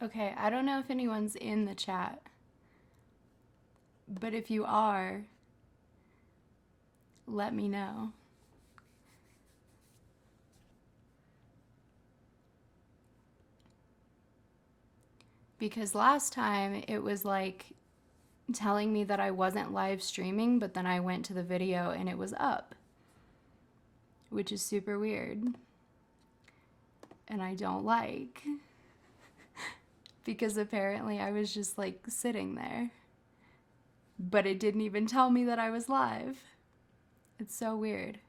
Okay, I don't know if anyone's in the chat, but if you are, let me know. Because last time it was like telling me that I wasn't live streaming, but then I went to the video and it was up, which is super weird. And I don't like, because apparently I was just like sitting there, but it didn't even tell me that I was live. It's so weird.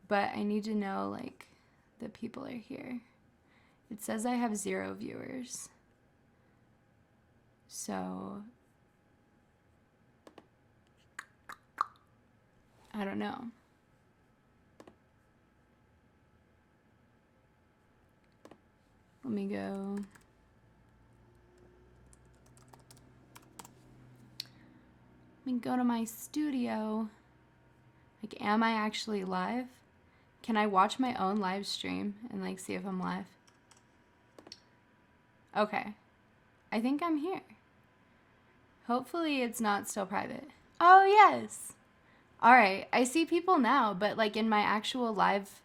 But I need to know like that people are here. It says I have 0 viewers. So I don't know. Let me go. Let me go to my studio. Like, am I actually live? Can I watch my own live stream and like see if I'm live? Okay. I think I'm here. Hopefully it's not still private. Oh, yes. All right. I see people now, but like in my actual live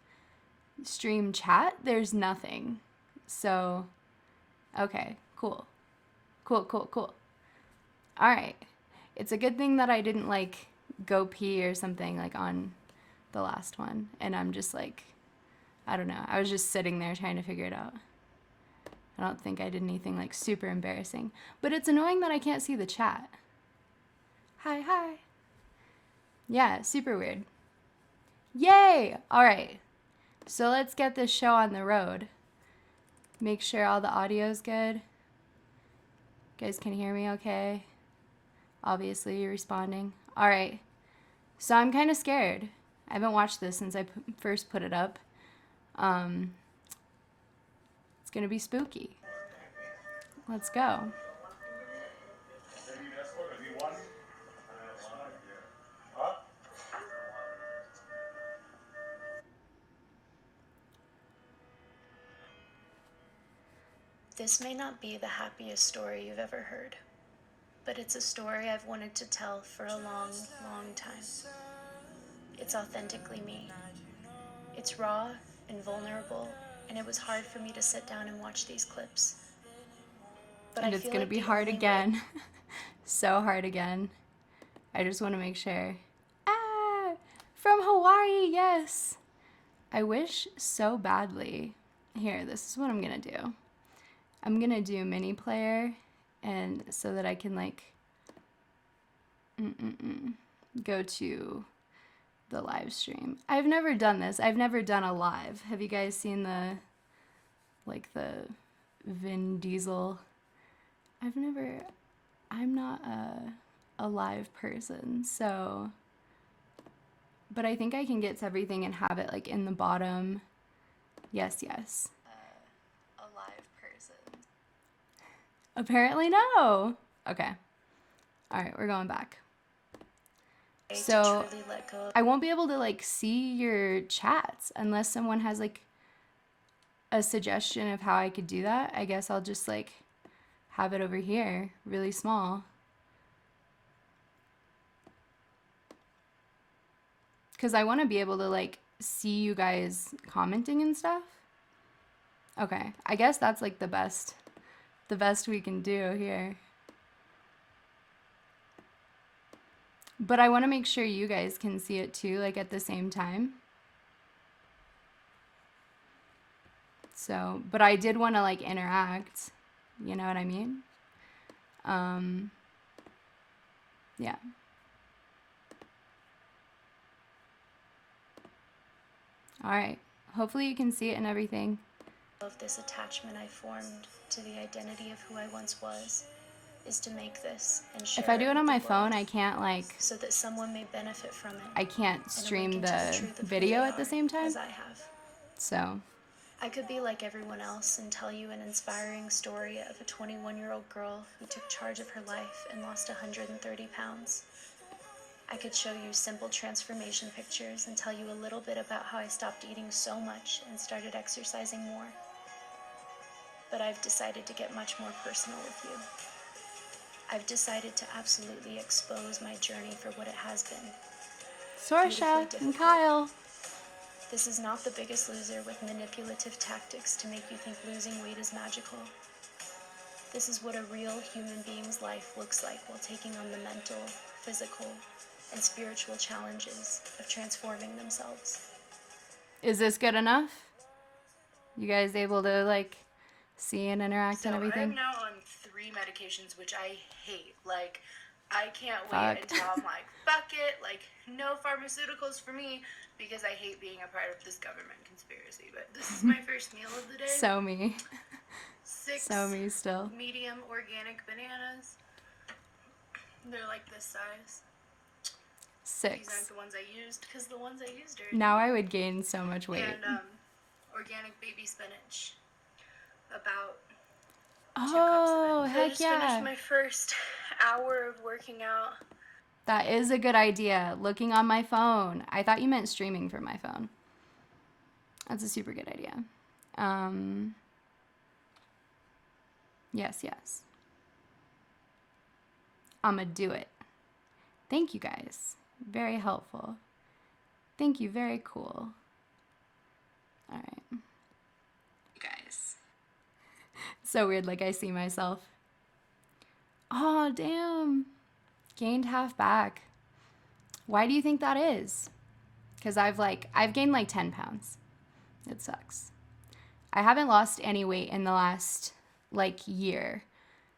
stream chat, there's nothing. So, okay, cool. Cool, cool, cool. All right. It's a good thing that I didn't like go pee or something like on the last one. And I'm just like, I don't know. I was just sitting there trying to figure it out. I don't think I did anything like super embarrassing. But it's annoying that I can't see the chat. Hi, hi. Yeah, super weird. Yay! All right. So let's get this show on the road. Make sure all the audio's good. You guys can hear me okay? Obviously, you're responding. All right. So I'm kind of scared. I haven't watched this since I first put it up. It's going to be spooky. Let's go. This may not be the happiest story you've ever heard, but it's a story I've wanted to tell for a long, long time. It's authentically me. It's raw and vulnerable, and it was hard for me to sit down and watch these clips. But And I it's feel going to like be the hard only way. again. So hard again. I just want to make sure. Ah, from Hawaii, yes. I wish so badly. Here, this is what I'm going to do. I'm going to do mini player, and so that I can like go to the live stream. I've never done this. I've never done a live. Have you guys seen the Vin Diesel? I'm not a live person, so, but I think I can get to everything and have it like in the bottom. Yes, yes. A live person. Apparently no. Okay. All right, we're going back. So I won't be able to like see your chats unless someone has like a suggestion of how I could do that. I guess I'll just like have it over here really small. Because I want to be able to like see you guys commenting and stuff. Okay, I guess that's like the best we can do here. But I want to make sure you guys can see it too, like at the same time. So, but I did want to like interact, you know what I mean? Yeah. All right. Hopefully you can see it and everything. Of this attachment I formed to the identity of who I once was is to make this and share If I do it on my with the world, phone, I can't like, so that someone may benefit from it. I can't stream And awaken to the truth of who video they at the are, same time. as I have. So, I could be like everyone else and tell you an inspiring story of a 21-year-old girl who took charge of her life and lost 130 pounds. I could show you simple transformation pictures and tell you a little bit about how I stopped eating so much and started exercising more. but I've decided to get much more personal with you. I've decided to absolutely expose my journey for what it has been. Sorsha and Kyle. This is not The Biggest Loser with manipulative tactics to make you think losing weight is magical. This is what a real human being's life looks like while taking on the mental, physical, and spiritual challenges of transforming themselves. Is this good enough? You guys able to like see and interact and everything? I'm now on 3 medications, which I hate. Like, I can't Fuck. wait until I'm like, fuck it, like, no pharmaceuticals for me, because I hate being a part of this government conspiracy. But this is my first meal of the day. So me. 6 So me still. medium organic bananas. They're like this size. These aren't 6. the ones I used, because the ones I used are... Now I would gain so much weight. And organic baby spinach. About 2 Oh, cups of it. So I heck just yeah. finished my first hour of working out. That is a good idea. Looking on my phone. I thought you meant streaming from my phone. That's a super good idea. Yes. I'ma do it. Thank you guys. Very helpful. Thank you. Very cool. All right. You guys. So weird, like I see myself. Oh, damn. Gained half back. Why do you think that is? Because I've gained like 10 pounds. It sucks. I haven't lost any weight in the last like year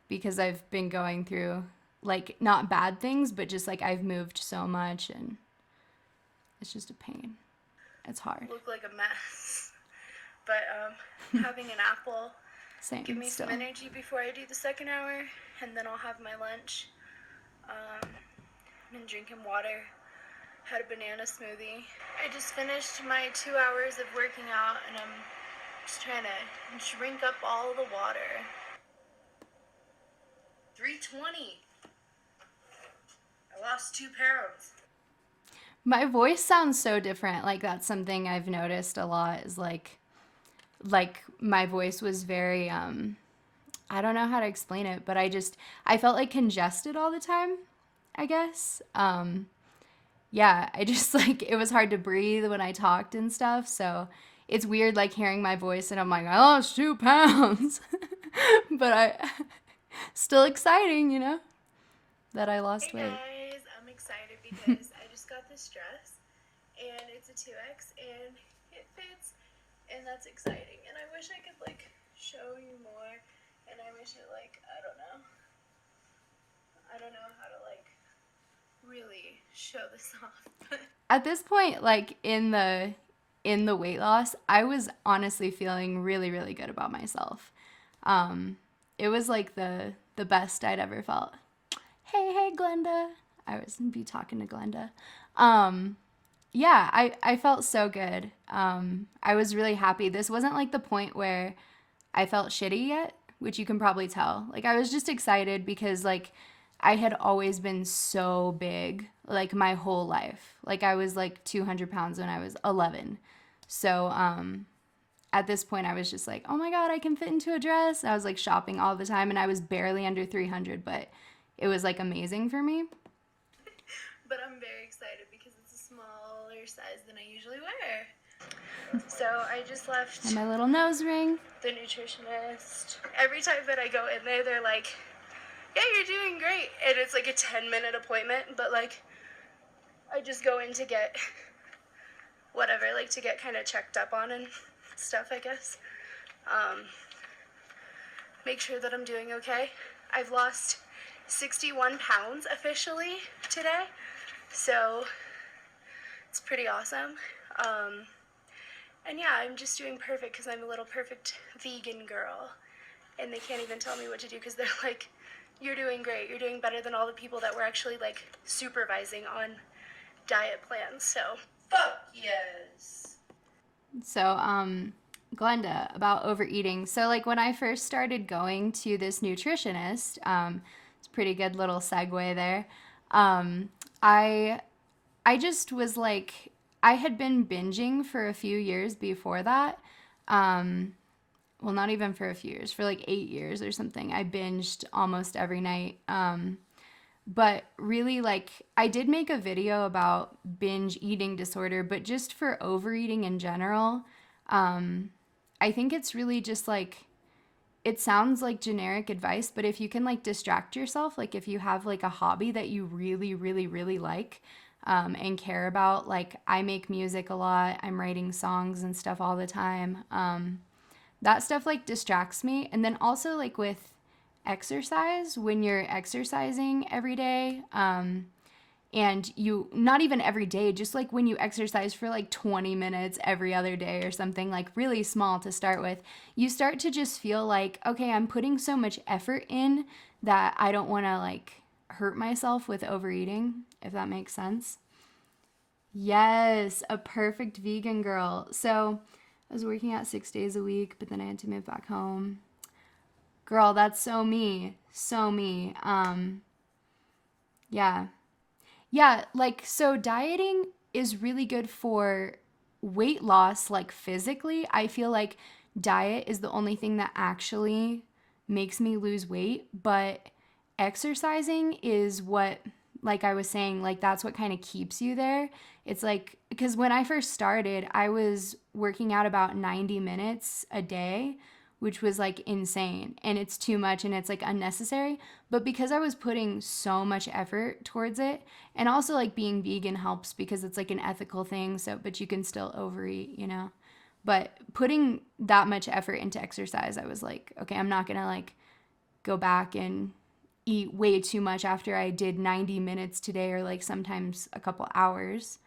because I've been going through like not bad things, but just like I've moved so much and it's just a pain. It's hard. Look like a mess. But having an apple Same. give me Still. some energy before I do the second hour, and then I'll have my lunch. Been drinking water. Had a banana smoothie. I just finished my 2 hours of working out, and I'm just trying to drink up all the water. 320. I lost 2 pounds. My voice sounds so different. Like that's something I've noticed a lot is like my voice was very I don't know how to explain it, but I felt like congested all the time, I guess. Yeah, I just like it was hard to breathe when I talked and stuff, so it's weird like hearing my voice and I'm like, I lost 2 pounds. But still exciting, you know, that I lost weight. Hey guys, I'm excited because I just got this dress and it's a 2X and it fits and that's exciting. And I wish I could like show you more and I wish it like, I don't know how to like really show this off. At this point, like in the weight loss, I was honestly feeling really, really good about myself. It was like the best I'd ever felt. Hey, Glenda. I was be talking to Glenda. Yeah, I felt so good. I was really happy. This wasn't like the point where I felt shitty yet, which you can probably tell. Like I was just excited because like I had always been so big, like my whole life. Like I was like 200 pounds when I was 11. So at this point I was just like, oh my God, I can fit into a dress. I was like shopping all the time and I was barely under 300, but it was like amazing for me. But I'm very excited because it's a smaller size than I usually wear. So I just left And my little nose ring. the nutritionist. Every time that I go in there, they're like, yeah, you're doing great. And it's like a 10-minute appointment, but like I just go in to get whatever, like to get kind of checked up on and stuff, I guess. Make sure that I'm doing okay. I've lost 61 pounds officially today, so it's pretty awesome. And yeah, I'm just doing perfect because I'm a little perfect vegan girl, and they can't even tell me what to do because they're like, you're doing great, you're doing better than all the people that were actually like supervising on diet plans, so fuck yes. So, Glenda, about overeating. So, like, when I first started going to this nutritionist, it's a pretty good little segue there. I just was like, I had been binging for a few years before that. well, not even for a few years, for like 8 years or something. I binged almost every night. But really, like, I did make a video about binge eating disorder, but just for overeating in general, I think it's really just like, it sounds like generic advice, but if you can like distract yourself, like if you have like a hobby that you really, really, really like, and care about, like I make music a lot, I'm writing songs and stuff all the time. That stuff like distracts me. And then also like with exercise, when you're exercising every day, and you, not even every day, just like when you exercise for like 20 minutes every other day or something, like really small to start with, you start to just feel like, okay, I'm putting so much effort in that I don't want to like hurt myself with overeating, if that makes sense. Yes, a perfect vegan girl. So I was working out 6 days a week, but then I had to move back home. Girl, that's so me. So me. Yeah. Yeah, like, so dieting is really good for weight loss, like physically. I feel like diet is the only thing that actually makes me lose weight, but exercising is what, like I was saying, like that's what kind of keeps you there. It's like, because when I first started, I was working out about 90 minutes a day, which was like insane, and it's too much and it's like unnecessary. But because I was putting so much effort towards it, and also like being vegan helps because it's like an ethical thing, so but you can still overeat, you know. But putting that much effort into exercise, I was like, okay, I'm not gonna like go back and eat way too much after I did 90 minutes today, or like sometimes a couple hours.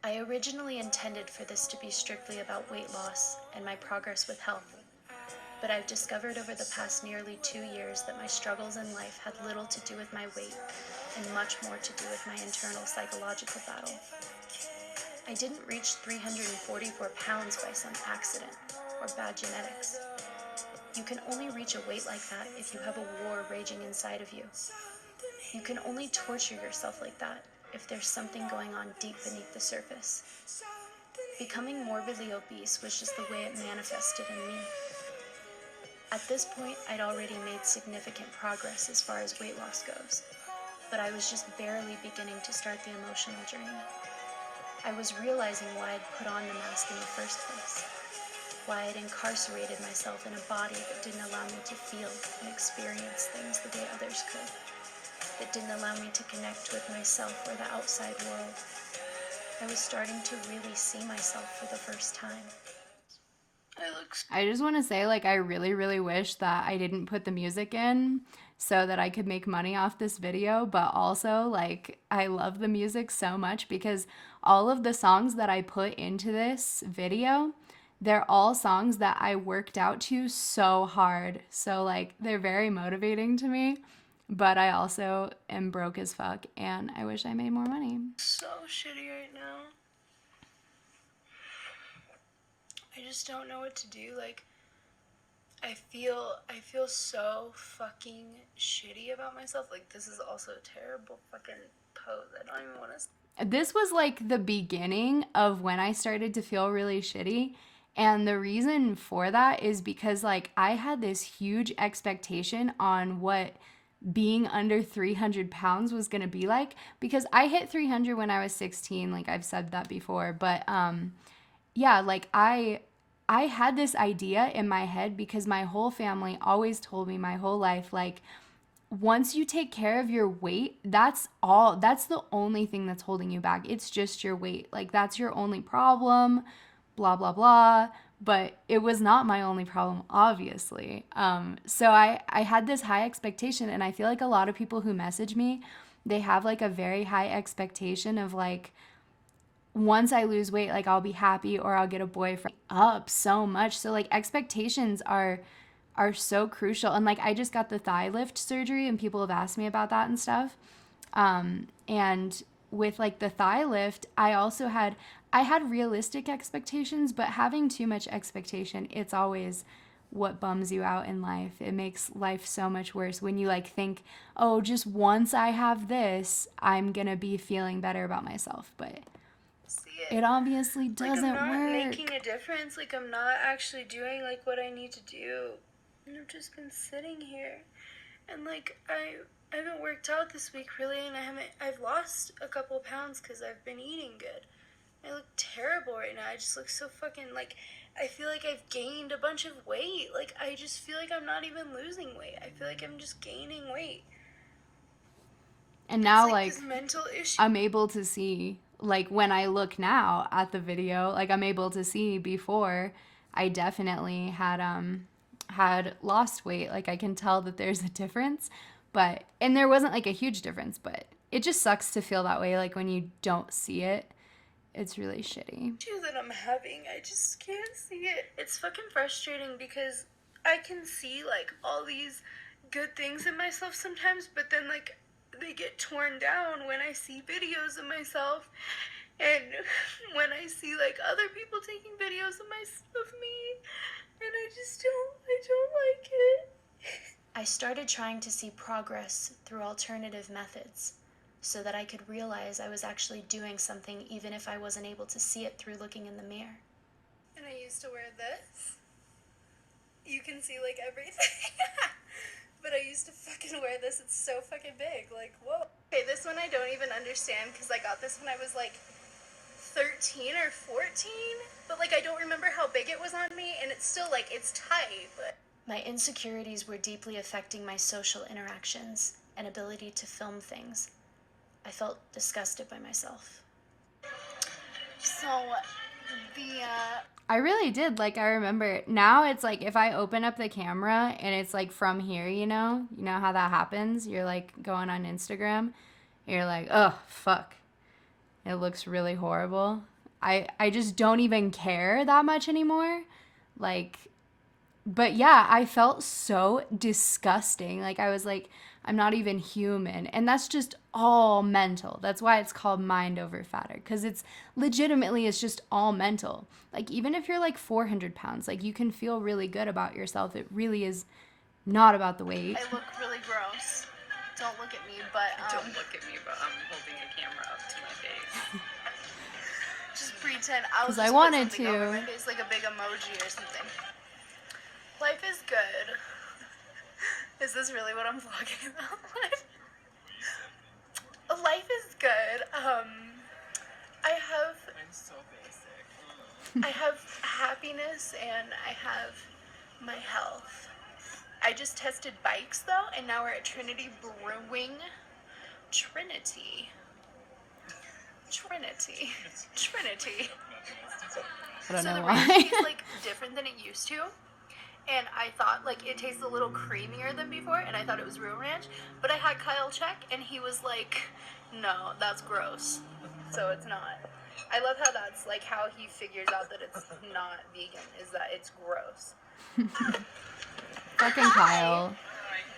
I originally intended for this to be strictly about weight loss and my progress with health, but I've discovered over the past nearly 2 years that my struggles in life had little to do with my weight and much more to do with my internal psychological battle. I didn't reach 344 pounds by some accident or bad genetics. You can only reach a weight like that if you have a war raging inside of you. You can only torture yourself like that if there's something going on deep beneath the surface. Becoming morbidly obese was just the way it manifested in me. At this point, I'd already made significant progress as far as weight loss goes, but I was just barely beginning to start the emotional journey. I was realizing why I'd put on the mask in the first place, why I'd incarcerated myself in a body that didn't allow me to feel and experience things the way others could, that didn't allow me to connect with myself or the outside world. I was starting to really see myself for the first time. I just want to say, like, I really, really wish that I didn't put the music in so that I could make money off this video. But also, like, I love the music so much because all of the songs that I put into this video, they're all songs that I worked out to so hard. So, like, they're very motivating to me. But I also am broke as fuck and I wish I made more money. So shitty right now. I just don't know what to do. Like, I feel so fucking shitty about myself. Like, this is also a terrible fucking pose. I don't even want to. This was like the beginning of when I started to feel really shitty. And the reason for that is because like I had this huge expectation on what being under 300 pounds was going to be like, because I hit 300 when I was 16, like I've said that before. But yeah, like I had this idea in my head because my whole family always told me my whole life, like, once you take care of your weight, that's the only thing that's holding you back. It's just your weight. Like, that's your only problem, blah, blah, blah. But it was not my only problem, obviously. So I had this high expectation, and I feel like a lot of people who message me, they have like a very high expectation of like, once I lose weight, like I'll be happy or I'll get a boyfriend, up so much. So like expectations are so crucial. And like I just got the thigh lift surgery and people have asked me about that and stuff. And with like the thigh lift, I had realistic expectations, but having too much expectation, it's always what bums you out in life. It makes life so much worse when you like think, oh, just once I have this, I'm gonna be feeling better about myself. But it obviously Like, doesn't I'm not work. making a difference. Like, I'm not actually doing, like, what I need to do. And I've just been sitting here. And, like, I haven't worked out this week, really, and I've lost a couple pounds because I've been eating good. I look terrible right now. I just look so fucking, like, I feel like I've gained a bunch of weight. Like, I just feel like I'm not even losing weight. I feel like I'm just gaining weight. And now, It's like, this mental issue. I'm able to see, like, when I look now at the video, like, I'm able to see before I definitely had lost weight. Like, I can tell that there's a difference, and there wasn't, like, a huge difference, but it just sucks to feel that way, like, when you don't see it. It's really shitty. That I'm having, I just can't see it. It's fucking frustrating because I can see, like, all these good things in myself sometimes, but then, like, they get torn down when I see videos of myself, and when I see, like, other people taking videos of me, and I don't like it. I started trying to see progress through alternative methods so that I could realize I was actually doing something even if I wasn't able to see it through looking in the mirror. And I used to wear this. You can see, like, everything. But I used to fucking wear this. It's so fucking big. Like, whoa. Okay, this one I don't even understand because I got this when I was, like, 13 or 14. But, like, I don't remember how big it was on me. And it's still, like, it's tight, but... My insecurities were deeply affecting my social interactions and ability to film things. I felt disgusted by myself. So, I really did. Like, I remember now it's like if I open up the camera and it's like from here, you know how that happens? You're like going on Instagram, you're like, oh, fuck. It looks really horrible. I just don't even care that much anymore. Like, but yeah, I felt so disgusting. Like, I was like, I'm not even human. And that's just all mental. That's why it's called Mind Over Fatter. Because it's just all mental. Like, even if you're like 400 pounds, like, you can feel really good about yourself. It really is not about the weight. I look really gross. Don't look at me, but, Don't look at me, but I'm holding a camera up to my face. just pretend. I'll 'Cause just I put wanted something to. over my face, like a big emoji or something. Life is good. Is this really what I'm vlogging about? Life is good. I have I'm so basic. I have happiness and I have my health. I just tested bikes though, and now we're at Trinity Brewing. Trinity. I don't So know the why. ranch tastes like different than it used to. And I thought like it tastes a little creamier than before, and I thought it was real ranch. But I had Kyle check, and he was like, "No, that's gross." So it's not. I love how that's like how he figures out that it's not vegan, is that it's gross. Fucking Hi. Kyle.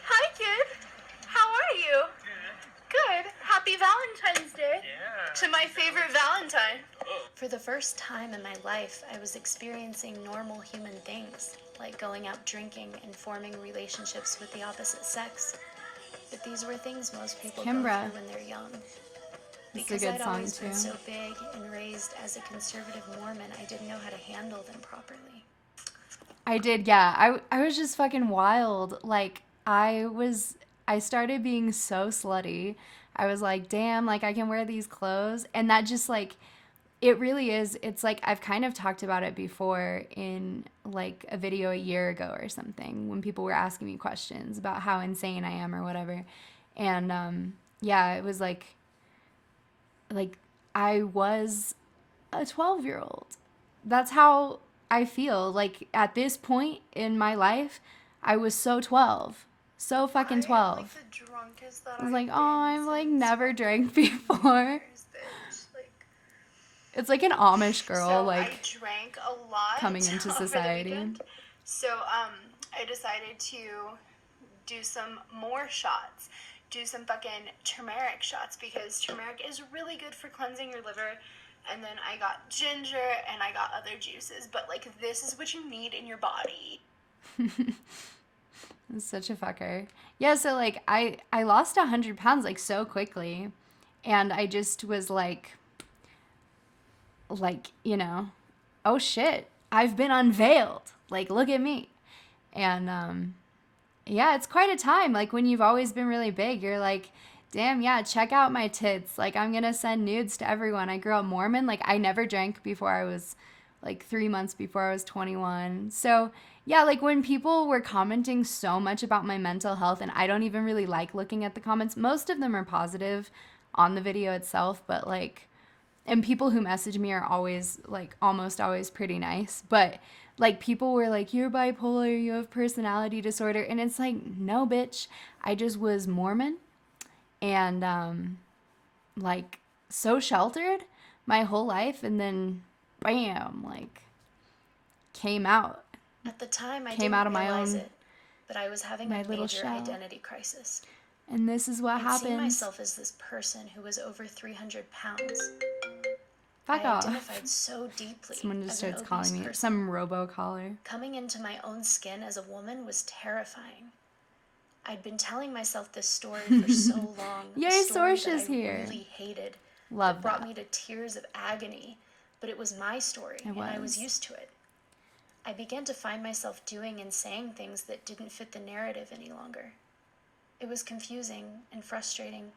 Hi, kid. How are you? Good. Happy Valentine's Day. Yeah. To my favorite Valentine. For the first time in my life, I was experiencing normal human things, like going out drinking and forming relationships with the opposite sex. But these were things most people go Kimbra. through when they're young. It's a Because good I'd song, always been too. so big and raised as a conservative Mormon, I didn't know how to handle them properly. I did, yeah. I was just fucking wild. Like, I started being so slutty. I was like, damn, like, I can wear these clothes. And that just, like, it really is. It's like, I've kind of talked about it before in, like, a video a year ago or something when people were asking me questions about how insane I am or whatever. And, yeah, it was like, I was a 12-year-old. That's how I feel. Like, at this point in my life, I was so 12. So fucking 12. I am, like, the drunkest that I was I've like, been oh, I've like since never fucking drank before. years, bitch. Like, It's like an Amish girl, so like, I drank a lot coming into over the society. weekend. So I decided to do some more shots. Do some fucking turmeric shots because turmeric is really good for cleansing your liver. And then I got ginger and I got other juices. But like this is what you need in your body. I'm such a fucker. Yeah, so like I lost 100 pounds like so quickly, and I just was like, like, oh shit, I've been unveiled. Like, look at me. And yeah, it's quite a time. Like, when you've always been really big, you're like, damn, yeah, check out my tits. Like, I'm gonna send nudes to everyone. I grew up Mormon. Like, I never drank before I was like 3 months before I was 21. So yeah, like when people were commenting so much about my mental health, and I don't even really like looking at the comments, most of them are positive on the video itself, but like, and people who message me are always like almost always pretty nice, but like people were like, you're bipolar, you have personality disorder, and it's like, no bitch, I just was Mormon and like so sheltered my whole life, and then bam, like came out At the time, I came didn't out of my realize own it, but I was having my a little major shell. identity crisis. And this is what I'd seen happens. myself as this person who was over 300 pounds. Fuck I off. identified so deeply Someone just as an starts obese calling me person. some robo-caller. Coming into my own skin as a woman was terrifying. I'd been telling myself this story for so long. Yay, a story that Sorsha's I here. really hated. Love that brought that. me to tears of agony, but it was my story, and I was used to it. I began to find myself doing and saying things that didn't fit the narrative any longer. It was confusing and frustrating.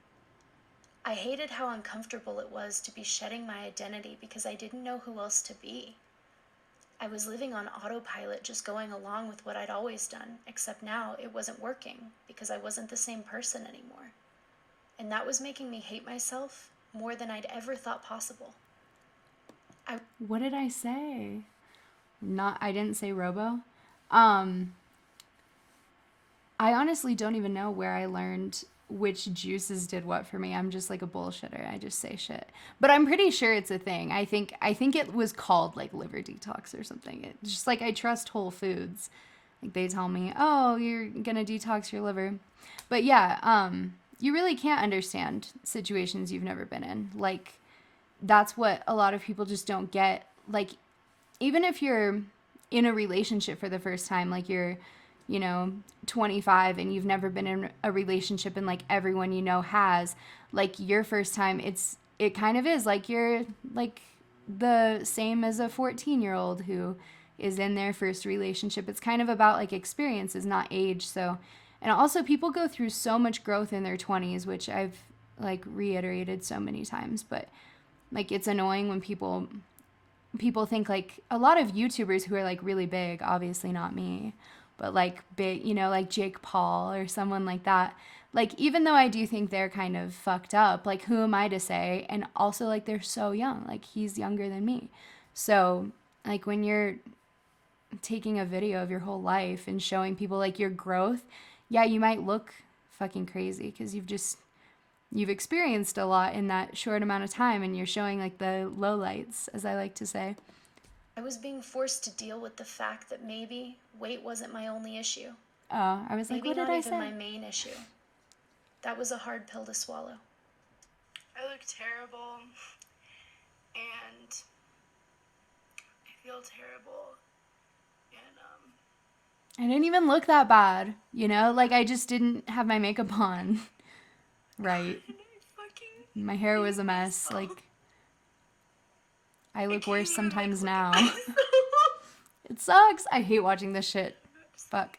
I hated how uncomfortable it was to be shedding my identity because I didn't know who else to be. I was living on autopilot, just going along with what I'd always done, except now it wasn't working because I wasn't the same person anymore. And that was making me hate myself more than I'd ever thought possible. What did I say? I didn't say robo. I honestly don't even know where I learned which juices did what for me. I'm just like a bullshitter. I just say shit. But I'm pretty sure it's a thing. I think it was called like liver detox or something. It's just like I trust Whole Foods. Like they tell me, "Oh, you're going to detox your liver." But yeah, you really can't understand situations you've never been in. Like that's what a lot of people just don't get. Like even if you're in a relationship for the first time, like you're 25 and you've never been in a relationship and like everyone has, like your first time, it kind of is like you're like the same as a 14-year-old who is in their first relationship. It's kind of about like experiences, not age. So, and also people go through so much growth in their 20s, which I've like reiterated so many times, but like it's annoying when people think like a lot of YouTubers who are like really big, obviously not me, but like big, like Jake Paul or someone like that. Like, even though I do think they're kind of fucked up, like, who am I to say? And also, like, they're so young. Like, he's younger than me. So, like, when you're taking a video of your whole life and showing people, like, your growth, yeah, you might look fucking crazy because you've experienced a lot in that short amount of time and you're showing, like, the lowlights, as I like to say. I was being forced to deal with the fact that maybe weight wasn't my only issue. Oh, I was like, what did I say? Maybe not even my main issue. That was a hard pill to swallow. I look terrible, and I feel terrible, and I didn't even look that bad, like I just didn't have my makeup on. Right. My hair was a mess. Like, I look worse sometimes now. It sucks. I hate watching this shit. Fuck.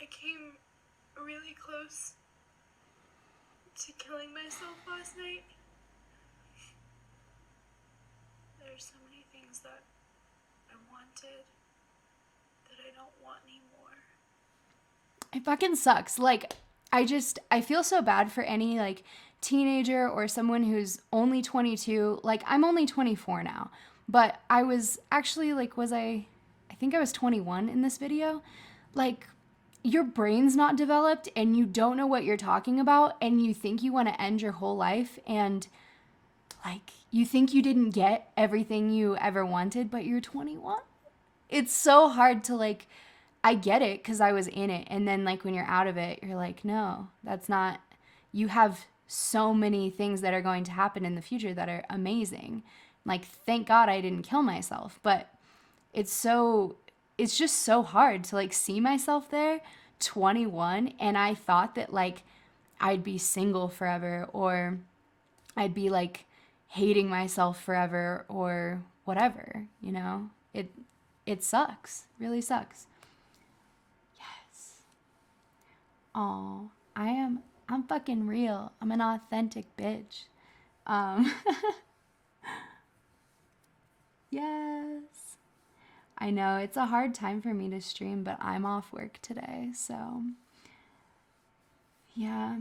I came really close to killing myself last night. There's so many things that I wanted that I don't want anymore. It fucking sucks. Like, I feel so bad for any, like, teenager or someone who's only 22. Like, I'm only 24 now. But I was actually, like, I think I was 21 in this video. Like, your brain's not developed and you don't know what you're talking about and you think you want to end your whole life and, like, you think you didn't get everything you ever wanted, but you're 21. It's so hard to, like, I get it because I was in it. And then, like, when you're out of it, you're like, no, that's not, you have so many things that are going to happen in the future that are amazing. Like, thank God I didn't kill myself. But it's just so hard to, like, see myself there, 21, and I thought that, like, I'd be single forever or I'd be, like, hating myself forever or whatever, you know? It sucks. Really sucks. Yes. Oh, I'm fucking real. I'm an authentic bitch. Um yes. I know it's a hard time for me to stream, but I'm off work today, so yeah.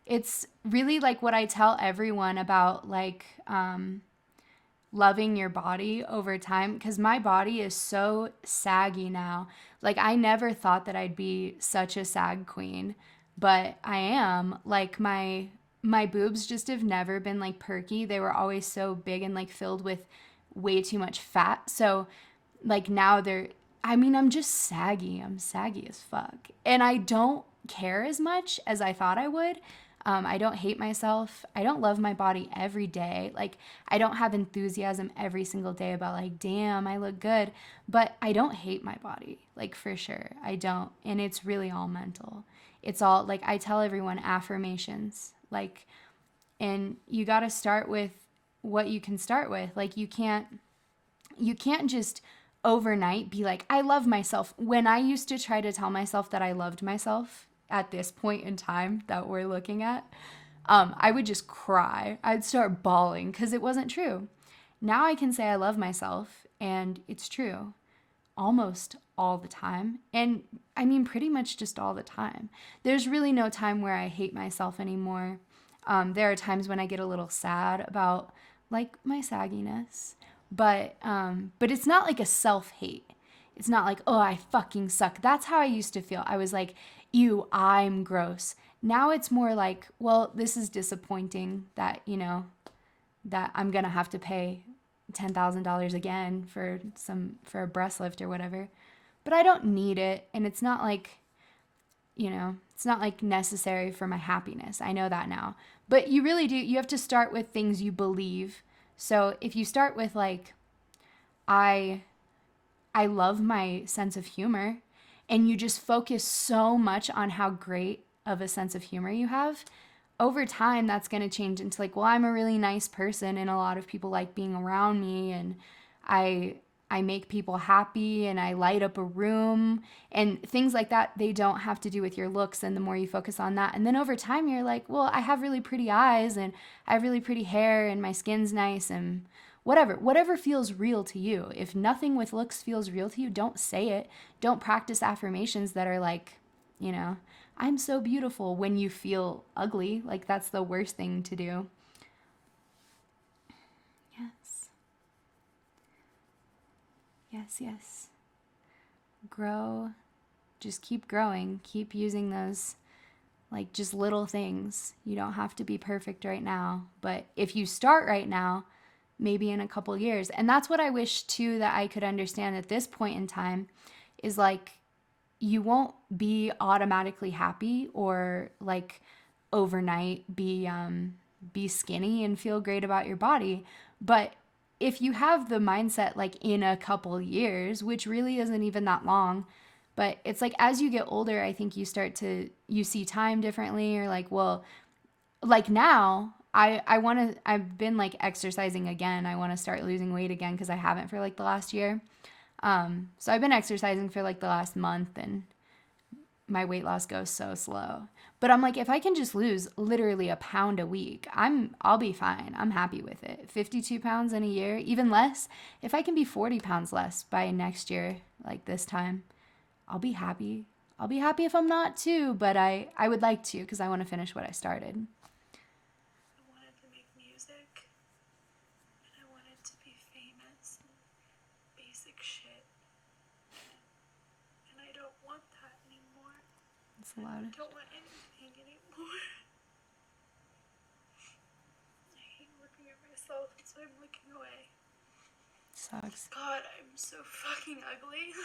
It's really like what I tell everyone about like loving your body over time, because my body is so saggy now. Like I never thought that I'd be such a sag queen, but I am. Like my boobs just have never been like perky. They were always so big and like filled with way too much fat. So like now I'm just saggy. I'm saggy as fuck. And I don't care as much as I thought I would. I don't hate myself. I don't love my body every day. Like, I don't have enthusiasm every single day about, like, damn, I look good. But I don't hate my body, like, for sure. I don't. And it's really all mental. It's all, like, I tell everyone affirmations. Like, and you got to start with what you can start with. Like, you can't just overnight be like, I love myself. When I used to try to tell myself that I loved myself at this point in time that we're looking at, I would just cry. I'd start bawling because it wasn't true. Now I can say I love myself and it's true almost all the time. And I mean, pretty much just all the time. There's really no time where I hate myself anymore. There are times when I get a little sad about like my sagginess, but it's not like a self-hate. It's not like, oh, I fucking suck. That's how I used to feel. I was like, ew, I'm gross. Now it's more like, well, this is disappointing that, you know, that I'm going to have to pay $10,000 again for a breast lift or whatever. But I don't need it. And it's not like, you know, it's not like necessary for my happiness. I know that now. But you really do. You have to start with things you believe. So if you start with like, I love my sense of humor, and you just focus so much on how great of a sense of humor you have, over time that's going to change into like, well, I'm a really nice person and a lot of people like being around me, and I make people happy and I light up a room and things like that. They don't have to do with your looks, and the more you focus on that, and then over time you're like, well, I have really pretty eyes and I have really pretty hair and my skin's nice, and whatever feels real to you. If nothing with looks feels real to you, don't say it. Don't practice affirmations that are like, you know, I'm so beautiful when you feel ugly. Like that's the worst thing to do. Yes. Yes. Grow. Just keep growing. Keep using those like just little things. You don't have to be perfect right now, but if you start right now, maybe in a couple years. And that's what I wish too, that I could understand at this point in time, is like, you won't be automatically happy or like overnight be skinny and feel great about your body. But if you have the mindset like in a couple years, which really isn't even that long, but it's like as you get older, I think you see time differently, or like, well, like now I've been like exercising again. I want to start losing weight again because I haven't for like the last year. So I've been exercising for like the last month, and my weight loss goes so slow. But I'm like, if I can just lose literally a pound a week, I'll be fine. I'm happy with it. 52 pounds in a year, even less. If I can be 40 pounds less by next year, like this time, I'll be happy. I'll be happy if I'm not too, but I would like to, because I want to finish what I started. I wanted to make music, and I wanted to be famous and basic shit. And I don't want that anymore. It's loud. I don't want anything anymore. I hate looking at myself, so I'm looking away. Sucks. God, I'm so fucking ugly.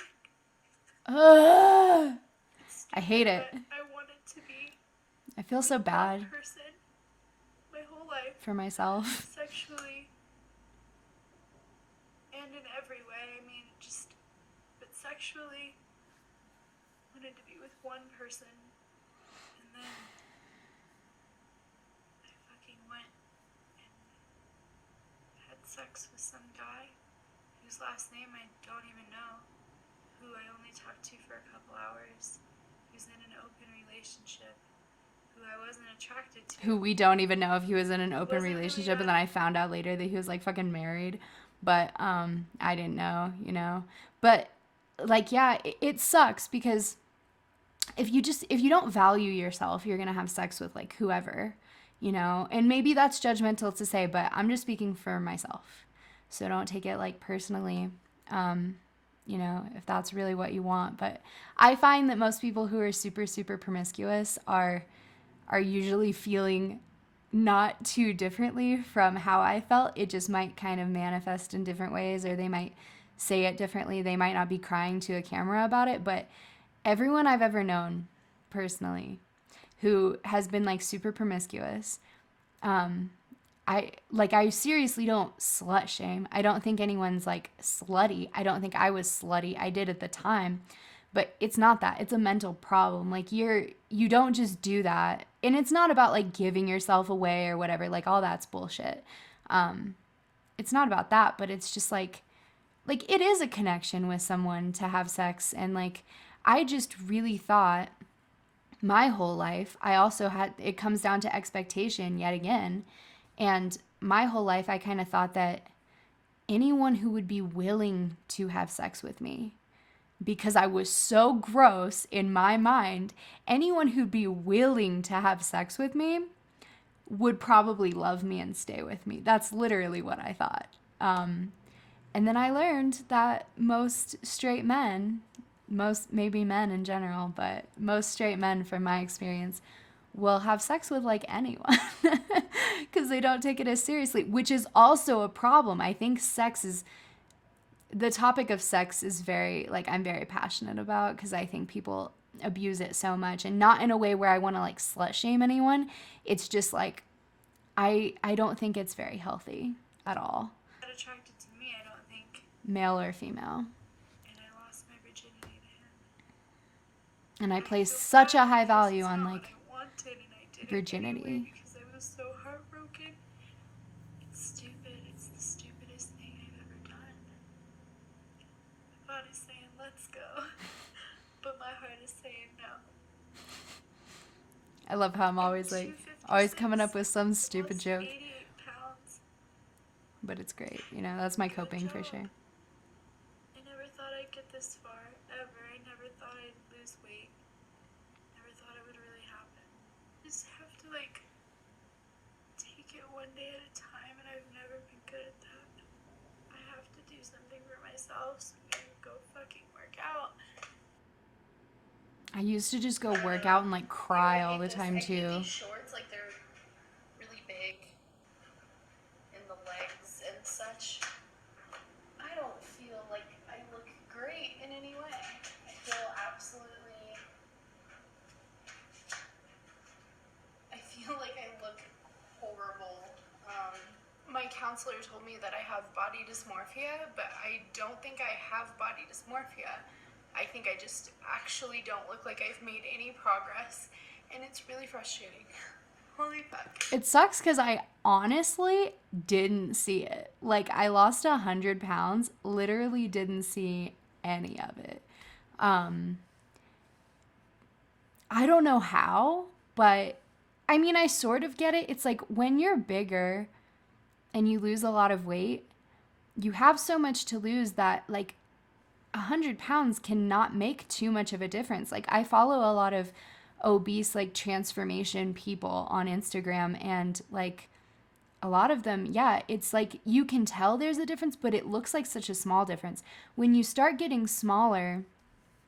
I hate it. But I wanted to be I feel so bad that person my whole life, for myself. sexually and in every way. I mean, but sexually, I wanted to be with one person, and then I fucking went sex with some guy whose last name I don't even know, who I only talked to for a couple hours, who's in an open relationship, who I wasn't attracted to. Who we don't even know if he was in an open Wasn't really relationship, and that- then I found out later that he was like fucking married. But I didn't know, you know. But like, yeah, it sucks because if you don't value yourself, you're gonna have sex with like whoever, you know. And maybe that's judgmental to say, but I'm just speaking for myself, so don't take it like personally, you know, if that's really what you want. But I find that most people who are super super promiscuous are usually feeling not too differently from how I felt. It just might kind of manifest in different ways, or they might say it differently. They might not be crying to a camera about it, but everyone I've ever known personally who has been like super promiscuous, I seriously don't slut shame. I don't think anyone's like slutty. I don't think I was slutty. I did at the time, but it's not that. It's a mental problem. Like you don't just do that. And it's not about like giving yourself away or whatever. Like all that's bullshit. It's not about that, but it's just like it is a connection with someone to have sex. And like I just really thought my whole life, I also had, it comes down to expectation yet again. And my whole life, I kind of thought that anyone who would be willing to have sex with me, because I was so gross in my mind, anyone who'd be willing to have sex with me would probably love me and stay with me. That's literally what I thought. And then I learned that most straight men, maybe men in general, but most straight men from my experience will have sex with like anyone because they don't take it as seriously, which is also a problem. I think the topic of sex is very, like, I'm very passionate about, because I think people abuse it so much, and not in a way where I want to like slut shame anyone. It's just like, I don't think it's very healthy at all. Not attracted to me, I don't think. Male or female. And I lost my virginity to him. And I place feel such a bad high because value it's on not like what I wanted, and I did it virginity. anyway because I was so heartbroken. It's stupid. It's the stupidest thing I've ever done. My body's saying let's go, but my heart is saying no. I love how I'm always like, always coming up with some stupid Lost joke, 88 pounds. but it's great. You know, that's my coping for sure. I never thought I'd get this far, ever. I never thought I'd lose weight. Never thought it would really happen. Just have to, like, take it one day at a time, and I've never been good at that. I have to do something for myself, so maybe go fucking work out. I used to just go work out and like cry all the time I hate too. these shorts, like they're really big in the legs and such. I don't feel like I look great in any way. I feel absolutely. I feel like I look horrible. My counselor told me that I have body dysmorphia, but I don't think I have body dysmorphia. I think I just actually don't look like I've made any progress, and it's really frustrating. Holy fuck. It sucks because I honestly didn't see it. Like, I lost 100 pounds, literally didn't see any of it. I don't know how, but I mean, I sort of get it. It's like when you're bigger and you lose a lot of weight, you have so much to lose that like 100 pounds cannot make too much of a difference. Like, I follow a lot of obese like transformation people on Instagram, and like a lot of them, yeah, it's like you can tell there's a difference, but it looks like such a small difference. When you start getting smaller,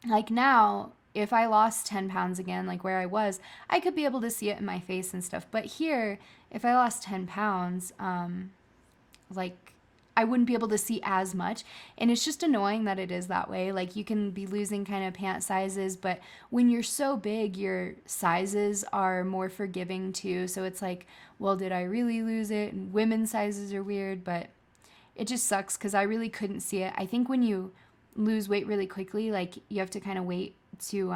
like now, if I lost 10 pounds again, like where I was, I could be able to see it in my face and stuff. But here, if I lost 10 pounds, like I wouldn't be able to see as much. And it's just annoying that it is that way. Like, you can be losing kind of pant sizes, but when you're so big, your sizes are more forgiving too. So it's like, well, did I really lose it? And women's sizes are weird, but it just sucks because I really couldn't see it. I think when you lose weight really quickly, like you have to kind of wait to, you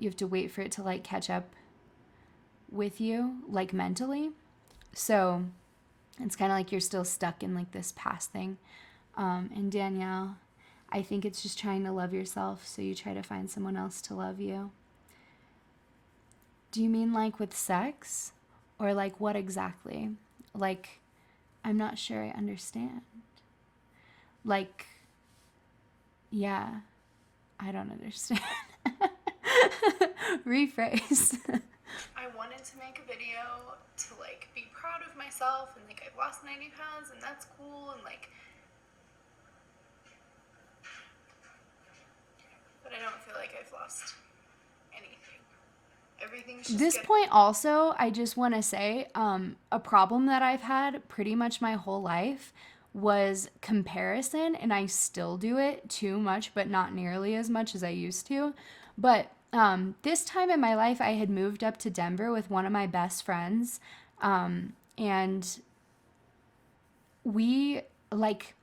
have to wait for it to like catch up with you, like mentally. So It's kind of like you're still stuck in like this past thing. And Danielle, I think it's just trying to love yourself, so you try to find someone else to love you. Do you mean like with sex? Or like what exactly? Like, I'm not sure I understand. Like, yeah, I don't understand. Rephrase. I wanted to make a video to like be proud of myself and like I've lost 90 pounds and that's cool and like, but I don't feel like I've lost anything. Everything's just This point also, I just want to say, a problem that I've had pretty much my whole life was comparison, and I still do it too much, but not nearly as much as I used to. But this time in my life, I had moved up to Denver with one of my best friends, and we, like,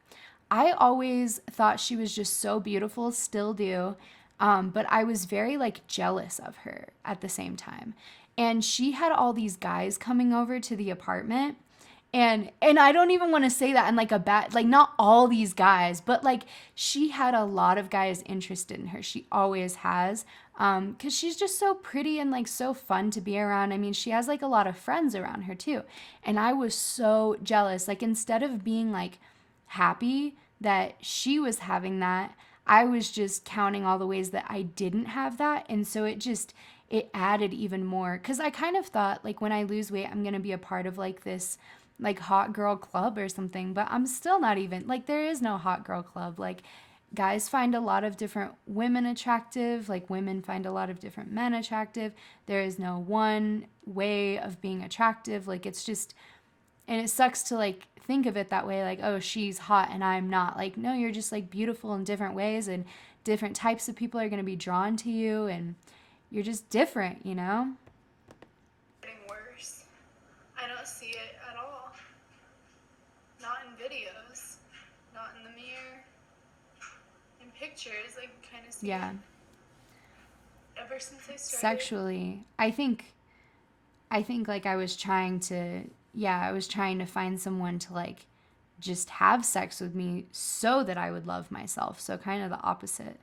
I always thought she was just so beautiful, still do. But I was very like jealous of her at the same time. And she had all these guys coming over to the apartment. And I don't even want to say that in like a bad, like not all these guys, but like she had a lot of guys interested in her. She always has. 'Cause she's just so pretty and like so fun to be around. I mean, she has like a lot of friends around her too. And I was so jealous. Like instead of being like happy that she was having that, I was just counting all the ways that I didn't have that. And so it added even more. Cause I kind of thought like when I lose weight, I'm going to be a part of like this like hot girl club or something, but I'm still not even like, there is no hot girl club. Like guys find a lot of different women attractive, like women find a lot of different men attractive. There is no one way of being attractive. Like it's just, and it sucks to like think of it that way, like, oh, she's hot and I'm not. Like, no, you're just like beautiful in different ways, and different types of people are going to be drawn to you, and you're just different, you know? getting worse. I don't see it at all. Not in videos, not in the mirror. In pictures, I can kind of see Yeah. it. Ever since I started. Sexually, I think like I was trying to find someone to like just have sex with me so that I would love myself. So kind of the opposite.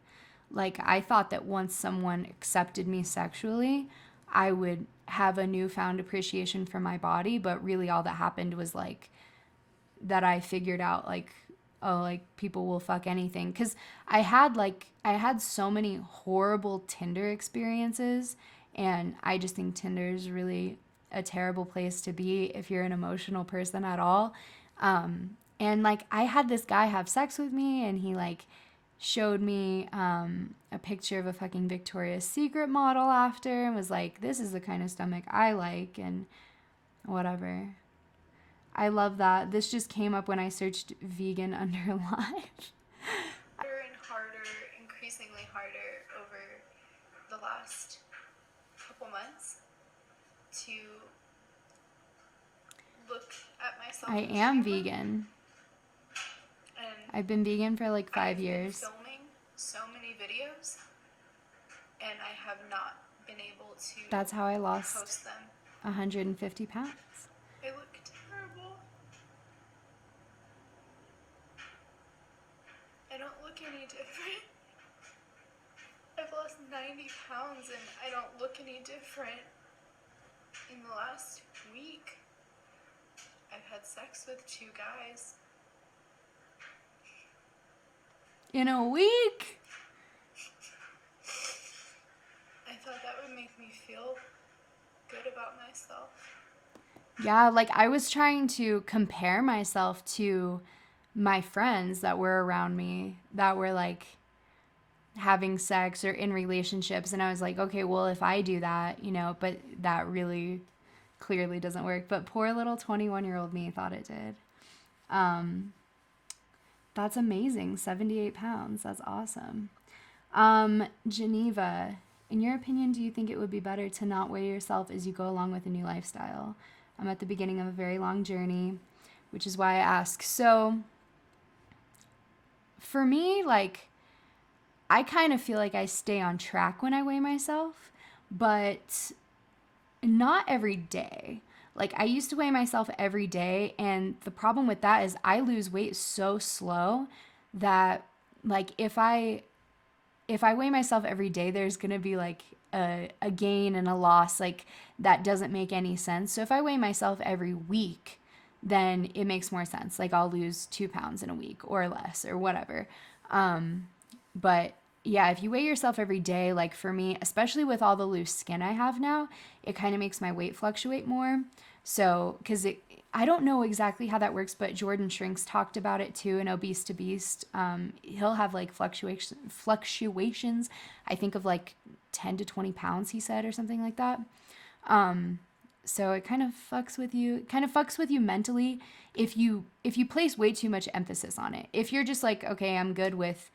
Like I thought that once someone accepted me sexually, I would have a newfound appreciation for my body, but really all that happened was like that I figured out like, oh, like people will fuck anything. Cause I had so many horrible Tinder experiences, and I just think Tinder is really a terrible place to be if you're an emotional person at all. And like I had this guy have sex with me, and he like showed me a picture of a fucking Victoria's Secret model after, and was like, this is the kind of stomach I like, and whatever. I love that. This just came up when I searched vegan underlive. Harder and harder, increasingly harder over the last couple months to look at myself. I in the am camera. vegan. And I've been vegan for like 5 I've been years. filming so many videos, and I have not been able to That's how I lost post them. 150 pounds. I look terrible. I don't look any different. I've lost 90 pounds and I don't look any different. In the last week, I've had sex with 2 guys. In a week? I thought that would make me feel good about myself. Yeah, like I was trying to compare myself to my friends that were around me that were like having sex or in relationships, and I was like, okay, well, if I do that, you know, but that really clearly doesn't work. But poor little 21-year-old me thought it did. That's amazing. 78 pounds. That's awesome. Geneva, in your opinion, do you think it would be better to not weigh yourself as you go along with a new lifestyle? I'm at the beginning of a very long journey, which is why I ask. So for me, like, I kind of feel like I stay on track when I weigh myself, but not every day. Like I used to weigh myself every day, and the problem with that is I lose weight so slow that like if I weigh myself every day, there's going to be like a gain and a loss. Like that doesn't make any sense. So if I weigh myself every week, then it makes more sense. Like I'll lose 2 pounds in a week or less or whatever. But yeah, if you weigh yourself every day, like for me, especially with all the loose skin I have now, it kind of makes my weight fluctuate more. So, I don't know exactly how that works, but Jordan Shrinks talked about it too in Obese to Beast. He'll have like fluctuations, I think of like 10 to 20 pounds, he said, or something like that. So it kind of fucks with you mentally if you place way too much emphasis on it. If you're just like, okay, I'm good with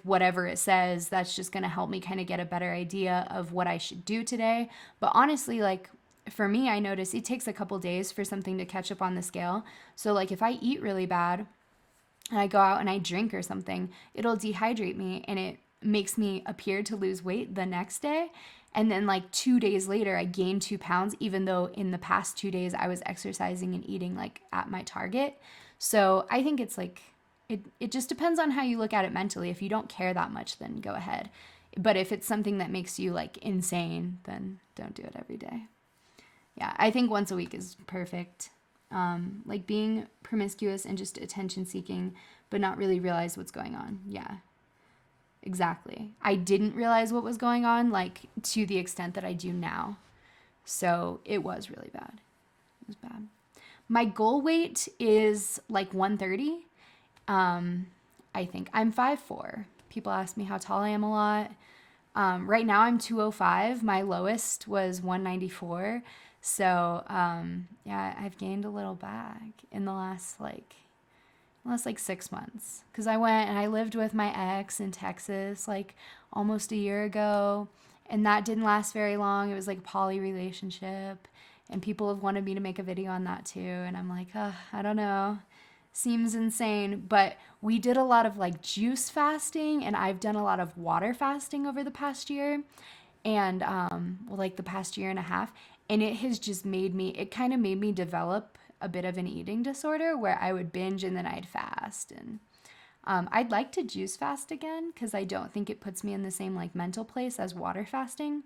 whatever it says, that's just going to help me kind of get a better idea of what I should do today. But honestly, like for me, I notice it takes a couple days for something to catch up on the scale. So like if I eat really bad and I go out and I drink or something, it'll dehydrate me and it makes me appear to lose weight the next day. And then like 2 days later, I gain 2 pounds, even though in the past 2 days I was exercising and eating like at my target. So I think it's like, it just depends on how you look at it mentally. If you don't care that much, then go ahead. But if it's something that makes you like insane, then don't do it every day. Yeah, I think once a week is perfect. Like being promiscuous and just attention seeking, but not really realize what's going on. Yeah, exactly. I didn't realize what was going on, like to the extent that I do now. So it was really bad. It was bad. My goal weight is like 130. I think I'm 5'4". People ask me how tall I am a lot. Right now I'm 205. My lowest was 194. So, yeah, I've gained a little back in the last like 6 months. Cause I went and I lived with my ex in Texas like almost a year ago, and that didn't last very long. It was like a poly relationship, and people have wanted me to make a video on that too. And I'm like, I don't know. Seems insane, but we did a lot of like juice fasting, and I've done a lot of water fasting over the past year, and well, like the past year and a half, and it kind of made me develop a bit of an eating disorder where I would binge and then I'd fast. And I'd like to juice fast again because I don't think it puts me in the same like mental place as water fasting.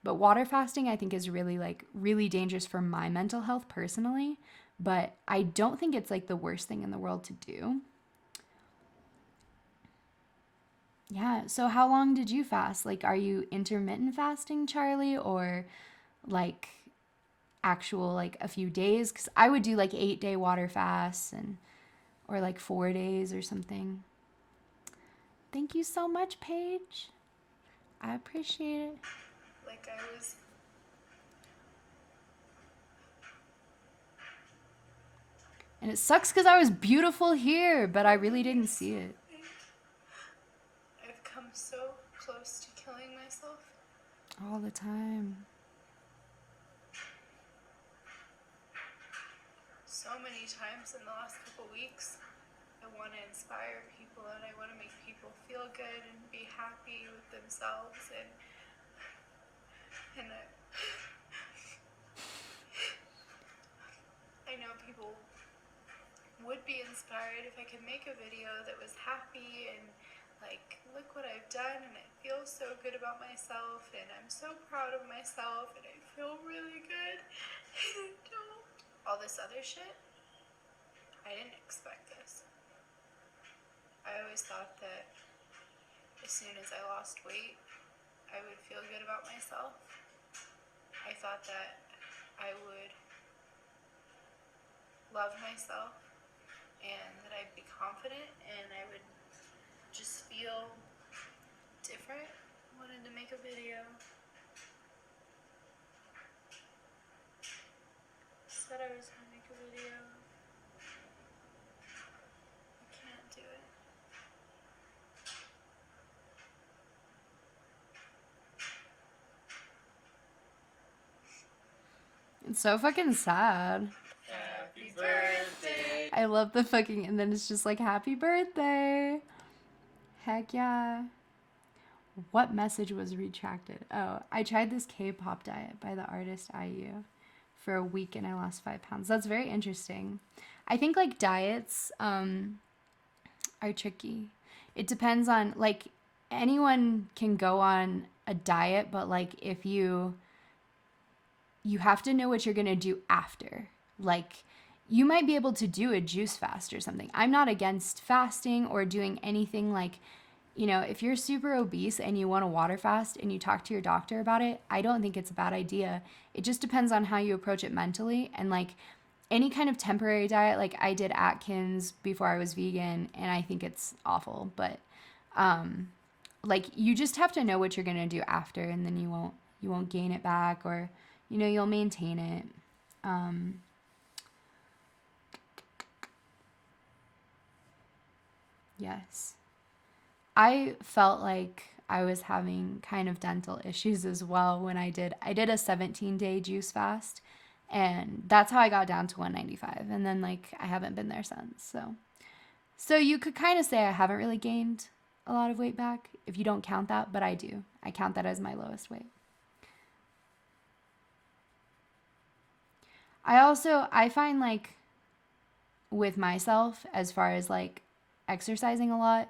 But water fasting I think is really dangerous for my mental health personally. But I don't think it's like the worst thing in the world to do. Yeah. So how long did you fast? Like, are you intermittent fasting, Charlie, or like actual like a few days? Because I would do like 8-day water fasts or like 4 days or something. Thank you so much, Paige. I appreciate it. Like I was And it sucks because I was beautiful here, but I really didn't see it. I've come so close to killing myself. All the time. So many times in the last couple weeks. I want to inspire people and I want to make people feel good and be happy with themselves and I know people would be inspired if I could make a video that was happy and like, look what I've done and I feel so good about myself and I'm so proud of myself and I feel really good and I don't. All this other shit, I didn't expect this. I always thought that as soon as I lost weight, I would feel good about myself. I thought that I would love myself and that I'd be confident and I would just feel different. Wanted to make a video. Said I was gonna make a video. I can't do it. It's so fucking sad. Happy birthday. I love the fucking, and then it's just like, happy birthday. Heck yeah. What message was retracted? Oh, I tried this K-pop diet by the artist IU. for a week and I lost 5 pounds. That's very interesting. I think like diets are tricky. It depends on, like, anyone can go on a diet, but like if you have to know what you're going to do after. Like, you might be able to do a juice fast or something. I'm not against fasting or doing anything like, you know, if you're super obese and you want to water fast and you talk to your doctor about it, I don't think it's a bad idea. It just depends on how you approach it mentally. And like any kind of temporary diet, like I did Atkins before I was vegan, and I think it's awful. But like you just have to know what you're gonna do after, and then you won't gain it back, or you know, you'll maintain it. Yes. I felt like I was having kind of dental issues as well when I did a 17-day juice fast, and that's how I got down to 195, and then like I haven't been there since. So you could kind of say I haven't really gained a lot of weight back if you don't count that, but I do. I count that as my lowest weight. I find like with myself, as far as like exercising a lot,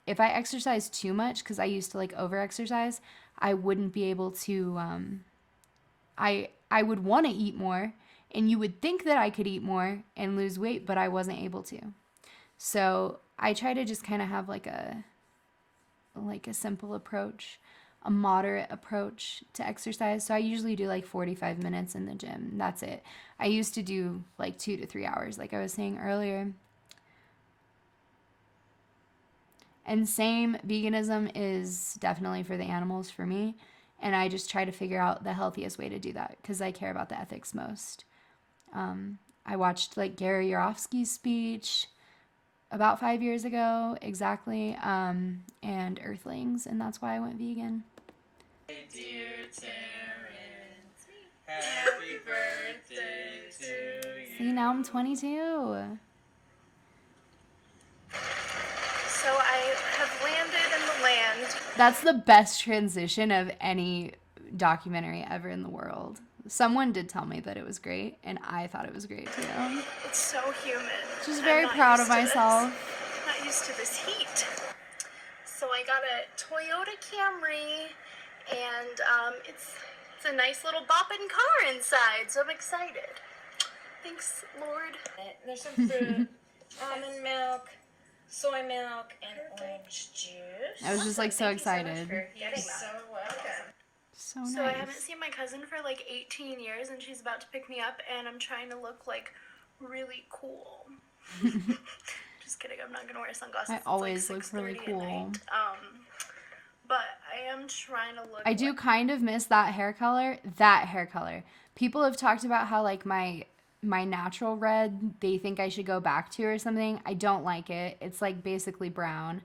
if I exercise too much, because I used to like over exercise, I wouldn't be able to, I would want to eat more, and you would think that I could eat more and lose weight, but I wasn't able to. So I try to just kind of have like a simple approach, a moderate approach to exercise. So I usually do like 45 minutes in the gym. That's it. I used to do like 2 to 3 hours, like I was saying earlier. And same, veganism is definitely for the animals for me. And I just try to figure out the healthiest way to do that because I care about the ethics most. I watched like Gary Yourofsky's speech about 5 years ago, exactly, and Earthlings, and that's why I went vegan. Hey dear Terrence, happy birthday to you. See, now I'm 22. So I have landed in the land. That's the best transition of any documentary ever in the world. Someone did tell me that it was great, and I thought it was great too. It's so humid. Just I'm very not proud of used to myself. this. I'm not used to this heat. So I got a Toyota Camry, and it's a nice little bopping car inside, so I'm excited. Thanks, Lord. There's some fruit, almond milk, soy milk, and orange juice. I was just like so excited. You're so welcome. So So I haven't nice. seen my cousin for like 18 years, and she's about to pick me up, and I'm trying to look like really cool. Just kidding. I'm not gonna wear sunglasses. I It's always like look really 6:30 at cool. night. But I am trying to look. I do kind of miss that hair color. People have talked about how like my natural red, they think I should go back to or something. I don't like it. It's like basically brown.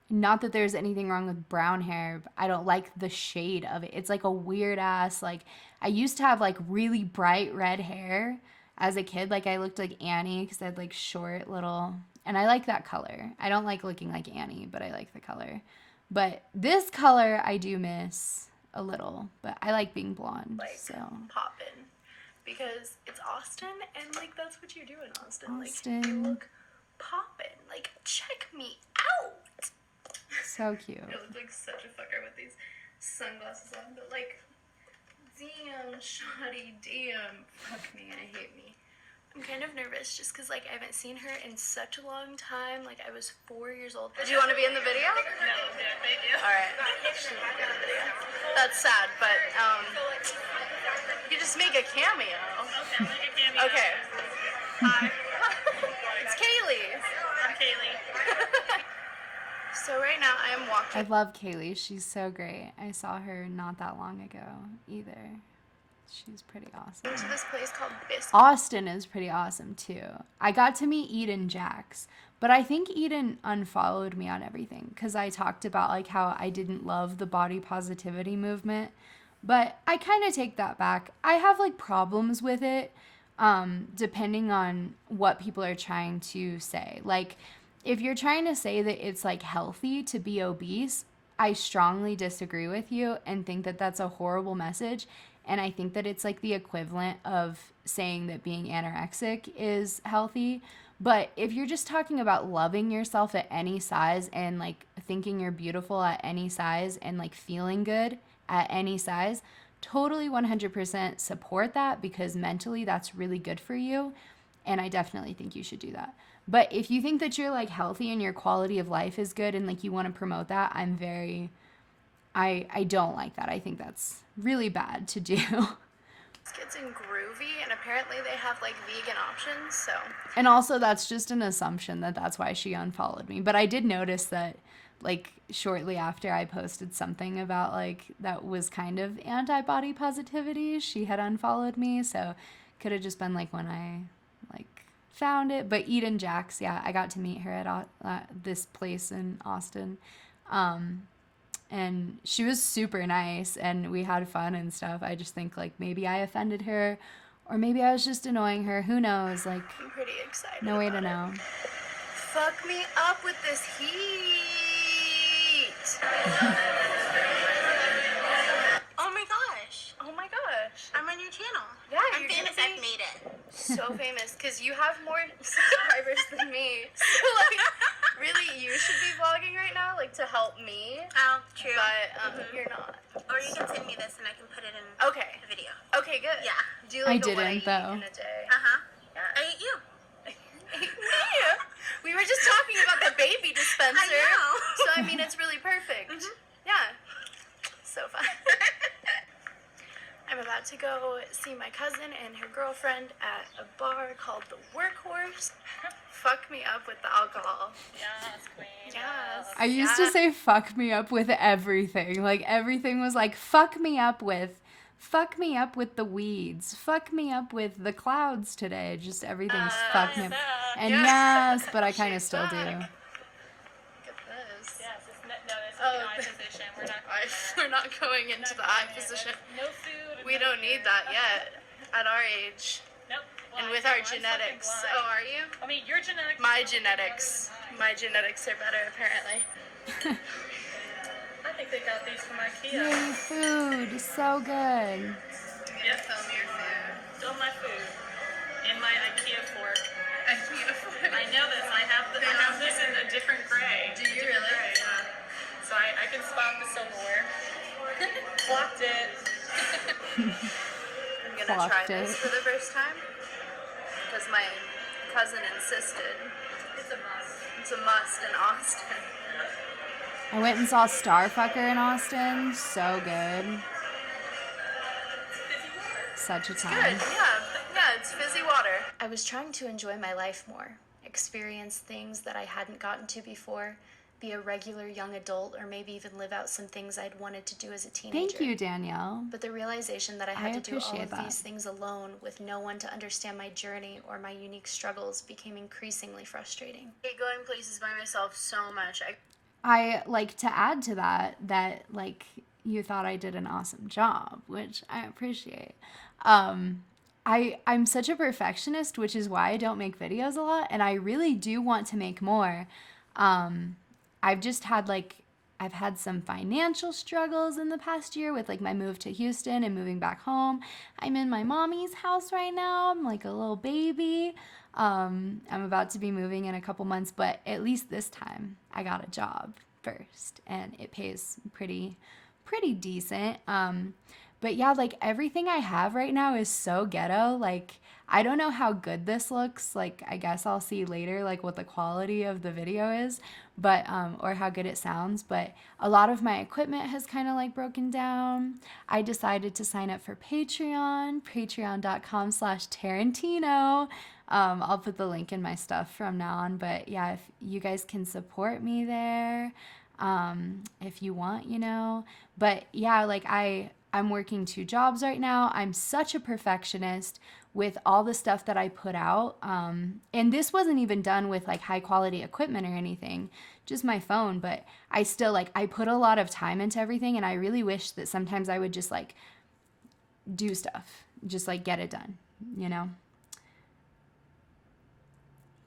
Not that there's anything wrong with brown hair, but I don't like the shade of it. It's like a weird ass, like I used to have like really bright red hair as a kid. Like I looked like Annie because I had like short little, and I like that color. I don't like looking like Annie, but I like the color. But this color I do miss a little, but I like being blonde. like So poppin', because it's Austin, and like that's what you do in Austin. Like Austin. you look poppin'. Like check me out. so cute. I look like such a fucker with these sunglasses on, but like, damn, shoddy, damn, fuck me, I hate me. I'm kind of nervous just because like I haven't seen her in such a long time. Like I was 4 years old. Did you want to be in the video? No, thank you. All right. She won't be in the video. That's sad, but you just make a cameo. Okay, like a cameo. Okay. Hi. It's Kaylee. I'm Kaylee. So right now I am walking. I love Kaylee. She's so great. I saw her not that long ago either. She's pretty awesome. To this place called Biscuit. Austin is pretty awesome too. I got to meet Eden Jax, but I think Eden unfollowed me on everything because I talked about like how I didn't love the body positivity movement. But I kind of take that back. I have like problems with it depending on what people are trying to say. Like if you're trying to say that it's like healthy to be obese, I strongly disagree with you and think that that's a horrible message. And I think that it's like the equivalent of saying that being anorexic is healthy. But if you're just talking about loving yourself at any size and like thinking you're beautiful at any size and like feeling good at any size, totally 100% support that because mentally that's really good for you. And I definitely think you should do that. But if you think that you're like healthy and your quality of life is good and like you want to promote that, I don't like that. I think that's really bad to do. It's getting groovy, and apparently they have like vegan options, so. And also that's just an assumption that that's why she unfollowed me. But I did notice that like shortly after I posted something about like that was kind of anti-body positivity, she had unfollowed me. So could have just been like when I like found it. But Eden Jax, yeah, I got to meet her at this place in Austin. And she was super nice and we had fun and stuff. I just think like maybe I offended her or maybe I was just annoying her. Who knows? Like, I'm pretty excited. no way to about know. it. Fuck me up with this heat. Oh my gosh. Oh my gosh. I'm on your channel. Yeah, I'm you're famous. gonna be I've made it. so famous because you have more subscribers than me. So like, really, you should be vlogging right now, like to help me. Oh, true. But you're not. Or you can send me this and I can put it in Okay. the video. Okay, good. Yeah. Do like I a what didn't, eat though. in a day. Uh-huh. Yeah. I ate you. Yeah. We were just talking about the baby dispenser. I know. So I mean, it's really perfect. Yeah. So fun. I'm about to go see my cousin and her girlfriend at a bar called the Workhorse. Fuck me up with the alcohol. Yes, queen. Yes. I used to say fuck me up with everything. Like everything was like fuck me up with the weeds. Fuck me up with the clouds today. Just everything's fuck me up. And yes, but I kind of still do. Look at this. Yes, it's no, this is Oh, the eye position. We're not going there. We're not going into the eye position. No food. and We no don't need beer. that yet at our age. Nope. And Blind. with our I'm fucking genetics. blind. Oh, are you? I mean, your genetics. My are probably genetics. better than mine. My genetics are better, apparently. I think they got these from IKEA. Yay, food. So good. Yep. Film your food. Still my food. And my IKEA fork. I can't afford I know this. I have this in a different gray. Do you Different really? Gray, yeah. So I can spot the silverware. Blocked it. I'm gonna try Clocked this it. for the first time because my cousin insisted. It's a must. It's a must in Austin. I went and saw Starfucker in Austin. So good. Such a Good, time. yeah, it's fizzy water. I was trying to enjoy my life more, experience things that I hadn't gotten to before, be a regular young adult, or maybe even live out some things I'd wanted to do as a teenager. Thank you, Danielle. But the realization that I had I to do all appreciate of that. these things alone with no one to understand my journey or my unique struggles became increasingly frustrating. I hate going places by myself so much. I like to add to that like you thought I did an awesome job, which I appreciate. I'm such a perfectionist, which is why I don't make videos a lot, and I really do want to make more. I've just had I've had some financial struggles in the past year with like my move to Houston and moving back home. I'm in my mommy's house right now. I'm like a little baby. I'm about to be moving in a couple months, but at least this time I got a job first and it pays pretty decent. But yeah, like everything I have right now is so ghetto. Like I don't know how good this looks. Like I guess I'll see later like what the quality of the video is, but or how good it sounds, but a lot of my equipment has kind of like broken down. I decided to sign up for Patreon, patreon.com/Tarantino. I'll put the link in my stuff from now on, but yeah, if you guys can support me there, if you want, you know. But yeah, like I'm working 2 jobs right now. I'm such a perfectionist with all the stuff that I put out. And this wasn't even done with like high quality equipment or anything, just my phone. But I still like, I put a lot of time into everything. And I really wish that sometimes I would just like do stuff, just like get it done, you know?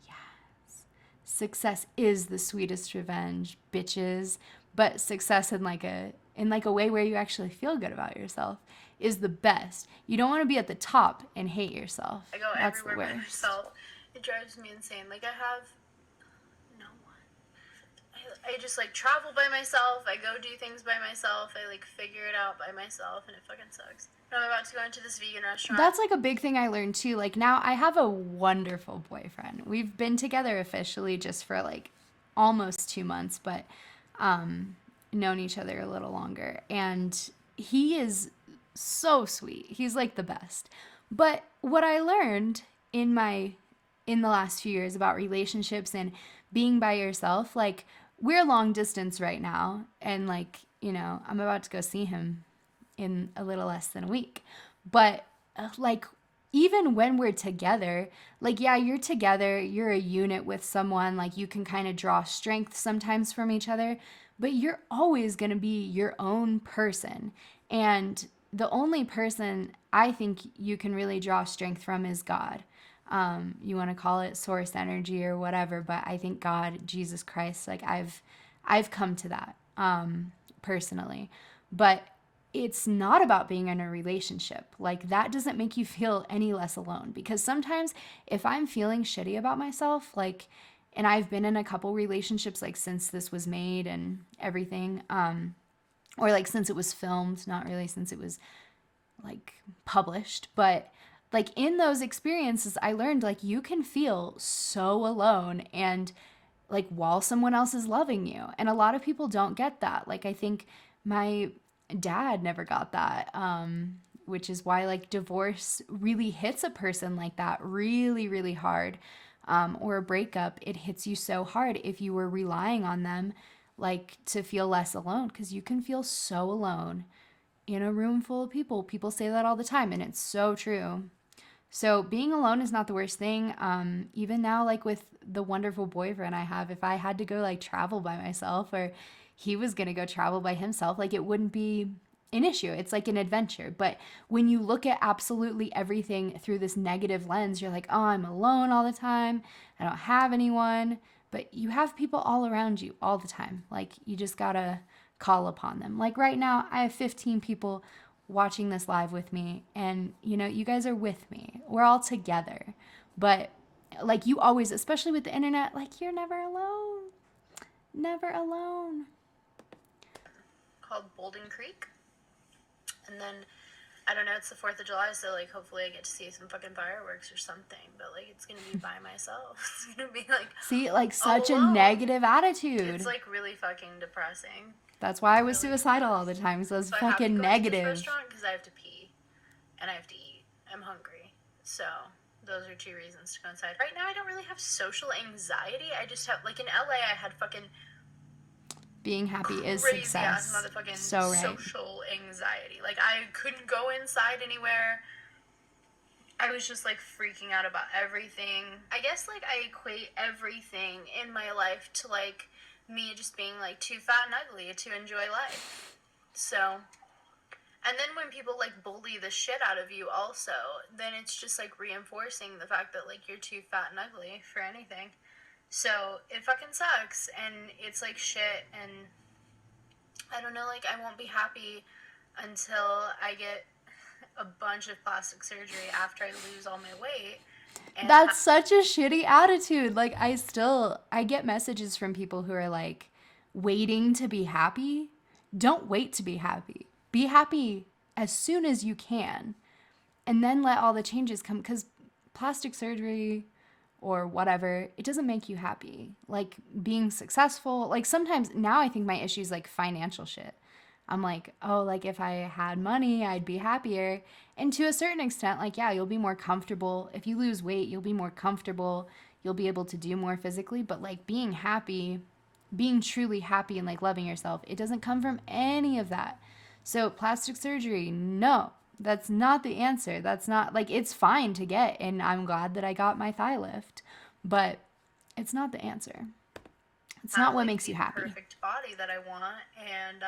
Yes. Success is the sweetest revenge, bitches. but success in like a way where you actually feel good about yourself is the best. You don't want to be at the top and hate yourself. I go That's the everywhere by worst. myself. It drives me insane. Like, I have no one. I just, like, travel by myself. I go do things by myself. I, like, figure it out by myself, and it fucking sucks. And I'm about to go into this vegan restaurant. That's like a big thing I learned too. Like now I have a wonderful boyfriend. We've been together officially just for like almost 2 months, but known each other a little longer. And he is so sweet. He's like the best. But what I learned in the last few years about relationships and being by yourself, like we're long distance right now, and like, you know, I'm about to go see him in a little less than a week. But like even when we're together, like yeah, you're together, you're a unit with someone, like you can kind of draw strength sometimes from each other, but you're always going to be your own person. And the only person I think you can really draw strength from is God. You want to call it source energy or whatever, but I think God, Jesus Christ, like I've come to that personally. But it's not about being in a relationship. Like that doesn't make you feel any less alone, because sometimes if I'm feeling shitty about myself, like, and I've been in a couple relationships like since this was made and everything, or like since it was filmed, not really since it was like published, but like in those experiences I learned like you can feel so alone and like while someone else is loving you. And a lot of people don't get that. Like I think my dad never got that, which is why like divorce really hits a person like that really, really hard, or a breakup. It hits you so hard if you were relying on them like to feel less alone, because you can feel so alone in a room full of people. People say that all the time, and it's so true. So being alone is not the worst thing. Even now, like with the wonderful boyfriend I have, if I had to go like travel by myself, or he was going to go travel by himself, like it wouldn't be an issue. It's like an adventure. But when you look at absolutely everything through this negative lens, you're like, oh, I'm alone all the time. I don't have anyone. But you have people all around you all the time. Like you just got to call upon them. Like right now, I have 15 people watching this live with me, and you know, you guys are with me. We're all together. But like you always, especially with the internet, like you're never alone. Never alone. Called Bolden Creek. And then, I don't know, it's the 4th of July, so, like, hopefully I get to see some fucking fireworks or something. But, like, it's gonna be by myself. It's gonna be, like, See, like such alone. a negative attitude. It's, like, really fucking depressing. That's why I was suicidal all the time, so it's So I have to fucking go to negative. this restaurant because I have to pee. And I have to eat. I'm hungry. So, those are 2 reasons to go inside. Right now, I don't really have social anxiety. I just have, like, in LA, I had fucking Being happy is crazy success. ass motherfucking So right. social anxiety. Like I couldn't go inside anywhere. I was just like freaking out about everything. I guess like I equate everything in my life to like me just being like too fat and ugly to enjoy life. So, and then when people like bully the shit out of you also, then it's just like reinforcing the fact that like you're too fat and ugly for anything. So it fucking sucks, and it's like shit, and I don't know, like I won't be happy until I get a bunch of plastic surgery after I lose all my weight. And That's such a shitty attitude. Like I get messages from people who are like waiting to be happy. Don't wait to be happy. Be happy as soon as you can, and then let all the changes come, because plastic surgery or whatever, it doesn't make you happy. Like being successful, like sometimes now I think my issue is like financial shit. I'm like, oh, like if I had money, I'd be happier. And to a certain extent, like, yeah, you'll be more comfortable. If you lose weight, you'll be more comfortable. You'll be able to do more physically. But like being happy, being truly happy and like loving yourself, it doesn't come from any of that. So plastic surgery, no. That's not the answer. That's not, like, it's fine to get, and I'm glad that I got my thigh lift, but it's not the answer. It's not what makes you happy. Perfect body that I want, and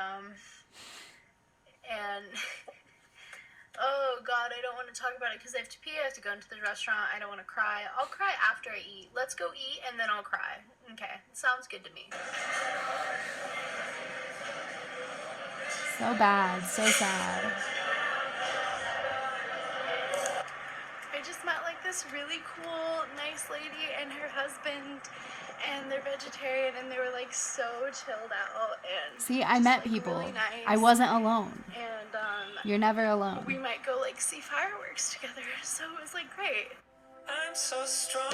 oh god, I don't want to talk about it because I have to pee. I have to go into the restaurant. I don't want to cry. I'll cry after I eat. Let's go eat, and then I'll cry. Okay, sounds good to me. So bad, so sad. I just met like this really cool, nice lady and her husband, and they're vegetarian, and they were like so chilled out and See, I just, met like, people. really nice. I wasn't alone. And You're never we alone. might go like see fireworks together. So it was like great. I'm so strong,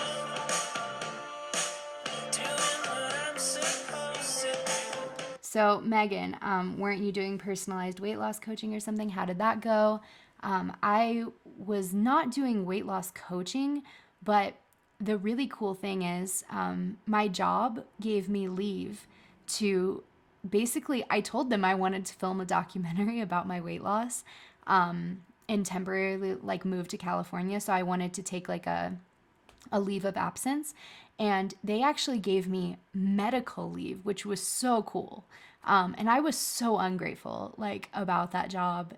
doing what I'm supposed to do. So, Megan, weren't you doing personalized weight loss coaching or something? How did that go? I was not doing weight loss coaching, but the really cool thing is my job gave me leave to basically, I told them I wanted to film a documentary about my weight loss and temporarily like move to California. So I wanted to take like a leave of absence, and they actually gave me medical leave, which was so cool. And I was so ungrateful like about that job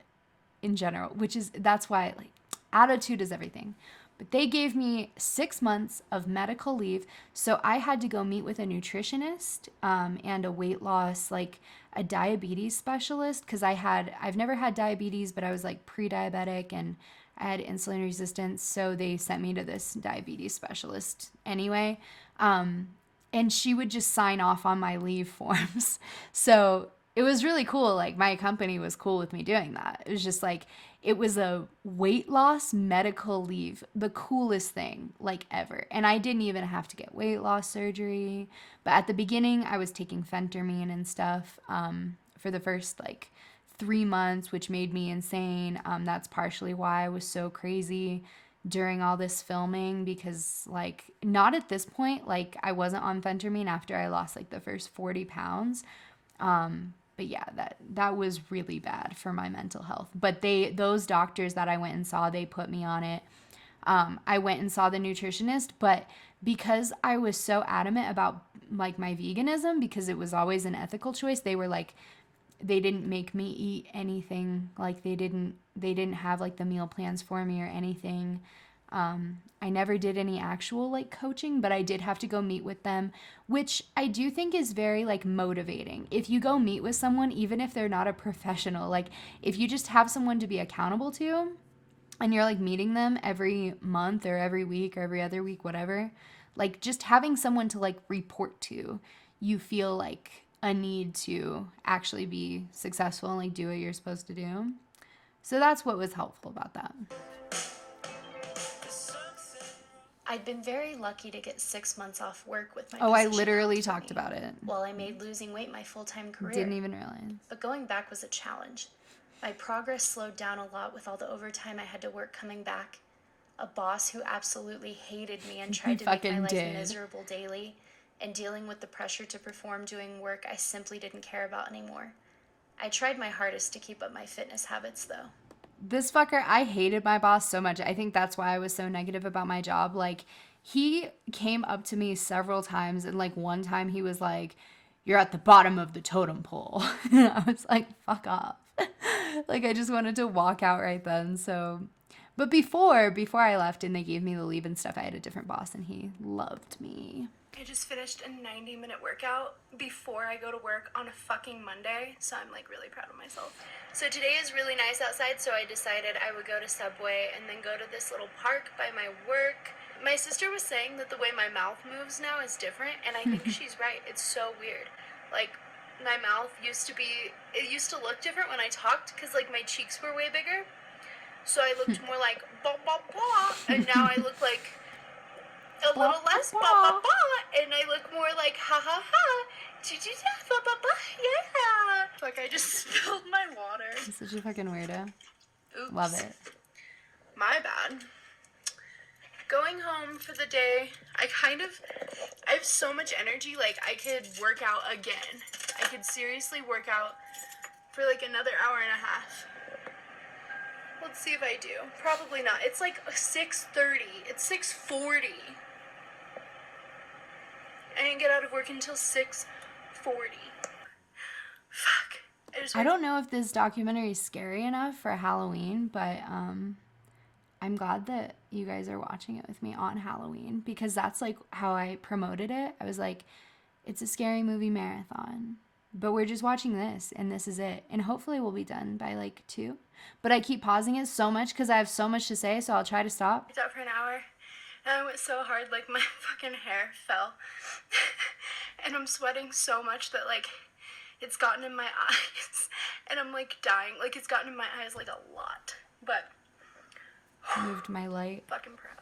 in general, that's why like attitude is everything. But they gave me 6 months of medical leave, so I had to go meet with a nutritionist and a weight loss, like a diabetes specialist, because I've never had diabetes, but I was like pre-diabetic and I had insulin resistance, so they sent me to this diabetes specialist anyway. And she would just sign off on my leave forms. So it was really cool. Like my company was cool with me doing that. It was just like, it was a weight loss medical leave, the coolest thing like ever. And I didn't even have to get weight loss surgery. But at the beginning, I was taking phentermine and stuff for the first like 3 months, which made me insane. That's partially why I was so crazy during all this filming, because like not at this point, like I wasn't on phentermine after I lost like the first 40 pounds. But yeah, that was really bad for my mental health. But those doctors that I went and saw, they put me on it. I went and saw the nutritionist, but because I was so adamant about like my veganism, because it was always an ethical choice, they were like, they didn't make me eat anything. Like they didn't have like the meal plans for me or anything. I never did any actual like coaching, but I did have to go meet with them, which I do think is very like motivating. If you go meet with someone, even if they're not a professional, like if you just have someone to be accountable to and you're like meeting them every month or every week or every other week, whatever, like just having someone to like report to, you feel like a need to actually be successful and like do what you're supposed to do. So that's what was helpful about that. I'd been very lucky to get 6 months off work with my Oh, I position literally held for talked me, about it. while I made losing weight my full-time career. Didn't even realize. But going back was a challenge. My progress slowed down a lot with all the overtime I had to work coming back. A boss who absolutely hated me and tried to make my fucking life did. miserable daily, and dealing with the pressure to perform doing work I simply didn't care about anymore. I tried my hardest to keep up my fitness habits, though. This fucker, I hated my boss so much. I think that's why I was so negative about my job. Like, he came up to me several times, and like one time he was like, "You're at the bottom of the totem pole." And I was like, fuck off. Like, I just wanted to walk out right then. So, but before I left and they gave me the leave and stuff, I had a different boss and he loved me. I just finished a 90-minute workout before I go to work on a fucking Monday, so I'm like really proud of myself. So today is really nice outside, so I decided I would go to Subway and then go to this little park by my work. My sister was saying that the way my mouth moves now is different, and I think she's right. It's so weird. Like, my mouth used to look different when I talked, because like my cheeks were way bigger. So I looked more like blah blah blah, and now I look like a little less blah blah blah, and I look more like ha ha ha, blah blah blah, yeah. Fuck, I just spilled my water. I'm such a fucking weirdo. Oops. Love it. My bad. Going home for the day, I have so much energy, like I could work out again. I could seriously work out for like another hour and a half. Let's see if I do. Probably not. It's like 6:30. It's 6:40. I didn't get out of work until 6:40. Fuck. I don't know if this documentary is scary enough for Halloween, but I'm glad that you guys are watching it with me on Halloween, because that's like how I promoted it. I was like, it's a scary movie marathon. but we're just watching this, and this is it. And hopefully we'll be done by like 2. But I keep pausing it so much because I have so much to say, so I'll try to stop. Out for an hour, and I went so hard, like my fucking hair fell. And I'm sweating so much that like it's gotten in my eyes, and I'm like dying. Like it's gotten in my eyes like a lot, but Moved my light. fucking proud.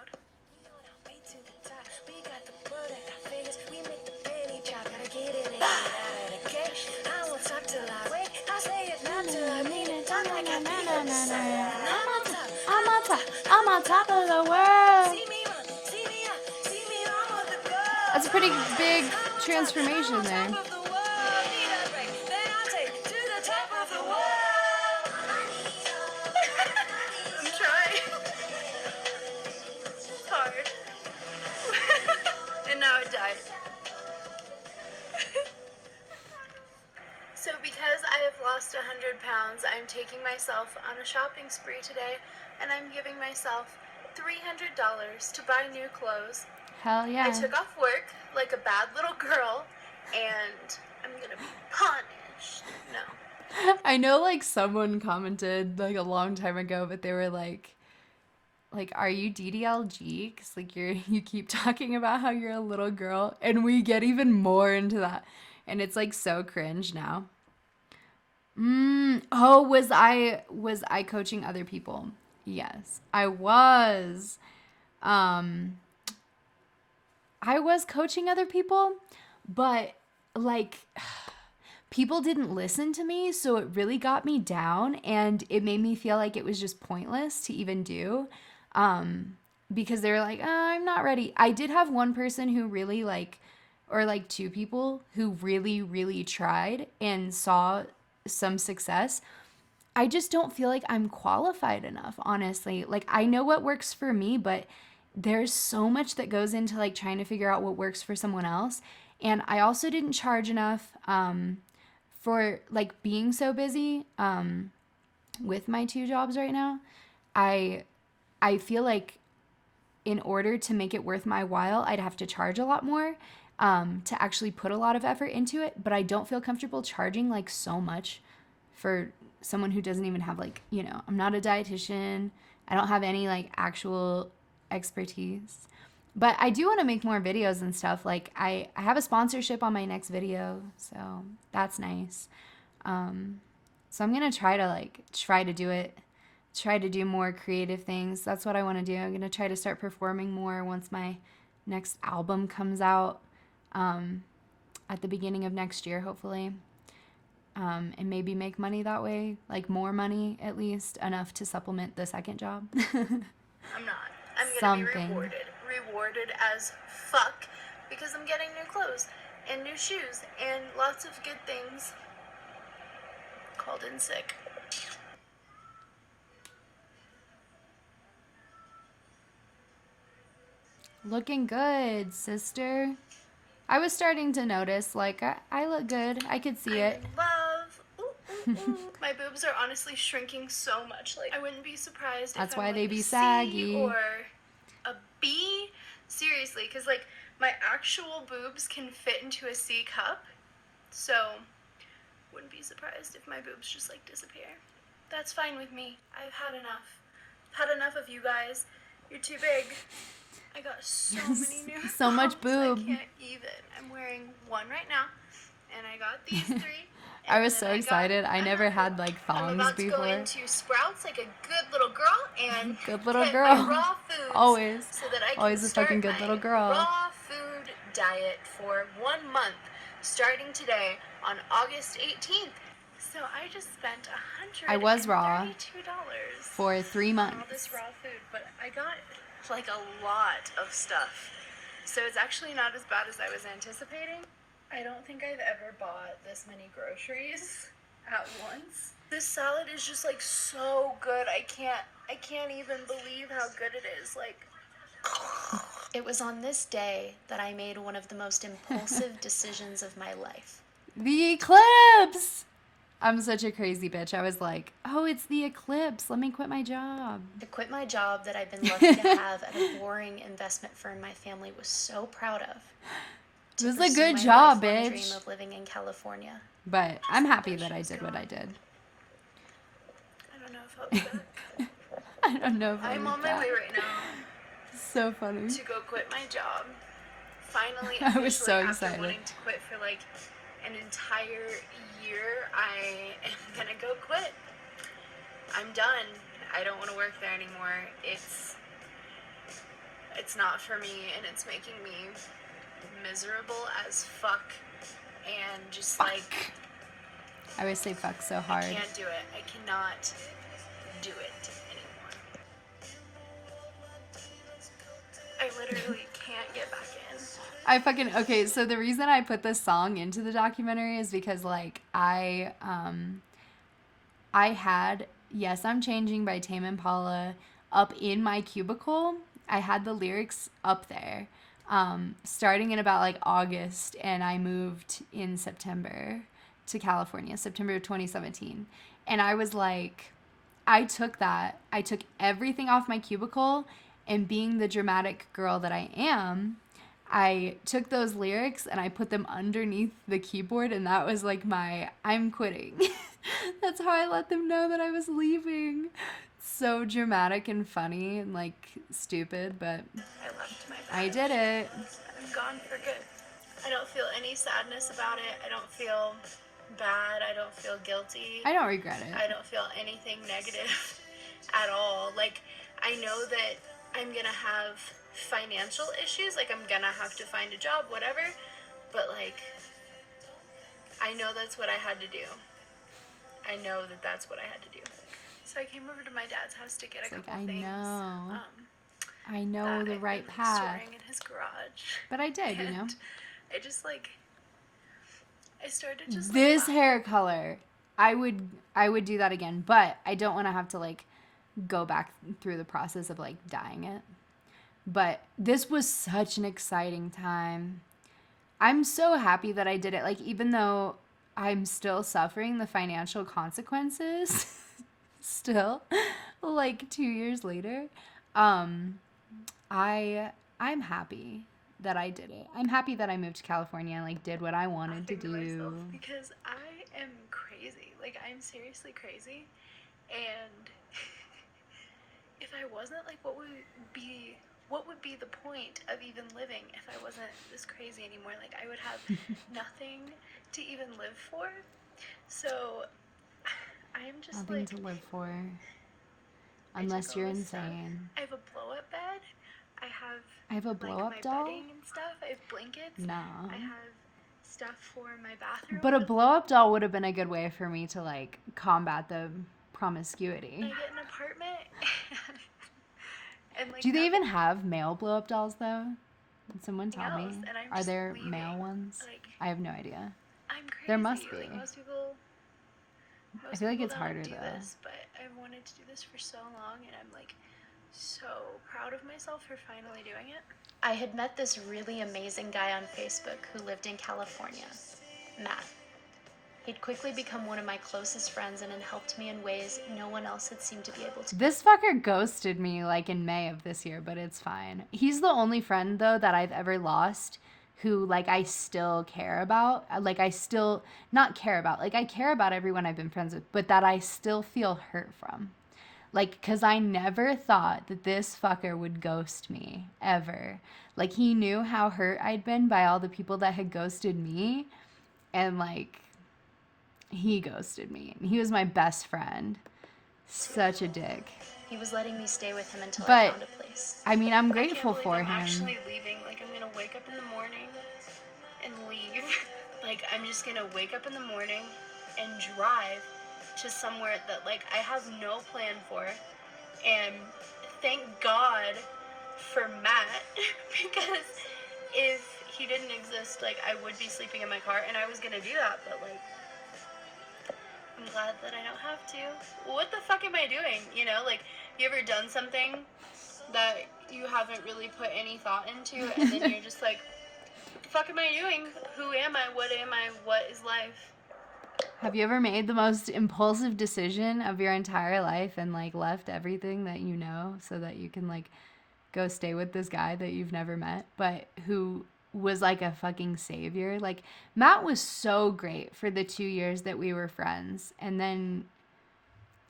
I'm on top of the world. That's a pretty big transformation there. I'm trying. It's hard. And now it died. So because I have lost 100 pounds, I'm taking myself on a shopping spree today, and I'm giving myself $300 to buy new clothes. Hell yeah. I took off work like a bad little girl, and I'm gonna be punished. No. I know like someone commented like a long time ago, but they were like, are you DDLG? Because like you keep talking about how you're a little girl, and we get even more into that, and it's like so cringe now. Oh, was I coaching other people? Yes, I was. I was coaching other people, but like people didn't listen to me, so it really got me down, and it made me feel like it was just pointless to even do, because they were like, oh, I'm not ready. I did have one person who really like, or like 2 people who really, really tried and saw some success. I just don't feel like I'm qualified enough, honestly. Like I know what works for me, but there's so much that goes into like trying to figure out what works for someone else. And I also didn't charge enough for like being so busy with my 2 jobs right now. I feel like in order to make it worth my while, I'd have to charge a lot more to actually put a lot of effort into it. But I don't feel comfortable charging like so much for someone who doesn't even have like, I'm not a dietitian. I don't have any like actual expertise, but I do want to make more videos and stuff. Like I have a sponsorship on my next video, so that's nice. So I'm gonna try to do it, try to do more creative things. That's what I want to do. I'm gonna try to start performing more once my next album comes out at the beginning of next year, hopefully. And maybe make money that way, like more money at least, enough to supplement the second job. I'm not. I'm gonna be rewarded as fuck, because I'm getting new clothes and new shoes and lots of good things. Called in sick. Looking good, sister. I was starting to notice, like, I look good. I could see it. Love. Ooh, ooh, ooh. My boobs are honestly shrinking so much. Like, I wouldn't be surprised That's if why I'm they like be a C saggy. or a B. Seriously, because like my actual boobs can fit into a C cup, so wouldn't be surprised if my boobs just like disappear. That's fine with me. I've had enough. I've had enough of you guys. You're too big. I got so many new So much thongs, boob. I can't even. I'm wearing one right now, and I got these 3. I was and so then excited. I never another. had like I'm thongs about to go before. into Sprouts like a good little girl and Good little get girl. my raw foods Always. so that I can Always a start fucking good my little girl. raw food diet for 1 month, starting today on August 18th. So I just spent $132 I was raw for 3 on all months. this raw food, but I got like a lot of stuff. So it's actually not as bad as I was anticipating. I don't think I've ever bought this many groceries at once. This salad is just like so good. I can't even believe how good it is. Like, it was on this day that I made one of the most impulsive decisions of my life. The eclipse! I'm such a crazy bitch. I was like, oh, it's the eclipse. Let me quit my job. I quit my job that I've been lucky to have at a boring investment firm my family was so proud of. This is a pursue good my job, lifelong bitch. dream of living in California. But I'm happy that I did what I did. I don't know if I'll be back. I don't know if I'm I'll on be my way back. right now So funny. to go quit my job. Finally, I was officially, so after excited. wanting to quit for like an entire year, I am gonna go quit. I'm done. I don't want to work there anymore. It's not for me, and it's making me miserable as fuck. And just like, I always say fuck so I hard. can't do it. I cannot do it anymore. I literally can't get back in. Okay, so the reason I put this song into the documentary is because like I had Yes, I'm Changing by Tame Impala up in my cubicle. I had the lyrics up there. Starting in about like August, and I moved in September to California, September of 2017. And I was like, I took everything off my cubicle, and being the dramatic girl that I am, I took those lyrics and I put them underneath the keyboard, and that was like my I'm quitting. That's how I let them know that I was leaving. So dramatic and funny and like stupid, but I left my bed. I did it. I'm gone for good. I don't feel any sadness about it. I don't feel bad. I don't feel guilty. I don't regret I it. don't feel anything negative at all. Like, I know that I'm gonna have financial issues. Like, I'm gonna have to find a job, whatever. But, like, I know that's what I had to do. I know that that's what I had to do. So I came over to my dad's house to get It's a like, couple I things. know. I know that the I've right been, like, path. storing in his garage. But I did, you know. And I just, like, I started just, like, This laughing. hair color, I would do that again, but I don't want to have to like go back through the process of like dyeing it. But this was such an exciting time. I'm so happy that I did it. Like, even though I'm still suffering the financial consequences, still, like 2 years later, um, I'm happy that I did it. I'm happy that I moved to California and like did what I wanted to Laughing to myself do. because I am crazy. Like, I'm seriously crazy. And if I wasn't, like, what would be the point of even living if I wasn't this crazy anymore? Like, I would have nothing to even live for. So I am just Nothing like, to live for. I Unless took you're all this stuff. insane. I have a blow-up bed. I have a like blow-up my doll? bedding and stuff. I have blankets. No. I have stuff for my bathroom. But a blow-up doll would have been a good way for me to like combat the promiscuity. I get an apartment. and like, Do they nothing even have male blow-up dolls though? Did someone tell me? else, and I'm Are just there leaving. male ones? Like, I have no idea. I'm crazy. There must Like, be. most people. I feel like people it's don't harder do though. This, but I've wanted to do this for so long, and I'm like so proud of myself for finally doing it. I had met this really amazing guy on Facebook who lived in California, Matt. He'd quickly become one of my closest friends and had helped me in ways no one else had seemed to be able to. This fucker ghosted me like in May of this year, but it's fine. He's the only friend though that I've ever lost who like I still care about. Like I still not care about. Like I care about everyone I've been friends with, but that I still feel hurt from. Like, cause I never thought that this fucker would ghost me ever. Like he knew how hurt I'd been by all the people that had ghosted me, and like he ghosted me. And he was my best friend. Such a dick. He was letting me stay with him until I But found a place. I mean, I'm I grateful can't for believe I'm him. actually leaving. Like, I'm gonna wake up in the morning and leave. Like, I'm just gonna wake up in the morning and drive to somewhere that, like, I have no plan for. And thank God for Matt, because if he didn't exist, like, I would be sleeping in my car, and I was gonna do that, but, like, I'm glad that I don't have to. What the fuck am I doing? You know, like, you ever done something that you haven't really put any thought into, and then you're just like, what the fuck am I doing? Who am I? What am I? What is life? Have you ever made the most impulsive decision of your entire life and like left everything that you know so that you can like go stay with this guy that you've never met, but who was like a fucking savior. Like, Matt was so great for the 2 years that we were friends. And then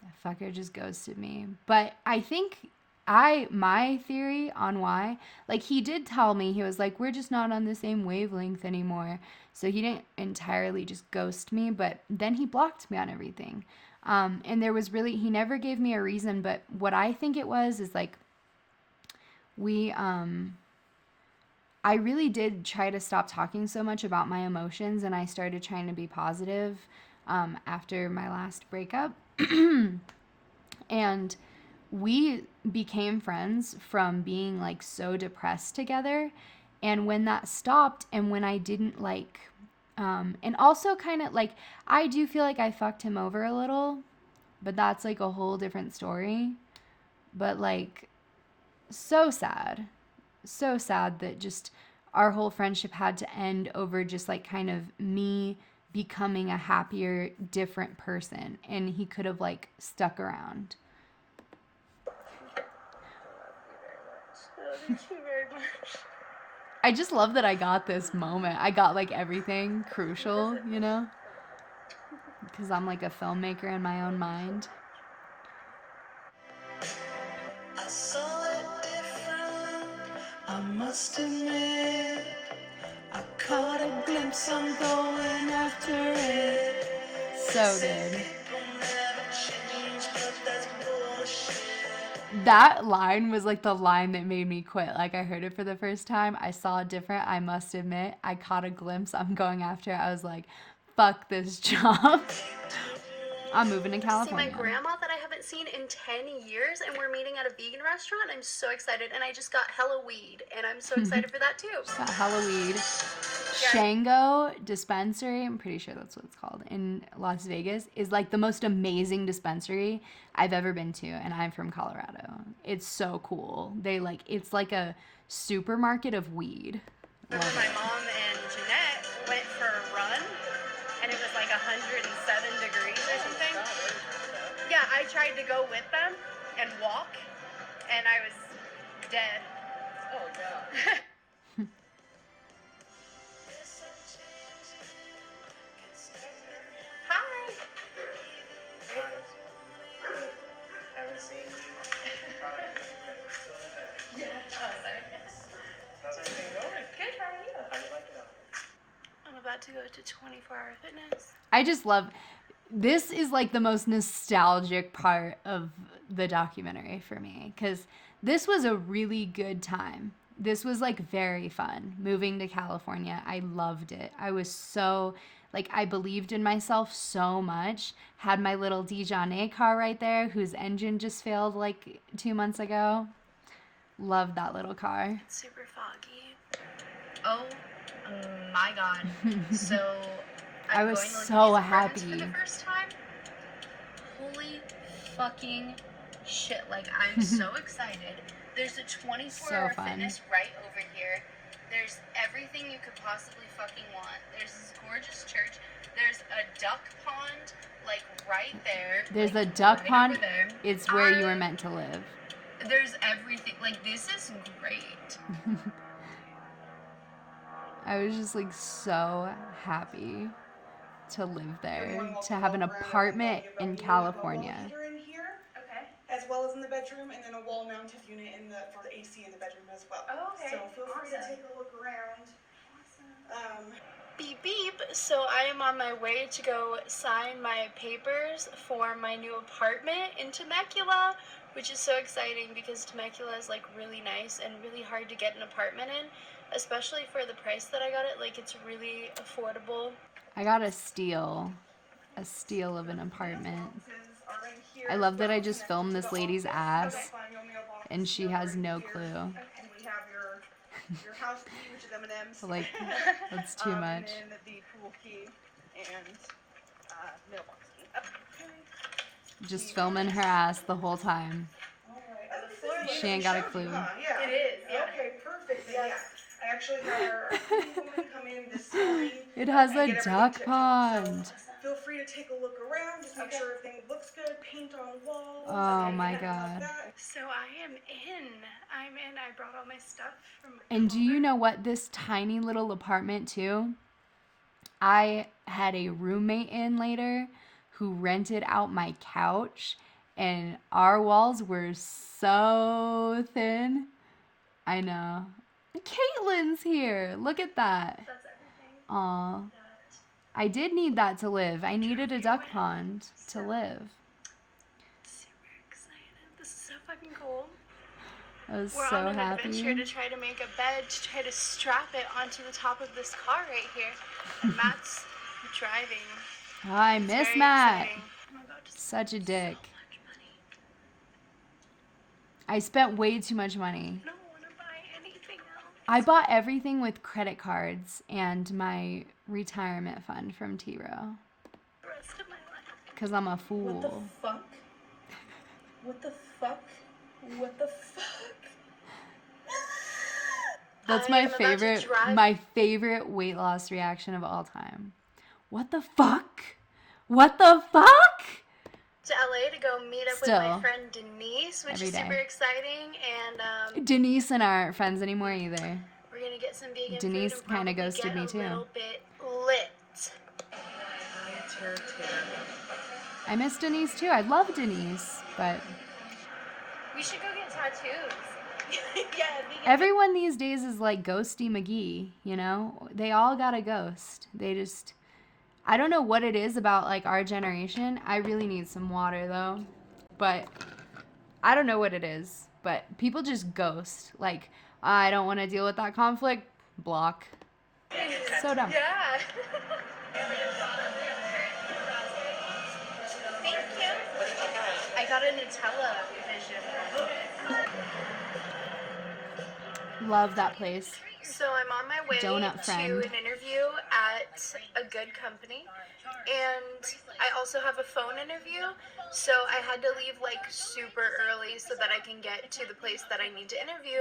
the fucker just ghosted me. But I think my theory on why, like, he did tell me, he was like, we're just not on the same wavelength anymore. So he didn't entirely just ghost me, but then he blocked me on everything. And there was really, he never gave me a reason, but what I think it was is like, I really did try to stop talking so much about my emotions, and I started trying to be positive after my last breakup. And we became friends from being like so depressed together. And when that stopped, and when I didn't like, and also kind of like, I do feel like I fucked him over a little, but that's like a whole different story. But like, so sad that just our whole friendship had to end over just like kind of me becoming a happier, different person, and he could have like stuck around. Thank you very much. I just love that I got this moment. I got like everything crucial, you know? Because I'm like a filmmaker in my own mind. I saw it different, I must admit. I caught a glimpse, I'm going after it. So good. People never change, but that's bullshit. That line was like the line that made me quit. Like, I heard it for the first time. I saw it different. I must admit, I caught a glimpse. I'm going after it. I was like, fuck this job. I'm moving to See California. my grandma that I haven't seen in 10 years, and we're meeting at a vegan restaurant. I'm so excited, and I just got hella weed, and I'm so excited for that too. Got hella weed. Shango Dispensary, I'm pretty sure that's what it's called, in Las Vegas, is like the most amazing dispensary I've ever been to, and I'm from Colorado. It's so cool. It's like a supermarket of weed. Remember my mom and Jeanette went for a run, and it was like 107 degrees or something. Yeah, I tried to go with them and walk, and I was dead. Oh, God. Hi. Haven't seen you. How's everything going? Good, how are you? How you like it? I'm about to go to 24-hour fitness. I just love, this is like the most nostalgic part of the documentary for me, because this was a really good time. This was like very fun. Moving to California, I loved it. I was so, like, I believed in myself so much. Had my little Dijonais car right there, whose engine just failed like 2 months ago. Loved that little car. It's super foggy. Oh my god. So I I'm was going to look so at these apartments happy. for the first time. Holy fucking shit. Like, I'm so excited. There's a 24-hour So fun. fitness right over here. There's everything you could possibly fucking want. There's this gorgeous church. There's a duck pond, like, right there. There's like, a duck right pond. over there. It's where you were meant to live. There's everything. Like, this is great. I was just like so happy to live there, to have an apartment in California. In here, Okay. as well as in the bedroom, and then a wall-mounted unit for the AC in the bedroom as well. Oh, okay. So feel free to Awesome. take a look around. Beep beep. So I am on my way to go sign my papers for my new apartment in Temecula, which is so exciting because Temecula is like really nice and really hard to get an apartment in, especially for the price that I got it. Like, it's really affordable. I got a steal of an apartment. I love that I just filmed this lady's ass and she has no clue. And we have your house key, which is M&M's. Like, that's too much. And then the pool key and mailbox key. Just filming her ass the whole time. She ain't got a clue. Yeah. It is, yeah. Okay, perfect. Then, yeah. I actually had our woman come in this morning. It has and a get everything duck tipped up. pond. So feel free to take a look around, just make sure everything looks good, paint on walls. Oh and my everything like God. that. So I am in. I time in. I brought all my stuff from And do you know what? This tiny little apartment, too, I had a roommate in later who rented out my couch, and our walls were so thin. I know. Caitlin's here. Look at that. That's everything. Aw. I did need that to live. I needed a duck pond to live. Super excited. This is so fucking cool. I was We're so on an adventure happy. to try to make a bed, to try to strap it onto the top of this car right here. And Matt's driving. Oh, I It's miss very Matt. exciting. Oh my God, just Such a dick. so much money. I spent way too much money. I don't want to buy anything else. I bought everything with credit cards and my retirement fund from T Row. The rest of my life. Because I'm a What the fool. fuck? What the fuck? What the fuck? That's I my am about to favorite, drive- my favorite weight loss reaction of all time. What the fuck? What the fuck? To LA to go meet up with Still. my friend Denise, which Every is day. super exciting. And Denise and I aren't friends anymore either. we're gonna get some vegan Denise food and kinda probably ghosted get me a too. little bit lit. I miss Denise too. I love Denise, but We should go get tattoos. Yeah, vegan. everyone these days is like Ghosty McGee, you know? They all got a ghost. They just, I don't know what it is about like our generation. I really need some water though. But I don't know what it is. But people just ghost. Like, I don't want to deal with that conflict. Block. So dumb. Yeah. Thank you. I got a Nutella vision. Love that place. So I'm on my way Donut to friend. an interview at a good company. And I also have a phone interview. So I had to leave like super early so that I can get to the place that I need to interview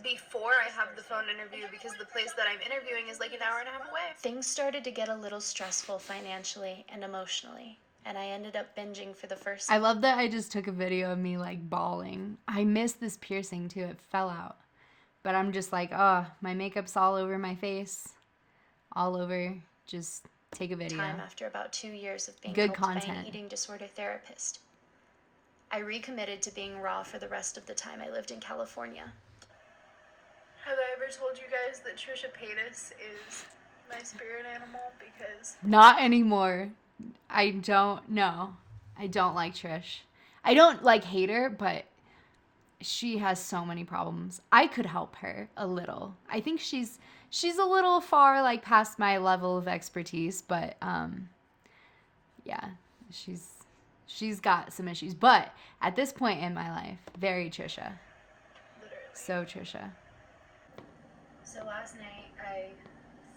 before I have the phone interview, because the place that I'm interviewing is like an hour and a half away. Things started to get a little stressful financially and emotionally, and I ended up binging for the first I love that I just took a video of me like bawling. I missed this piercing too. It fell out. But I'm just like, oh, my makeup's all over my face. All over. Just take a video. time after about 2 years of being Good helped by an content. eating disorder therapist. I recommitted to being raw for the rest of the time I lived in California. Have I ever told you guys that Trisha Paytas is my spirit animal? Because Not anymore. I don't know. I don't like Trish. I don't like hate her, but she has so many problems. I could help her a little. I think she's a little far like past my level of expertise, but yeah, she's got some issues. But at this point in my life, very Trisha. literally. So Trisha. So last night I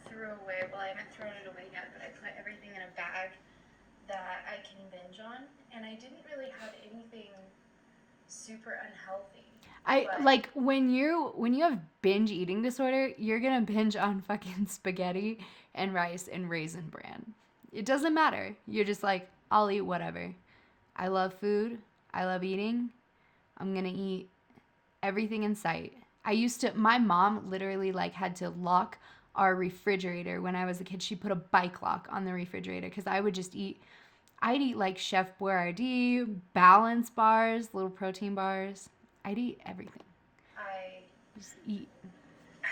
threw away, well, I haven't thrown it away yet, but I put everything in a bag that I can binge on, and I didn't really have anything super unhealthy. I But- like when you have binge eating disorder, you're gonna binge on fucking spaghetti and rice and Raisin Bran. It doesn't matter. You're just like, I'll eat whatever. I love food. I love eating. I'm gonna eat everything in sight. My mom literally like had to lock our refrigerator when I was a kid. She put a bike lock on the refrigerator because I'd eat like Chef Boyardee, balance bars, little protein bars. I'd eat everything. Just eat.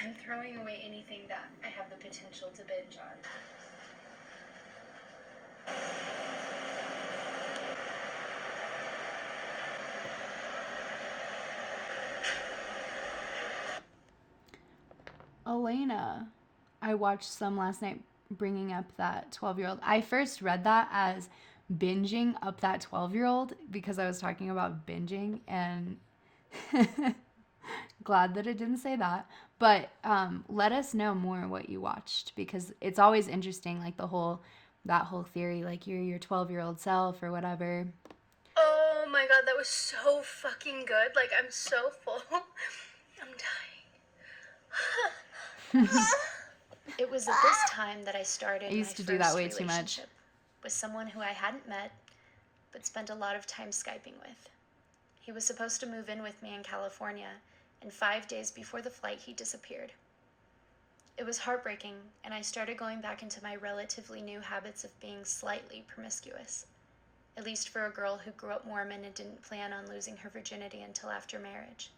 I'm throwing away anything that I have the potential to binge on. Elena, I watched some last night bringing up that 12-year-old. I first read that as binging up that 12-year-old because I was talking about binging, and glad that it didn't say that. But let us know more what you watched, because it's always interesting, like that whole theory, like you're your 12-year-old self or whatever. Oh my god, that was so fucking good. Like, I'm so full. I'm dying. It was at this time that I started I used to my do that first way too much. relationship with someone who I hadn't met, but spent a lot of time Skyping with. He was supposed to move in with me in California, and 5 days before the flight, he disappeared. It was heartbreaking, and I started going back into my relatively new habits of being slightly promiscuous, at least for a girl who grew up Mormon and didn't plan on losing her virginity until after marriage.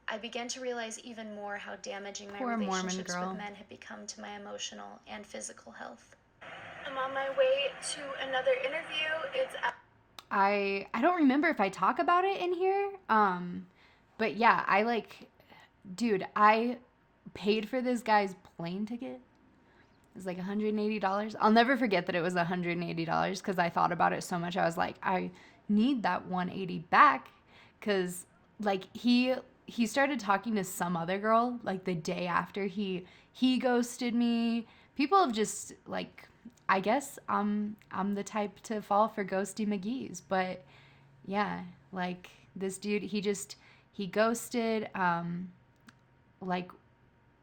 I began to realize even more how damaging my Poor Mormon relationships girl. with men had become to my emotional and physical health. I'm on my way to another interview. It's at I don't remember if I talk about it in here. But yeah, dude, I paid for this guy's plane ticket. It was like $180. I'll never forget that it was $180 because I thought about it so much. I was like, I need that 180 back, because like he started talking to some other girl like the day after he ghosted me. People have just like, I guess I'm the type to fall for ghosty McGee's, but yeah, like this dude, he ghosted like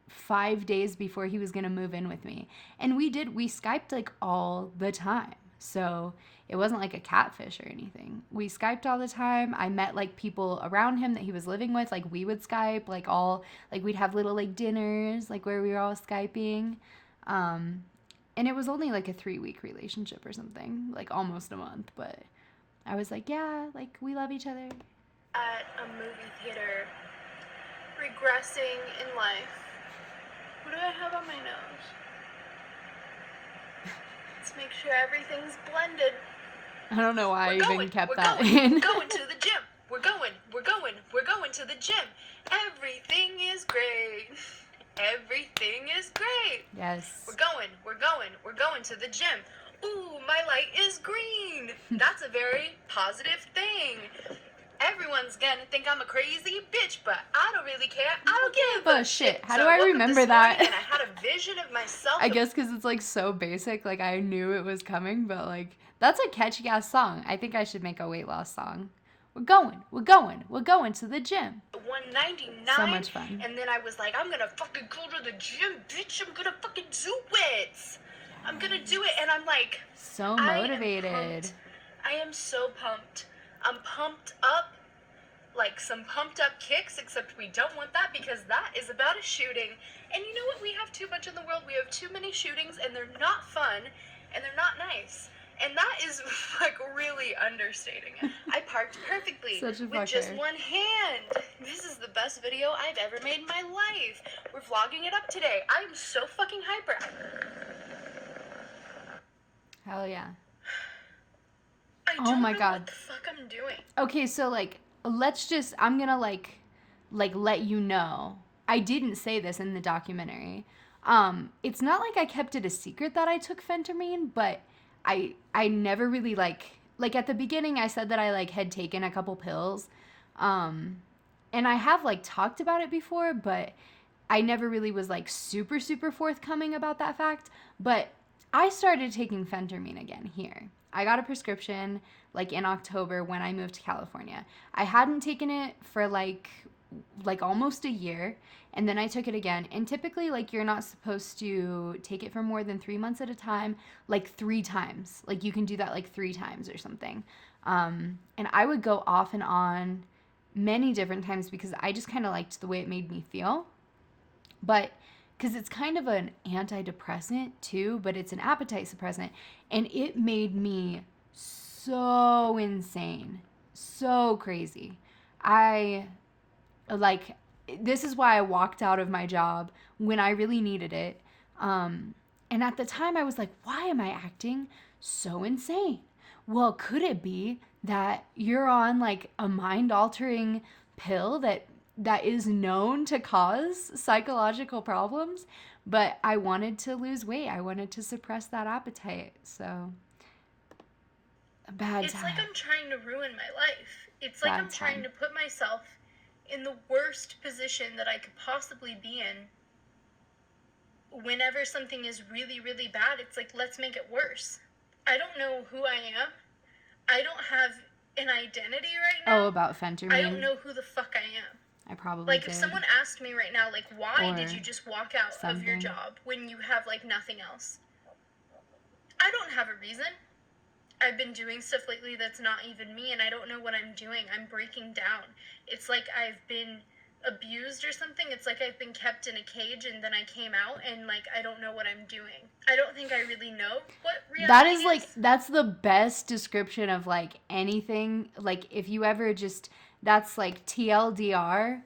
5 days before he was gonna move in with me, and we Skyped like all the time, so it wasn't like a catfish or anything. We Skyped all the time. I met like people around him that he was living with, like we would Skype, like we'd have little like dinners like where we were all Skyping, and it was only like a 3-week relationship or something, like almost a month, but I was like, yeah, like we love each other. at a movie theater, regressing in life. What do I have on my nose? Let's make sure everything's blended. I don't know why I even kept we're that going, in. We're going to the gym. We're going to the gym. Everything is great. Everything is great. Yes. We're going to the gym. Ooh, my light is green. That's a very positive thing. Everyone's gonna think I'm a crazy bitch, but I don't really care. I don't give Oh a shit, how So do I woke up remember this that? morning And I had a vision of myself. I guess because it's like so basic, like I knew it was coming, but like that's a catchy ass song. I think I should make a weight loss song. We're going to the gym. 199. So much fun. And then I was like, I'm gonna fucking go to the gym, bitch. I'm gonna fucking do it. I'm gonna do it. And I'm like, So I am motivated. pumped. I am so pumped. I'm pumped up, like some pumped up kicks, except we don't want that because that is about a shooting. And you know what? We have too much in the world. We have too many shootings, and they're not fun, and they're not nice. And that is like really understating it. I parked perfectly Such a with just fucker. one hand. This is the best video I've ever made in my life. We're vlogging it up today. I am so fucking hyper. Hell yeah. I Oh don't my know God. what the fuck I'm doing. Okay, so like I'm gonna like let you know. I didn't say this in the documentary. It's not like I kept it a secret that I took phentermine, but I never really like at the beginning I said that I like had taken a couple pills. And I have like talked about it before, but I never really was like super forthcoming about that fact. But I started taking phentermine again here. I got a prescription like in October when I moved to California. I hadn't taken it for like almost a year, and then I took it again. And typically like you're not supposed to take it for more than 3 months at a time, like 3 times. Like you can do that like 3 times or something. And I would go off and on many different times because I just kind of liked the way it made me feel. But because it's kind of an antidepressant too, but it's an appetite suppressant, and it made me so insane, so crazy. This is why I walked out of my job when I really needed it. And at the time I was like, why am I acting so insane? Well, could it be that you're on like a mind-altering pill that is known to cause psychological problems? But I wanted to lose weight. I wanted to suppress that appetite. So, a bad It's time. like I'm trying to ruin my life. It's like Bad I'm trying time. to put myself in the worst position that I could possibly be in. Whenever something is really, really bad, it's like, let's make it worse. I don't know who I am. I don't have an identity right now. Oh, about phentermine. I don't know who the fuck I am. I probably Like, did. if someone asked me right now, like, why did Or you just walk out of your something. job when you have, like, nothing else? I don't have a reason. I've been doing stuff lately that's not even me, and I don't know what I'm doing. I'm breaking down. It's like I've been abused or something. It's like I've been kept in a cage and then I came out and like I don't know what I'm doing. I don't think I really know what reality That is like, that's the best description of like anything. Like if you ever just, that's like TLDR.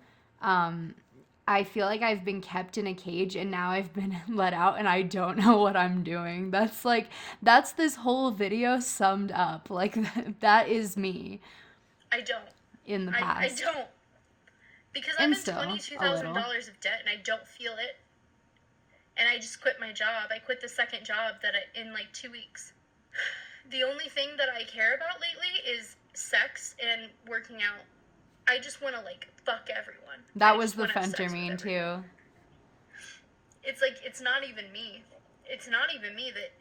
I feel like I've been kept in a cage and now I've been let out and I don't know what I'm doing. That's like, that's this whole video summed up. Like that is me I don't. in the I past. don't. Because And I'm still, in a $22,000 little. of debt and I don't feel it. And I just quit my job. I quit the second job in like 2 weeks. The only thing that I care about lately is sex and working out. I just want to like fuck everyone. That I was just the wanna have sex with phentermine everyone. too. It's like, it's not even me. It's not even me that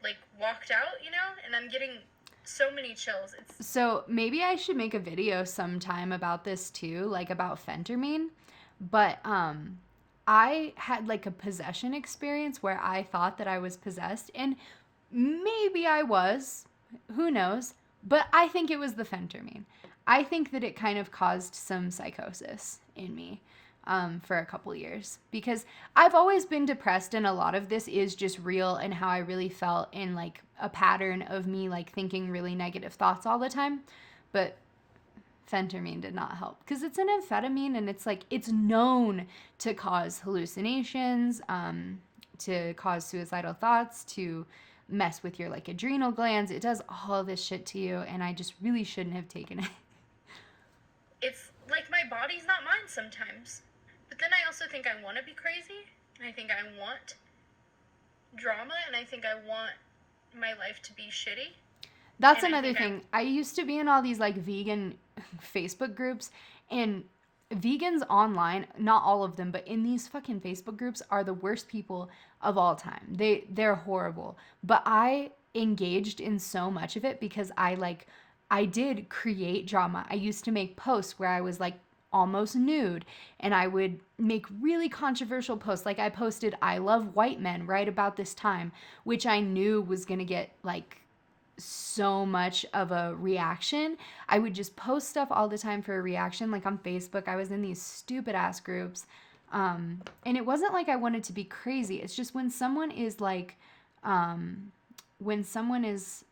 like walked out, you know? And I'm getting so many chills. It's So maybe I should make a video sometime about this too, like about phentermine. But I had like a possession experience where I thought that I was possessed, and maybe I was, who knows? But I think it was the phentermine. I think that it kind of caused some psychosis in me for a couple years, because I've always been depressed, and a lot of this is just real and how I really felt in like a pattern of me like thinking really negative thoughts all the time. But phentermine did not help, because it's an amphetamine and it's like, it's known to cause hallucinations, to cause suicidal thoughts, to mess with your like adrenal glands. It does all this shit to you, and I just really shouldn't have taken it. it's like my body's not mine sometimes. But then I also think I want to be crazy. And I think I want drama, and I think I want my life to be shitty. That's And I another think thing. I used to be in all these like vegan Facebook groups, and vegans online, not all of them, but in these fucking Facebook groups are the worst people of all time. They're horrible. But I engaged in so much of it because I did create drama. I used to make posts where I was like almost nude, and I would make really controversial posts. Like I posted "I love white men" right about this time, which I knew was going to get like so much of a reaction. I would just post stuff all the time for a reaction. Like on Facebook, I was in these stupid ass groups. And it wasn't like I wanted to be crazy. It's just when someone is like, when someone is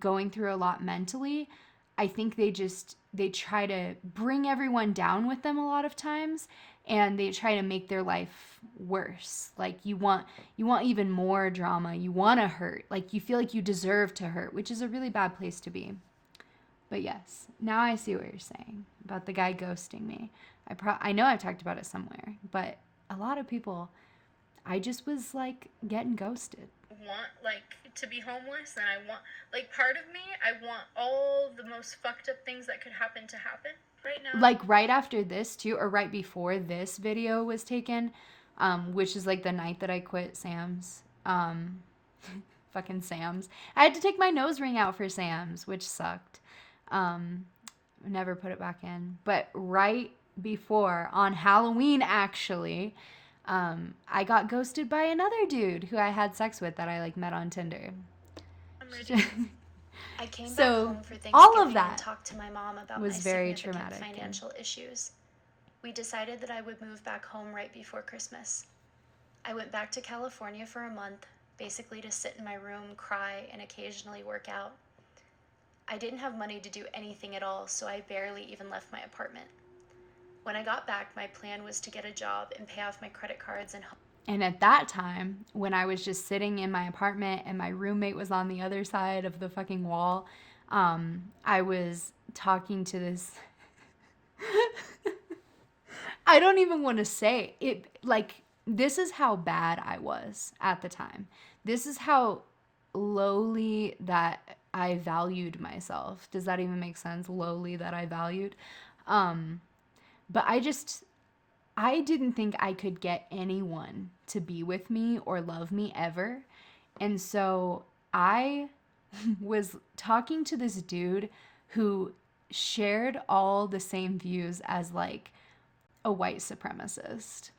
going through a lot mentally, I think they try to bring everyone down with them a lot of times, and they try to make their life worse. Like you want even more drama. You want to hurt. Like you feel like you deserve to hurt, which is a really bad place to be. But yes, now I see what you're saying about the guy ghosting me. I know I've talked about it somewhere, but a lot of people, I just was like getting ghosted. Want like to be homeless, and I want like part of me, I want all the most fucked up things that could happen to happen right now. Like right after this too, or right before this video was taken, which is like the night that I quit Sam's. Fucking Sam's. I had to take my nose ring out for Sam's, which sucked. Never put it back in. But right before, on Halloween actually, I got ghosted by another dude who I had sex with that I like met on Tinder. I'm ready. I came So, back home for Thanksgiving all of that and talked to my mom about was my very significant traumatic. financial issues. We decided that I would move back home right before Christmas. I went back to California for a month, basically to sit in my room, cry, and occasionally work out. I didn't have money to do anything at all, so I barely even left my apartment. When I got back, my plan was to get a job and pay off my credit cards and And at that time, when I was just sitting in my apartment and my roommate was on the other side of the fucking wall, I was talking to this. I don't even want to say it. Like, this is how bad I was at the time. This is how lowly that I valued myself. Does that even make sense? Lowly that I valued. But I didn't think I could get anyone to be with me or love me ever. And so I was talking to this dude who shared all the same views as like a white supremacist,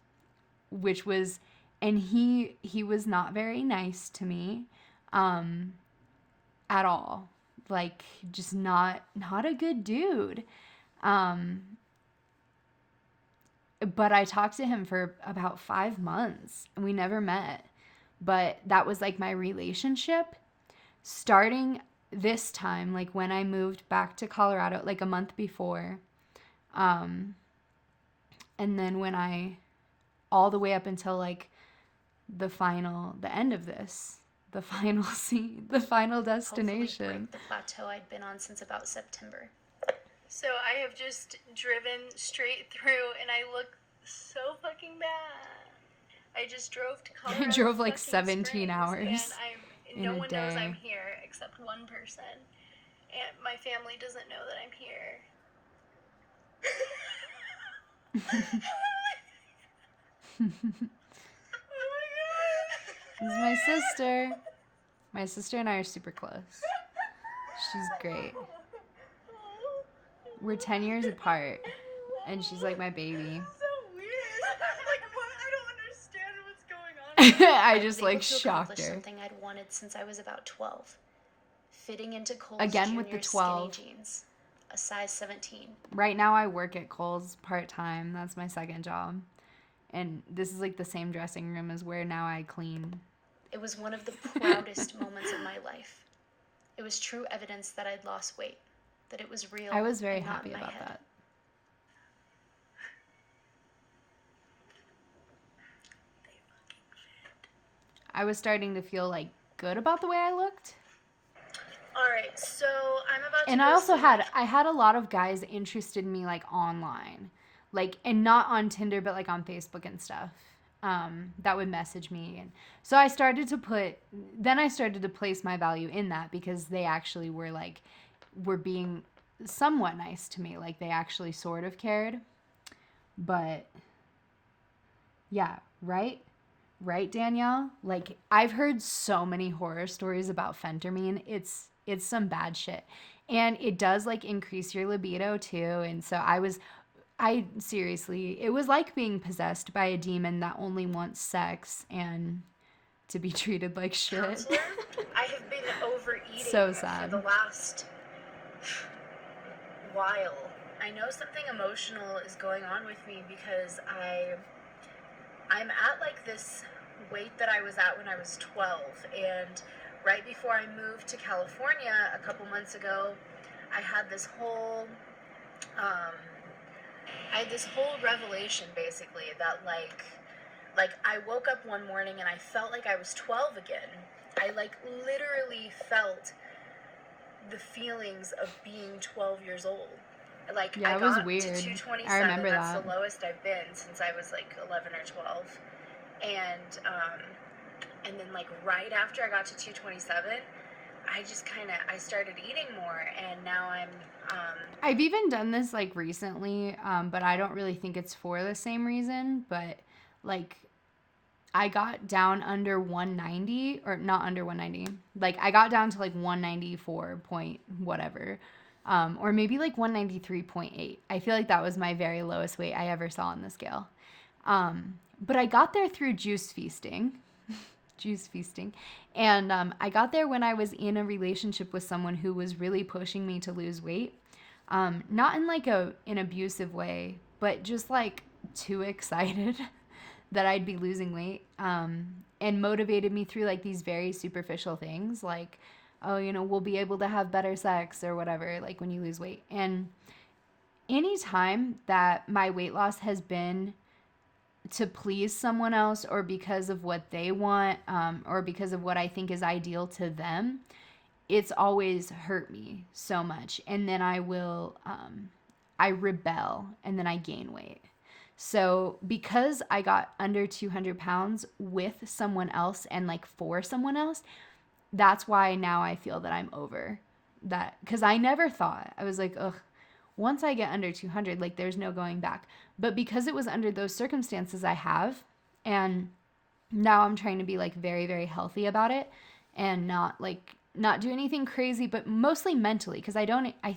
which was, and he was not very nice to me at all. Like just not a good dude. but I talked to him for about 5 months and we never met. But that was like my relationship starting this time, like when I moved back to Colorado, like a month before. And then when all the way up until like the end of this, the final scene, the final Hopefully destination. break the plateau I'd been on since about September. So I have just driven straight through and I look so fucking bad. I just drove to Colorado. I drove like fucking 17 Springs, hours and in no a one knows day. I'm here except one person. And my family doesn't know that I'm here. This is my sister. My sister and I are super close. She's great. We're 10 years apart, and she's like my baby. So weird. Like, what? I don't understand what's going on. I just was like able to shocked accomplish her. something I'd wanted since I was about 12. Fitting into Kohl's Again with the junior 12. skinny jeans, a size 17. Right now I work at Kohl's part-time. That's my second job. And this is like the same dressing room as where now I clean. It was one of the proudest moments of my life. It was true evidence that I'd lost weight, that it was real. I was very and not happy in my about head. that. I was starting to feel like good about the way I looked. Alright, so I'm about to And go I also see- had a lot of guys interested in me like online. Like, and not on Tinder, but like on Facebook and stuff. That would message me. And so I started to place my value in that because they actually were being somewhat nice to me. Like they actually sort of cared. But yeah, right? Right, Danielle? Like I've heard so many horror stories about phentermine. It's some bad shit. And it does like increase your libido too. And so seriously, it was like being possessed by a demon that only wants sex and to be treated like shit. counselor. I have been overeating So sad. for the last while. I know something emotional is going on with me because I'm at like this weight that I was at when I was 12, and right before I moved to California a couple months ago, I had this whole revelation basically that like I woke up one morning and I felt like I was 12 again. I like literally felt the feelings of being 12 years old. Like Yeah, I it was got weird. to I 227. remember That's that. the lowest I've been since I was like 11 or 12. And then like right after I got to 227, I started eating more, and now I've even done this like recently, but I don't really think it's for the same reason. But like, I got down under 190, or not under 190. Like, I got down to like 194 point whatever, or maybe like 193.8. I feel like that was my very lowest weight I ever saw on the scale. But I got there through juice feasting. And I got there when I was in a relationship with someone who was really pushing me to lose weight. Not in like an abusive way, but just like too excited that I'd be losing weight, and motivated me through like these very superficial things like, oh, we'll be able to have better sex or whatever, like when you lose weight. And anytime that my weight loss has been to please someone else or because of what they want, or because of what I think is ideal to them, it's always hurt me so much. And then I rebel and then I gain weight. So because I got under 200 pounds with someone else and like for someone else, that's why now I feel that I'm over that. Because I never thought, I was like, ugh, once I get under 200, like there's no going back. But because it was under those circumstances I have, and now I'm trying to be like very, very healthy about it and not do anything crazy, but mostly mentally. Because I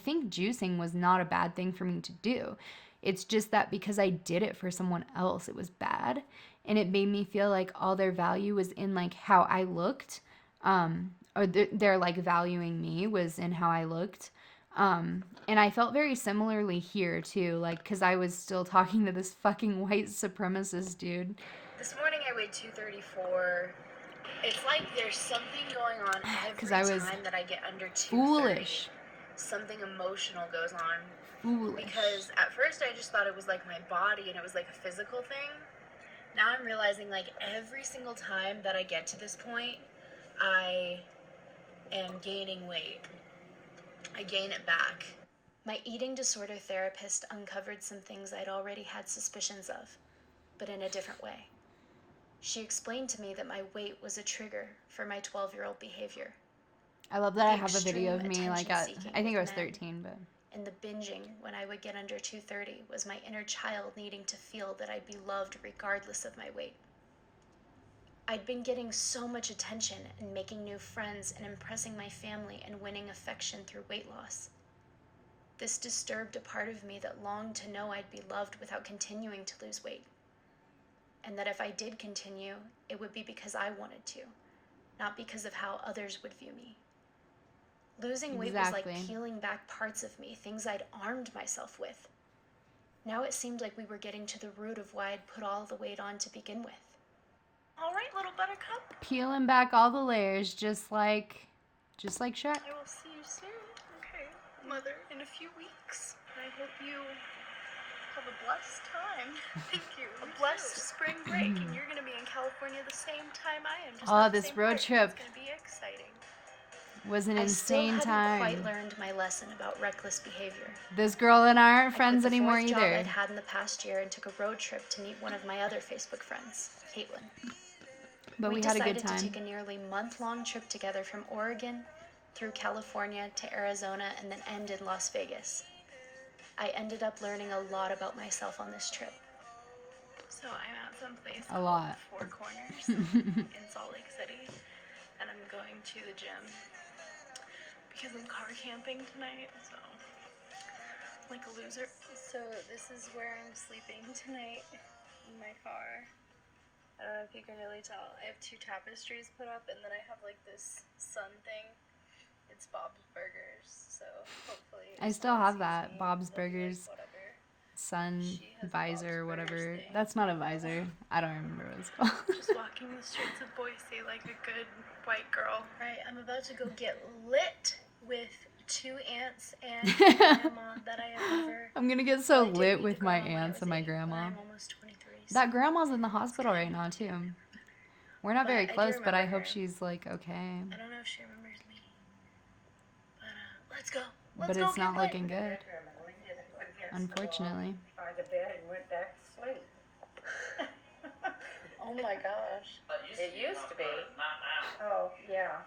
think juicing was not a bad thing for me to do. It's just that because I did it for someone else, it was bad. And it made me feel like all their value was in like how I looked, or they're like valuing me was in how I looked. And I felt very similarly here too, like, because I was still talking to this fucking white supremacist dude. This morning I weighed 234. It's like there's something going on every 'Cause I was time that I get under 230. Foolish. Something emotional goes on. Foolish. Because at first I just thought it was like my body and it was like a physical thing. Now I'm realizing like every single time that I get to this point, I am gaining weight. I gain it back. My eating disorder therapist uncovered some things I'd already had suspicions of, but in a different way. She explained to me that my weight was a trigger for my 12-year-old behavior. I love that I The have a video of extreme me, like, at, attention-seeking I think I was with men. 13, but... And the binging when I would get under 230 was my inner child needing to feel that I'd be loved regardless of my weight. I'd been getting so much attention and making new friends and impressing my family and winning affection through weight loss. This disturbed a part of me that longed to know I'd be loved without continuing to lose weight. And that if I did continue, it would be because I wanted to, not because of how others would view me. Losing weight was like Exactly. peeling back parts of me, things I'd armed myself with. Now it seemed like we were getting to the root of why I'd put all the weight on to begin with. All right, little buttercup. Peeling back all the layers, just like Shrek. I will see you soon. Okay, Mother, in a few weeks. I hope you have a blessed time. Thank you. A blessed spring break, and you're gonna be in California the same time I am. Just Oh, not the this same road part. trip. It's gonna be exciting. Was an I still insane hadn't time. quite learned my lesson about reckless behavior. This girl and I aren't I quit friends the anymore fourth job either. I'd had in the past year and took a road trip to meet one of my other Facebook friends, Caitlin. But we had a good decided to time. take a nearly month-long trip together from Oregon through California to Arizona and then end in Las Vegas. I ended up learning a lot about myself on this trip. So I'm at some place A lot. Four Corners in Salt Lake City, and I'm going to the gym because I'm car camping tonight, so I'm like a loser. So this is where I'm sleeping tonight in my car. I don't know if you can really tell. I have two tapestries put up, and then I have like this sun thing. It's Bob's Burgers, so hopefully. I as still long as have you that see, Bob's they'll be like, Burgers whatever. sun She has visor, Bob's whatever. Burgers thing. That's not a visor. I don't remember what it's called. Just walking the streets of Boise like a good white girl. Right, I'm about to go get lit with two aunts and my grandma that I have never. I'm gonna get so I did lit meet with the my grandma when I aunts was and my 8, but grandma. I'm almost 23. So That grandma's in the hospital right now too. We're not But very I do close, but I remember hope her. she's like okay. I don't know if she remembers me. But let's go. But Let's go it's not get lit. looking good, unfortunately. By the bed and went back to sleep. Oh my gosh. It used to be. Oh, yeah.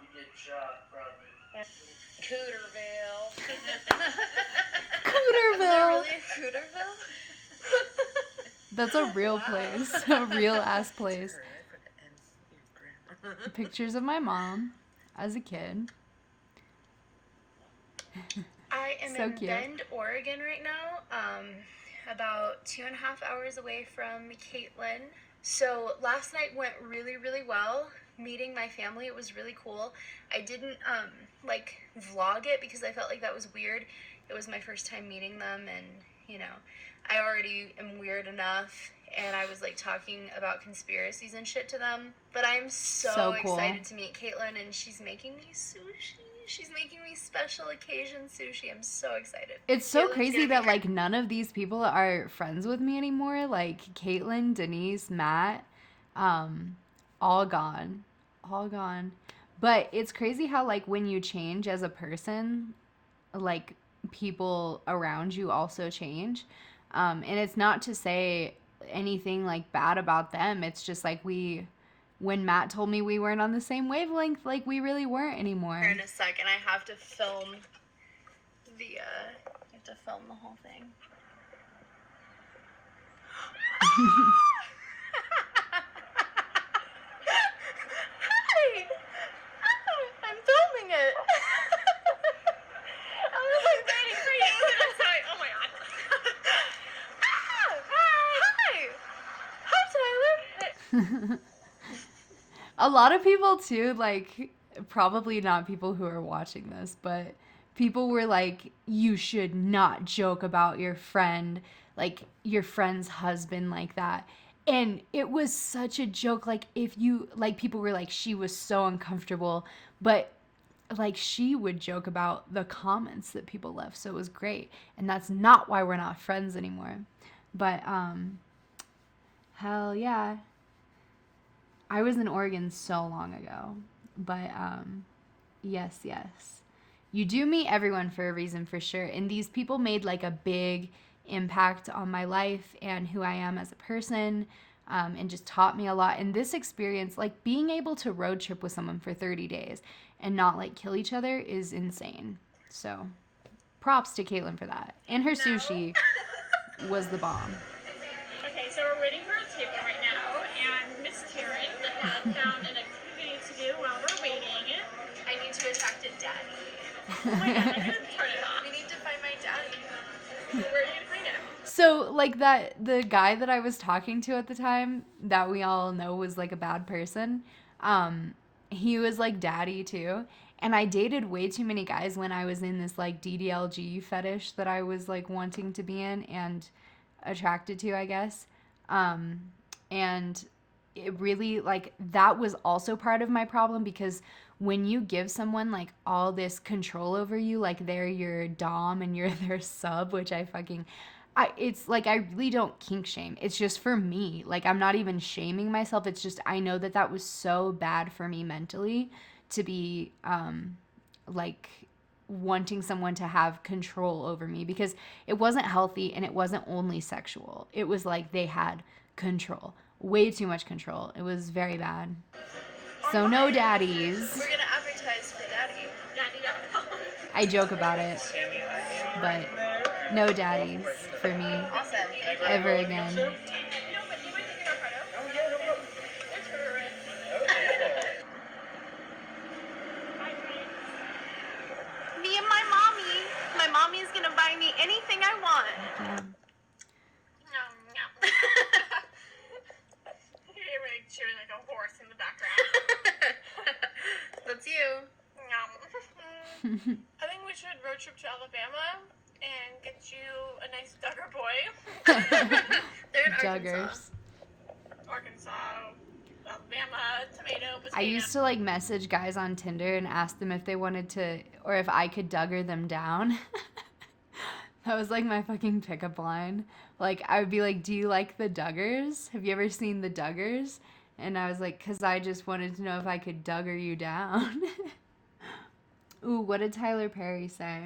Cooterville. Cooterville. Really a Cooterville? That's a real place, a real ass place. Pictures of my mom as a kid. I am So in cute. Bend, Oregon right now, about 2.5 hours away from Caitlin. So last night went really, really well. Meeting my family, it was really cool. I didn't like vlog it because I felt like that was weird. It was my first time meeting them, and you know, I already am weird enough. And I was like talking about conspiracies and shit to them. But I'm so So cool. excited to meet Caitlin, and she's making me sushi. She's making me special occasion sushi. I'm so excited. It's so Caitlin's crazy gonna be that great. like none of these people are friends with me anymore. Like Caitlin, Denise, Matt, all gone. All gone. But it's crazy how like when you change as a person, like people around you also change. And it's not to say anything like bad about them. It's just like when Matt told me we weren't on the same wavelength, like we really weren't anymore. In a second, I have to film the whole thing. Hi! I'm filming it. I was like waiting for you to decide. Oh my god. Hi! Hi, Tyler. A lot of people too, like probably not people who are watching this, but people were like, you should not joke about your friend, like your friend's husband like that. And it was such a joke. Like, if you, like, people were like, she was so uncomfortable, but like, she would joke about the comments that people left. So it was great. And that's not why we're not friends anymore. But, hell yeah. I was in Oregon so long ago. But, yes. You do meet everyone for a reason, for sure. And these people made like a big impact on my life and who I am as a person, and just taught me a lot. And this experience, like being able to road trip with someone for 30 days and not like kill each other, is insane. So props to Caitlin for that. And her sushi was the bomb. Okay, so we're waiting for a table right now, and Miss Karen had found an activity to do while we're waiting. I need to attract a daddy. Oh my god, I couldn't turn it off. We need to find my daddy. Where are you gonna find him? So, like, the guy that I was talking to at the time, that we all know was like a bad person, he was like daddy too. And I dated way too many guys when I was in this like DDLG fetish that I was like wanting to be in and attracted to, I guess. And it really, like, that was also part of my problem, because when you give someone like all this control over you, like they're your dom and you're their sub, which it's like, I really don't kink shame. It's just for me. Like, I'm not even shaming myself. It's just, I know that was so bad for me mentally to be, like, wanting someone to have control over me, because it wasn't healthy and it wasn't only sexual. It was like they had control, way too much control. It was very bad. So no daddies. We're gonna advertise for daddy. I joke about it, but no daddies for me Awesome. ever again. Me and my mommy. My mommy is gonna buy me anything I want. Yeah. You're like chewing like a horse in the background. That's you. I think we should road trip to Alabama and get you a nice Duggar boy. They're in Duggars. Arkansas, Alabama, tomato, potato. I used to like message guys on Tinder and ask them if they wanted to, or if I could Duggar them down. That was like my fucking pickup line. Like, I would be like, do you like the Duggars? Have you ever seen the Duggars? And I was like, because I just wanted to know if I could Duggar you down. Ooh, what did Tyler Perry say?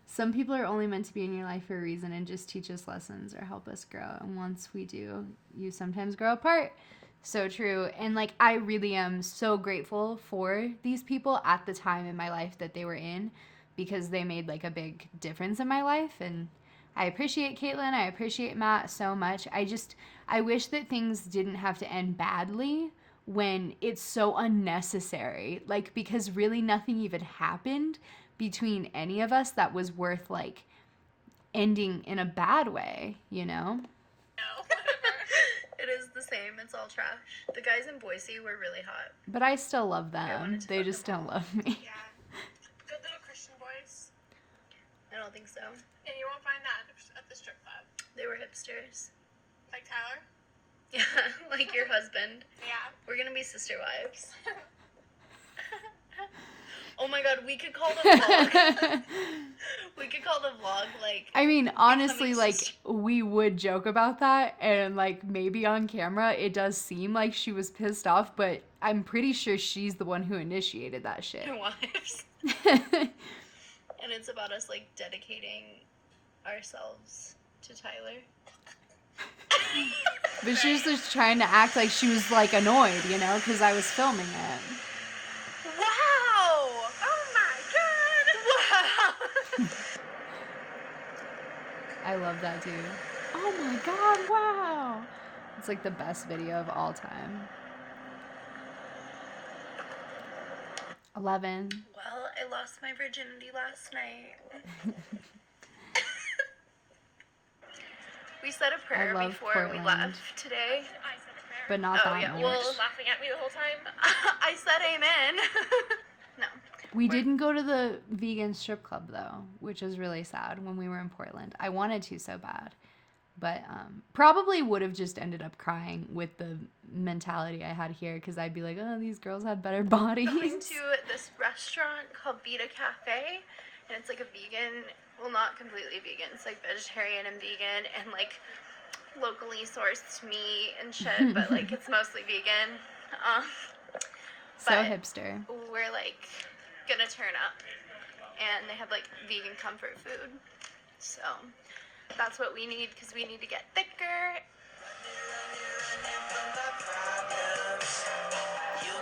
Some people are only meant to be in your life for a reason and just teach us lessons or help us grow. And once we do, you sometimes grow apart. So true. And like, I really am so grateful for these people at the time in my life that they were in, because they made like a big difference in my life. And I appreciate Caitlin. I appreciate Matt so much. I wish that things didn't have to end badly when it's so unnecessary. Like, because really nothing even happened between any of us that was worth like ending in a bad way, you know? It is the same. It's all trash. The guys in Boise were really hot. But I still love them. wanted to They fuck just them don't love me. Yeah. Good little Christian boys. I don't think so. And you won't find that at the strip club. They were hipsters. Like Tyler? Yeah, like your husband. Yeah. We're gonna be sister wives. Oh my god, we could call the vlog. We could call the vlog like. I mean, honestly, becoming like, sister- we would joke about that, and like maybe on camera it does seem like she was pissed off, but I'm pretty sure she's the one who initiated that shit. wives. And it's about us like dedicating ourselves to Tyler. But she was just trying to act like she was like annoyed, you know, because I was filming it. Wow! Oh my god! Wow! I love that dude. Oh my god, wow! It's like the best video of all time. 11. Well, I lost my virginity last night. We said a prayer love before we Portland. left today. I said a prayer. But not Oh, that yeah, much. well, Laughing at me the whole time. I said amen. No. We didn't go to the vegan strip club though, which is really sad when we were in Portland. I wanted to so bad. But probably would have just ended up crying with the mentality I had here because I'd be like, oh, these girls have better bodies. Going to this restaurant called Vita Cafe, and it's like a vegan, well, not completely vegan, it's like vegetarian and vegan and like locally sourced meat and shit, but like it's mostly vegan. So but hipster. we're like gonna turn up, and they have like vegan comfort food, so that's what we need because we need to get thicker.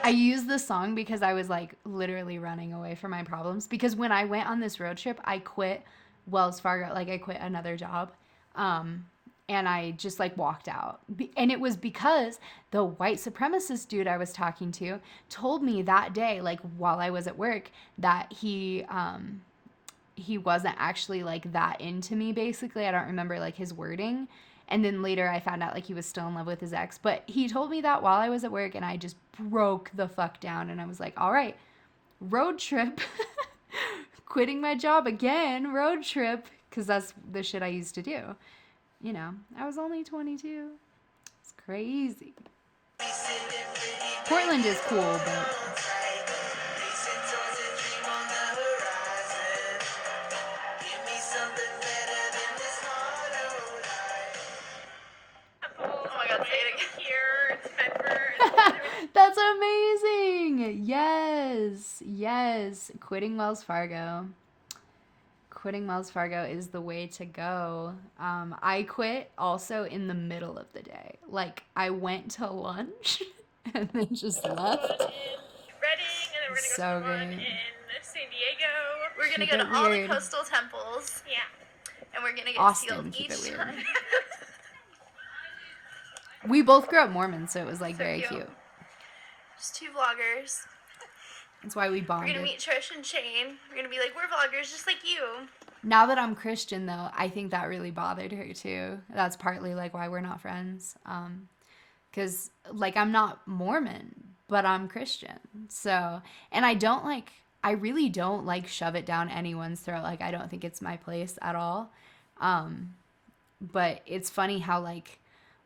I used this song because I was like literally running away from my problems. Because when I went on this road trip, I quit Wells Fargo. Like I quit another job. And I just like walked out. And it was because the white supremacist dude I was talking to told me that day, like while I was at work, that he wasn't actually like that into me, basically. I don't remember like his wording. And then later I found out like he was still in love with his ex. But he told me that while I was at work, and I just broke the fuck down. And I was like, all right, road trip. Quitting my job again, road trip. Because that's the shit I used to do. You know, I was only 22. It's crazy. Portland is cool, but... That's amazing. Yes. Quitting Wells Fargo. Quitting Wells Fargo is the way to go. I quit also in the middle of the day. Like I went to lunch and then just left. In Reading, and then we're gonna go So to one good. in San Diego. We're gonna Keep go to it all weird. the coastal temples, Yeah. and we're gonna get Austin, sealed keep each it weird. time. We both grew up Mormon, so it was like So very cute. cute. Just two vloggers. That's why we We're bonded. gonna meet Trish and Shane. We're gonna be like, we're vloggers just like you. Now that I'm Christian, though, I think that really bothered her too. That's partly like why we're not friends. Because like I'm not Mormon, but I'm Christian. So, and I really don't like shove it down anyone's throat. Like I don't think it's my place at all. But it's funny how like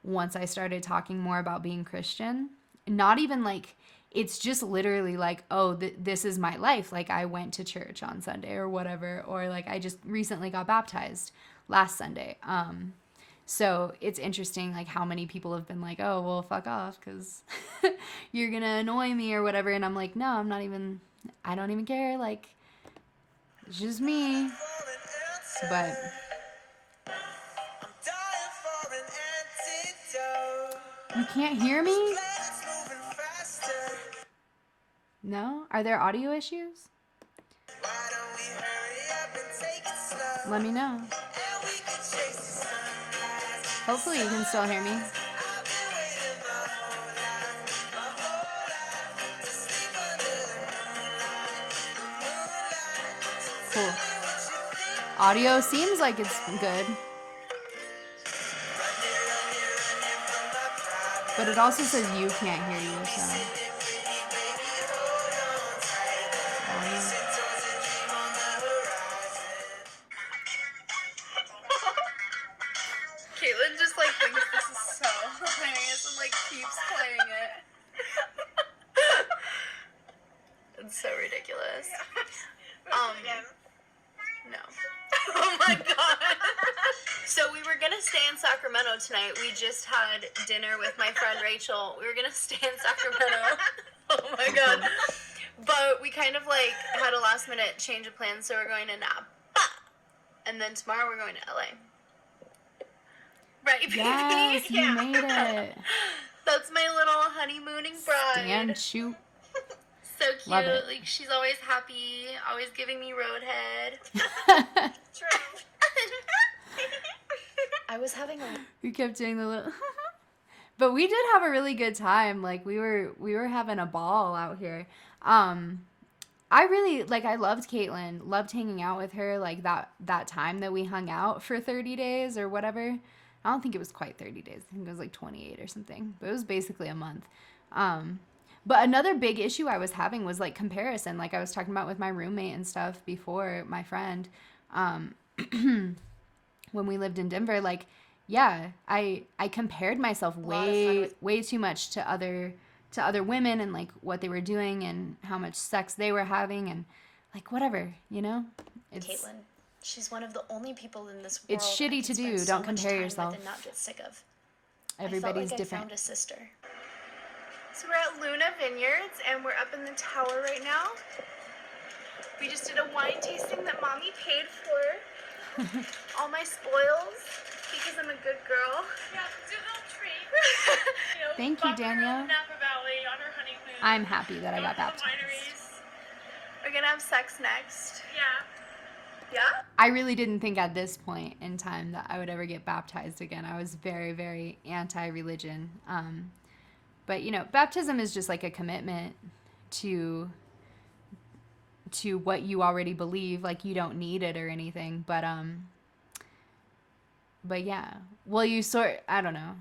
once I started talking more about being Christian, not even like, it's just literally like, oh, this is my life. Like I went to church on Sunday or whatever, or like I just recently got baptized last Sunday. So it's interesting like how many people have been like, oh, well, fuck off because you're going to annoy me or whatever. And I'm like, no, I don't even care. Like, it's just me. But you can't hear me? No? Are there audio issues? Let me know. Hopefully you can still hear me. Cool. Audio seems like it's good. But it also says you can't hear you, so... Caitlin just like thinks this is so hilarious and like keeps playing it. It's so ridiculous. No. Oh my god. So we were gonna stay in Sacramento tonight. We just had dinner with my friend Rachel. We were gonna stay in Sacramento. Oh my god. But we kind of like had a last minute change of plans, so we're going to Napa. And then tomorrow we're going to LA. Right, baby? Yes, you made it. That's my little honeymooning bride. Stand shoot. So cute. Love it. Like she's always happy, always giving me roadhead. True. I was having a We kept doing the little... But we did have a really good time. Like, we were having a ball out here. I really, like, I loved Caitlin. Loved hanging out with her, like, that time that we hung out for 30 days or whatever. I don't think it was quite 30 days. I think it was, like, 28 or something. But it was basically a month. But another big issue I was having was like comparison, like I was talking about with my roommate and stuff before, my friend, when we lived in Denver. Like, yeah, I compared myself way too much to other women, and like what they were doing and how much sex they were having, and like whatever, you know. It's Caitlin, she's one of the only people in this world It's shitty I to can do. spend so Don't much compare time yourself. with and not get sick of. Everybody's I felt like different. I found a sister. So we're at Luna Vineyards and we're up in the tower right now. We just did a wine tasting that mommy paid for. All my spoils because I'm a good girl. Yeah, it's a little treat. You know, Thank you, bought her around Danielle. the Napa Valley on her honeymoon. I'm happy that I Going got to the baptized. wineries. We're gonna have sex next. Yeah. Yeah? I really didn't think at this point in time that I would ever get baptized again. I was very, very anti-religion. But you know, baptism is just like a commitment to what you already believe. Like, you don't need it or anything. But yeah. Well, I don't know.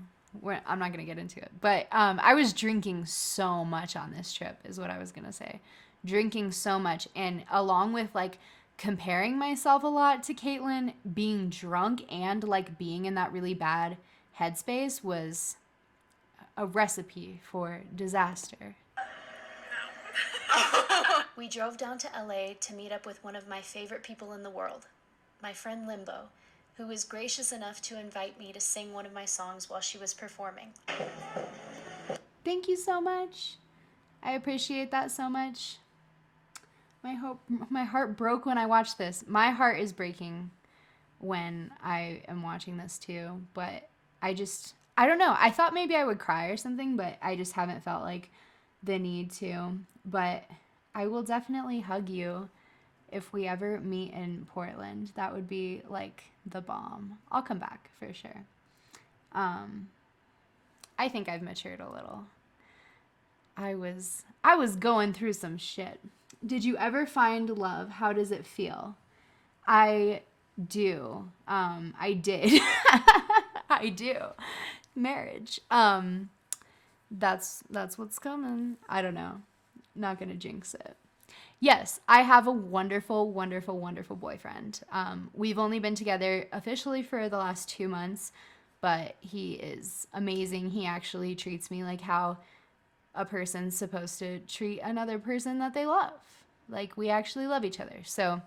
I'm not gonna get into it. But I was drinking so much on this trip, is what I was gonna say. Drinking so much, and along with like comparing myself a lot to Caitlin, being drunk and like being in that really bad headspace was a recipe for disaster. We drove down to LA to meet up with one of my favorite people in the world, my friend Limbo, who was gracious enough to invite me to sing one of my songs while she was performing. Thank you so much. I appreciate that so much. My heart broke when I watched this. My heart is breaking when I am watching this too, but I don't know. I thought maybe I would cry or something, but I just haven't felt like the need to. But I will definitely hug you if we ever meet in Portland. That would be like the bomb. I'll come back for sure. I think I've matured a little. I was going through some shit. Did you ever find love? How does it feel? I do. I did. I do. Marriage. That's what's coming. I don't know. Not gonna jinx it. Yes, I have a wonderful, wonderful, wonderful boyfriend. We've only been together officially for the last 2 months, but he is amazing. He actually treats me like how a person's supposed to treat another person that they love. Like, we actually love each other. So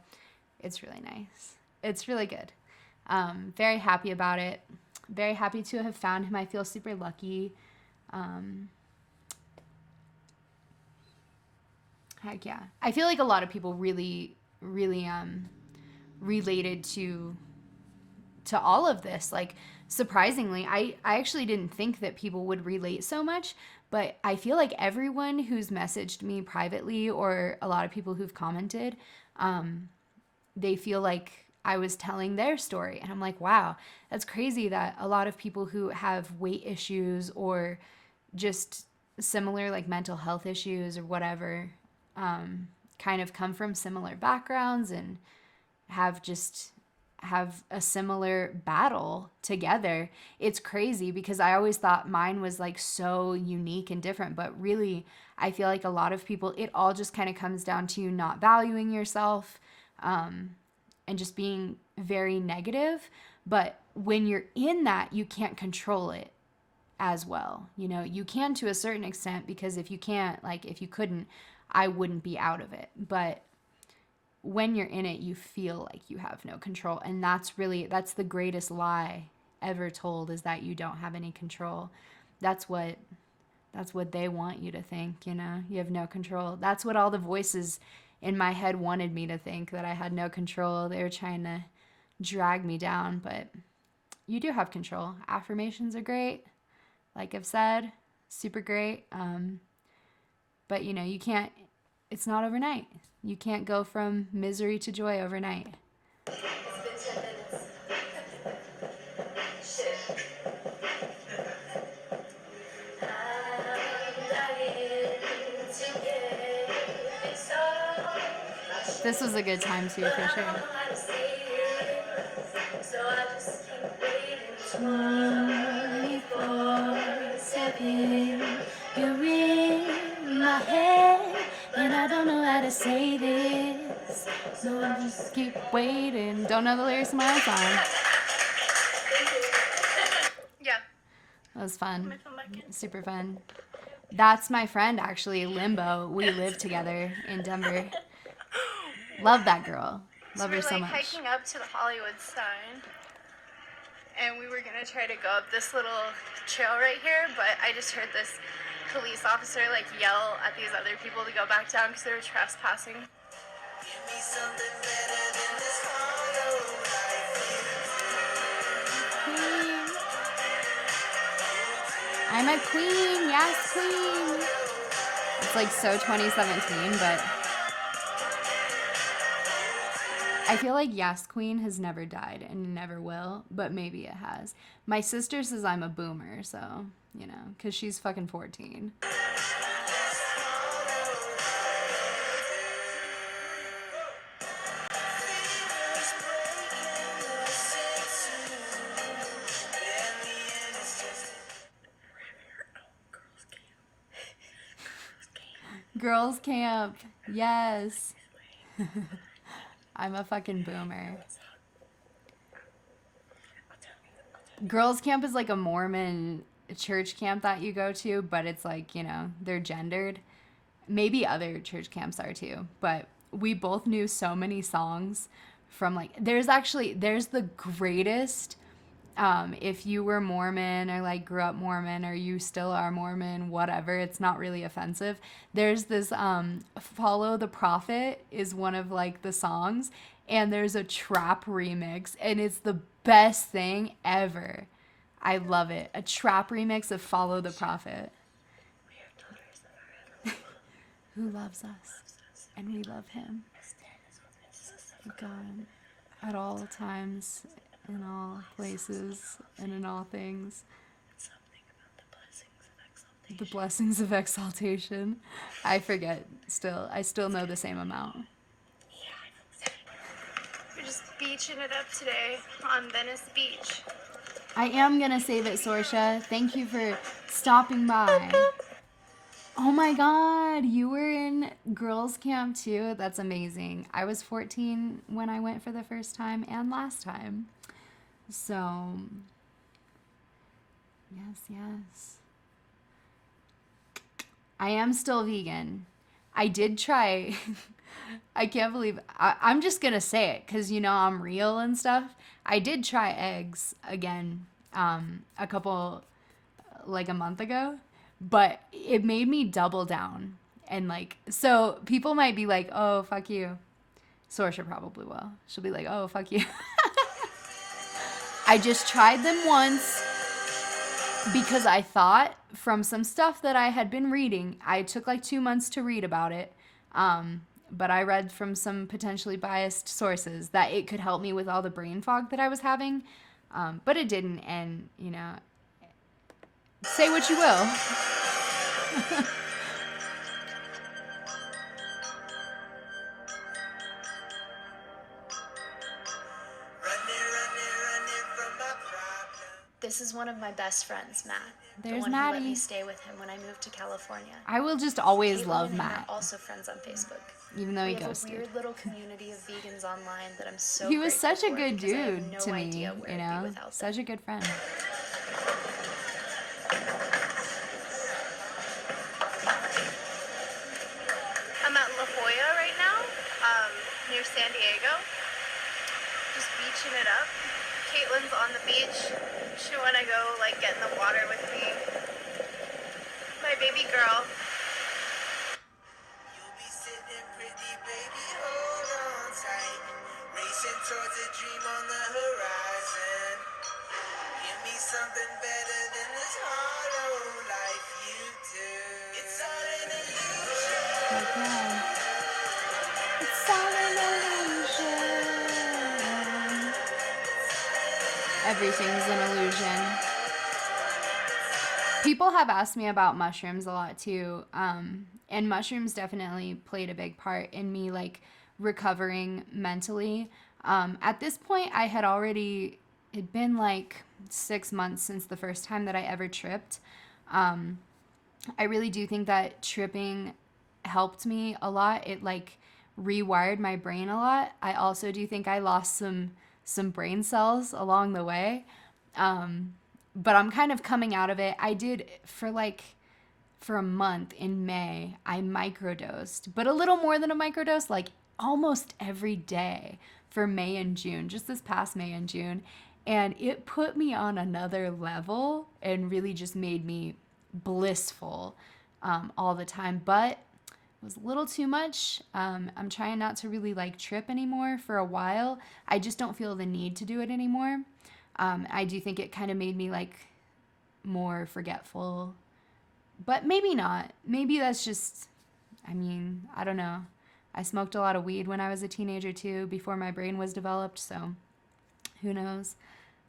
it's really nice. It's really good. Very happy about it. Very happy to have found him. I feel super lucky. Heck yeah. I feel like a lot of people really, really related to all of this. Like, surprisingly, I actually didn't think that people would relate so much, but I feel like everyone who's messaged me privately, or a lot of people who've commented, they feel like I was telling their story. And I'm like, wow, that's crazy that a lot of people who have weight issues or just similar like mental health issues or whatever, kind of come from similar backgrounds and have a similar battle together. It's crazy because I always thought mine was like so unique and different, but really I feel like a lot of people, it all just kind of comes down to not valuing yourself, and just being very negative. But when you're in that, you can't control it as well. You know, you can to a certain extent, because if you couldn't, I wouldn't be out of it. But when you're in it, you feel like you have no control. And that's the greatest lie ever told, is that you don't have any control. That's what they want you to think, you know, you have no control. That's what all the voices in my head wanted me to think, that I had no control. They were trying to drag me down, but you do have control. Affirmations are great. Like I've said, super great. But you know, it's not overnight. You can't go from misery to joy overnight. It's been 10 minutes. Shit. This was a good time too, for sure. 24/7, you're in in my head, and I don't know how to say this. So I just keep waiting. Don't know the lyrics to my own song. Yeah. That was fun. My phone back in. Super fun. That's my friend, actually, Limbo. We live together in Denver. Love that girl. Love her we're so like much. hiking up to the Hollywood sign, and we were gonna try to go up this little trail right here, but I just heard this police officer like yell at these other people to go back down because they were trespassing. Give me something better than this hollow life. Queen. I'm a queen. Yes, queen. It's like so 2017, but I feel like Yes Queen has never died and never will, but maybe it has. My sister says I'm a boomer, so, you know, because she's fucking 14. Girls camp. Yes. I'm a fucking boomer. Girls camp is like a Mormon church camp that you go to, but it's like, you know, they're gendered. Maybe other church camps are too, but we both knew so many songs from like, there's the greatest, if you were Mormon or like grew up Mormon or you still are Mormon, whatever, it's not really offensive. There's this, Follow the Prophet is one of like the songs, and there's a trap remix, and it's the best thing ever. I love it. A trap remix of Follow the Prophet. Who loves us, and we love him. God, at all times, in all places, and in all things. The blessings of exaltation. I forget still. I still know the same amount. We're just beaching it up today on Venice Beach. I am gonna save it, Sorsha. Thank you for stopping by. Oh my god, you were in girls camp too? That's amazing. I was 14 when I went for the first time and last time. So, yes. I am still vegan. I did try, I can't believe, I'm just gonna say it because, you know, I'm real and stuff. I did try eggs again a month ago, but it made me double down. And like, so people might be like, oh, fuck you. Sorsha probably will. She'll be like, oh, fuck you. I just tried them once because I thought from some stuff that I had been reading, I took like 2 months to read about it. But I read from some potentially biased sources that it could help me with all the brain fog that I was having. But it didn't. And, you know, say what you will. This is one of my best friends, Matt. There's the one Maddie. who let me stay with him when I moved to California. I will just always Caitlin love and him Matt, are also friends on Facebook. even though We he have a ghosted. weird little community of vegans online that I'm so He was grateful such a for good because I have dude no to me, idea where you I'd be know? without them. Such a good friend. I'm at La Jolla right now, near San Diego. Just beaching it up. Caitlin's on the beach. She wanna go like get in the water with me. My baby girl. You'll be sitting pretty, baby, hold on tight. Racing towards a dream on the horizon. Give me something better than this hollow life you do. It's all an illusion. Okay. It's all an illusion. Everything's an illusion. People have asked me about mushrooms a lot too, and mushrooms definitely played a big part in me like recovering mentally. At this point, it'd been like 6 months since the first time that I ever tripped. I really do think that tripping helped me a lot. It like rewired my brain a lot. I also do think I lost some brain cells along the way. But I'm kind of coming out of it. I did for a month in May, I microdosed, but a little more than a microdose, like almost every day for May and June, just this past May and June. And it put me on another level and really just made me blissful all the time. But it was a little too much. I'm trying not to really like trip anymore for a while. I just don't feel the need to do it anymore. I do think it kind of made me like more forgetful, but maybe not. Maybe that's just, I mean, I don't know. I smoked a lot of weed when I was a teenager too, before my brain was developed, so who knows.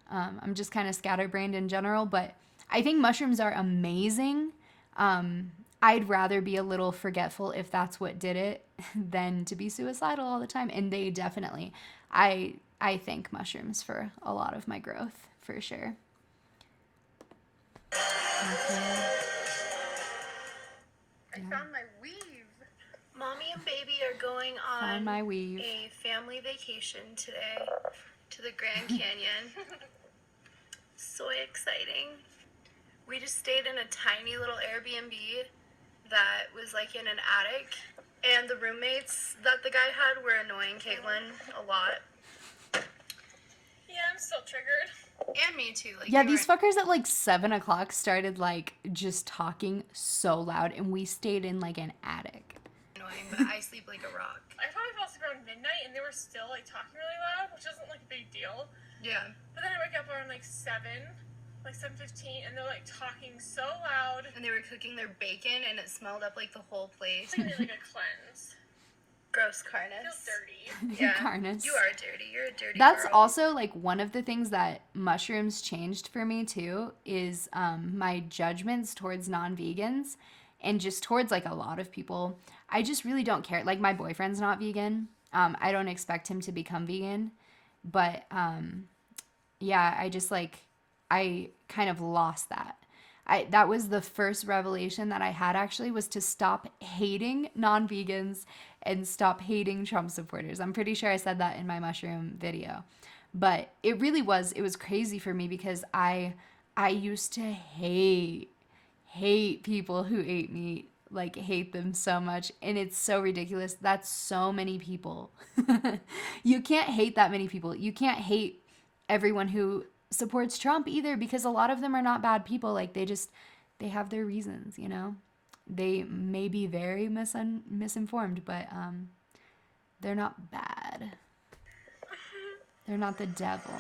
I'm just kind of scatterbrained in general, but I think mushrooms are amazing. I'd rather be a little forgetful if that's what did it than to be suicidal all the time. And they definitely, I thank mushrooms for a lot of my growth, for sure. Okay. I found my weave. Mommy and baby are going on Found my weave. a family vacation today to the Grand Canyon. So exciting. We just stayed in a tiny little Airbnb that was like in an attic, and the roommates that the guy had were annoying Caitlin a lot. Yeah, I'm still triggered. And me too. Like, Yeah, they these weren't- fuckers at like 7 o'clock started like just talking so loud, and we stayed in like an attic. annoying, but I sleep like a rock. I probably fell asleep around midnight and they were still like talking really loud, which isn't like a big deal. Yeah. But then I wake up around like 7:15, and they're like talking so loud. And they were cooking their bacon, and it smelled up like the whole place. It's like they need like a cleanse. Gross I carness. feel dirty. Yeah. Carnus. You are dirty. You're a dirty That's girl. also like one of the things that mushrooms changed for me too, is my judgments towards non-vegans and just towards like a lot of people. I just really don't care. Like my boyfriend's not vegan. I don't expect him to become vegan, but yeah, I just like, I kind of lost that. That was the first revelation that I had, actually, was to stop hating non-vegans and stop hating Trump supporters. I'm pretty sure I said that in my mushroom video. But it really was, it was crazy for me because I used to hate people who ate meat, like hate them so much. And it's so ridiculous. That's so many people. You can't hate that many people. You can't hate everyone who supports Trump either, because a lot of them are not bad people. Like they have their reasons, you know. They may be very misinformed, but they're not bad. They're not the devil.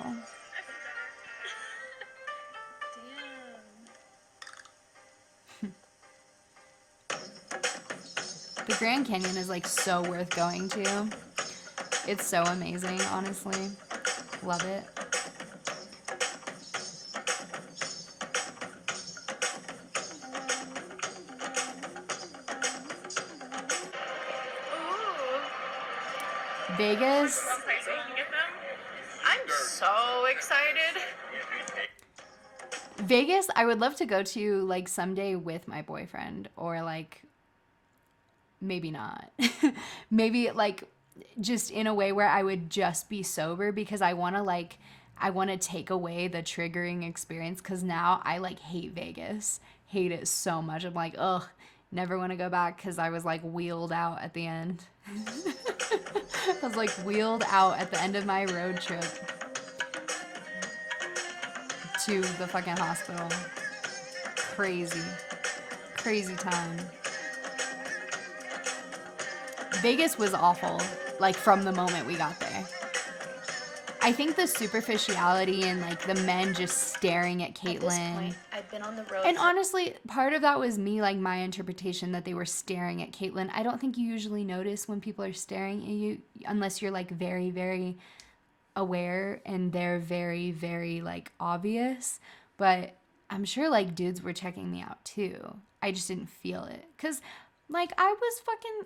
The Grand Canyon is like so worth going to. It's so amazing, honestly. Love it. Ooh. Vegas. Okay, so you can get them. I'm so excited. Vegas, I would love to go to like someday with my boyfriend, or like maybe not. Maybe like just in a way where I would just be sober, because I want to take away the triggering experience, because now I like hate Vegas. Hate it so much. I'm like, ugh, never want to go back, because I was like wheeled out at the end. I was like wheeled out at the end of my road trip to the fucking hospital. Crazy time. Vegas was awful, like from the moment we got there. I think the superficiality and like the men just staring at At this Caitlyn. point, I've been on the road And for honestly, part of that was me, like my interpretation that they were staring at Caitlyn. I don't think you usually notice when people are staring at you, unless you're like very, very aware and they're very, very like obvious. But I'm sure like dudes were checking me out too. I just didn't feel it. Cause like I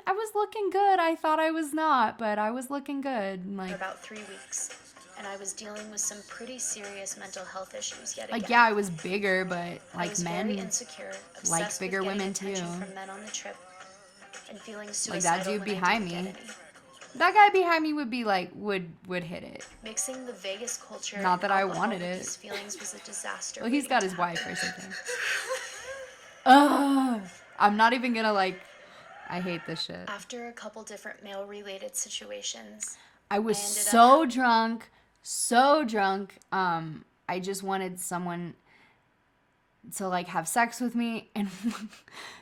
was looking good. I thought I was not, but I was looking good. And, for like, about 3 weeks. and I was dealing with some pretty serious mental health issues yet Like, again. yeah, I was bigger, but I like was very men insecure, like obsessed bigger with getting women too. attention from men on the trip, and feeling Like suicidal that dude when I behind didn't me. get any. That guy behind me would be like, would hit it. Mixing the Vegas culture Not and that I alcohol wanted with it. these feelings was a disaster. Well, he's waiting got to his wife happen. or something. Ugh. I'm not even gonna like, I hate this shit. After a couple different male-related situations, I was I ended so drunk, so drunk. I just wanted someone to like have sex with me. And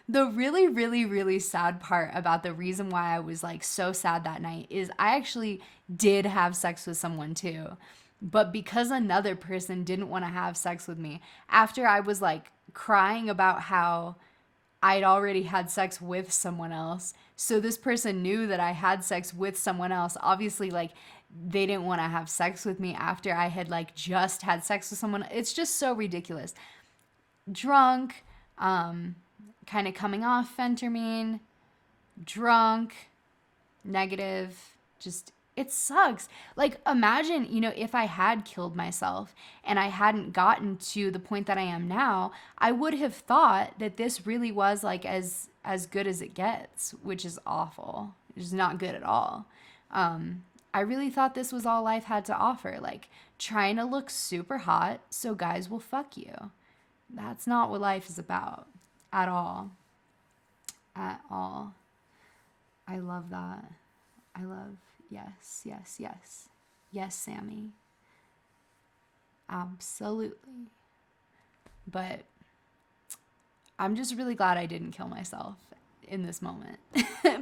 the really, really, really sad part about the reason why I was like so sad that night is I actually did have sex with someone too. But because another person didn't want to have sex with me, after I was like crying about how I'd already had sex with someone else. So this person knew that I had sex with someone else. Obviously, like, they didn't want to have sex with me after I had like just had sex with someone. It's just so ridiculous. Drunk, kind of coming off phentermine, drunk, negative, just it sucks. Like, imagine, if I had killed myself and I hadn't gotten to the point that I am now, I would have thought that this really was like as good as it gets, which is awful. It's not good at all. I really thought this was all life had to offer, like trying to look super hot so guys will fuck you. That's not what life is about at all. At all. I love that. Yes. Yes, Sammy. Absolutely. But I'm just really glad I didn't kill myself in this moment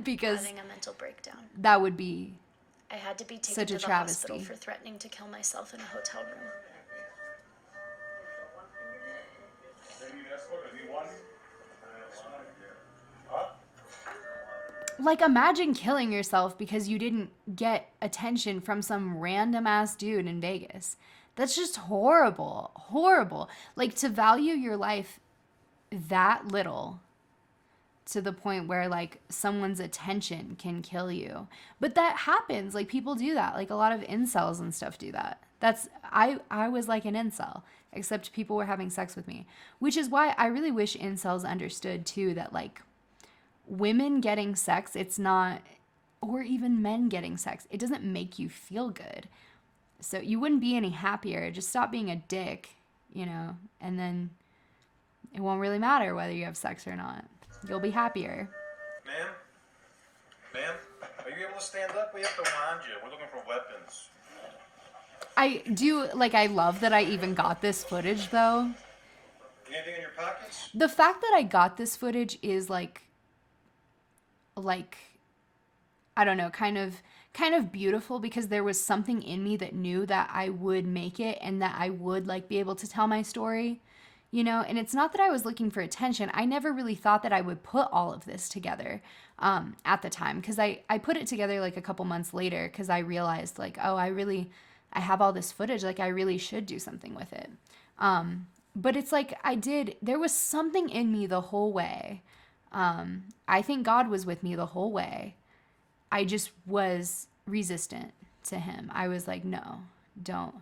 because having a mental breakdown. that would be I had to be taken such to a the travesty. hospital for threatening to kill myself in a hotel room. Like, imagine killing yourself because you didn't get attention from some random ass dude in Vegas. That's just horrible. Horrible. Like, to value your life that little to the point where, like, someone's attention can kill you. But that happens. Like, people do that. Like, a lot of incels and stuff do that. I was like an incel, except people were having sex with me. Which is why I really wish incels understood, too, that, like, women getting sex, it's not, or even men getting sex, it doesn't make you feel good. So you wouldn't be any happier. Just stop being a dick, and then it won't really matter whether you have sex or not. You'll be happier. Ma'am, are you able to stand up? We have to wand you. We're looking for weapons. I love that I even got this footage, though. Anything in your pockets? The fact that I got this footage is like I don't know, kind of beautiful, because there was something in me that knew that I would make it and that I would like be able to tell my story, and it's not that I was looking for attention. I never really thought that I would put all of this together at the time, because I put it together like a couple months later, because I realized like, oh, I have all this footage, like I really should do something with it. But it's like there was something in me the whole way. I think God was with me the whole way. I just was resistant to him. I was like, no, don't.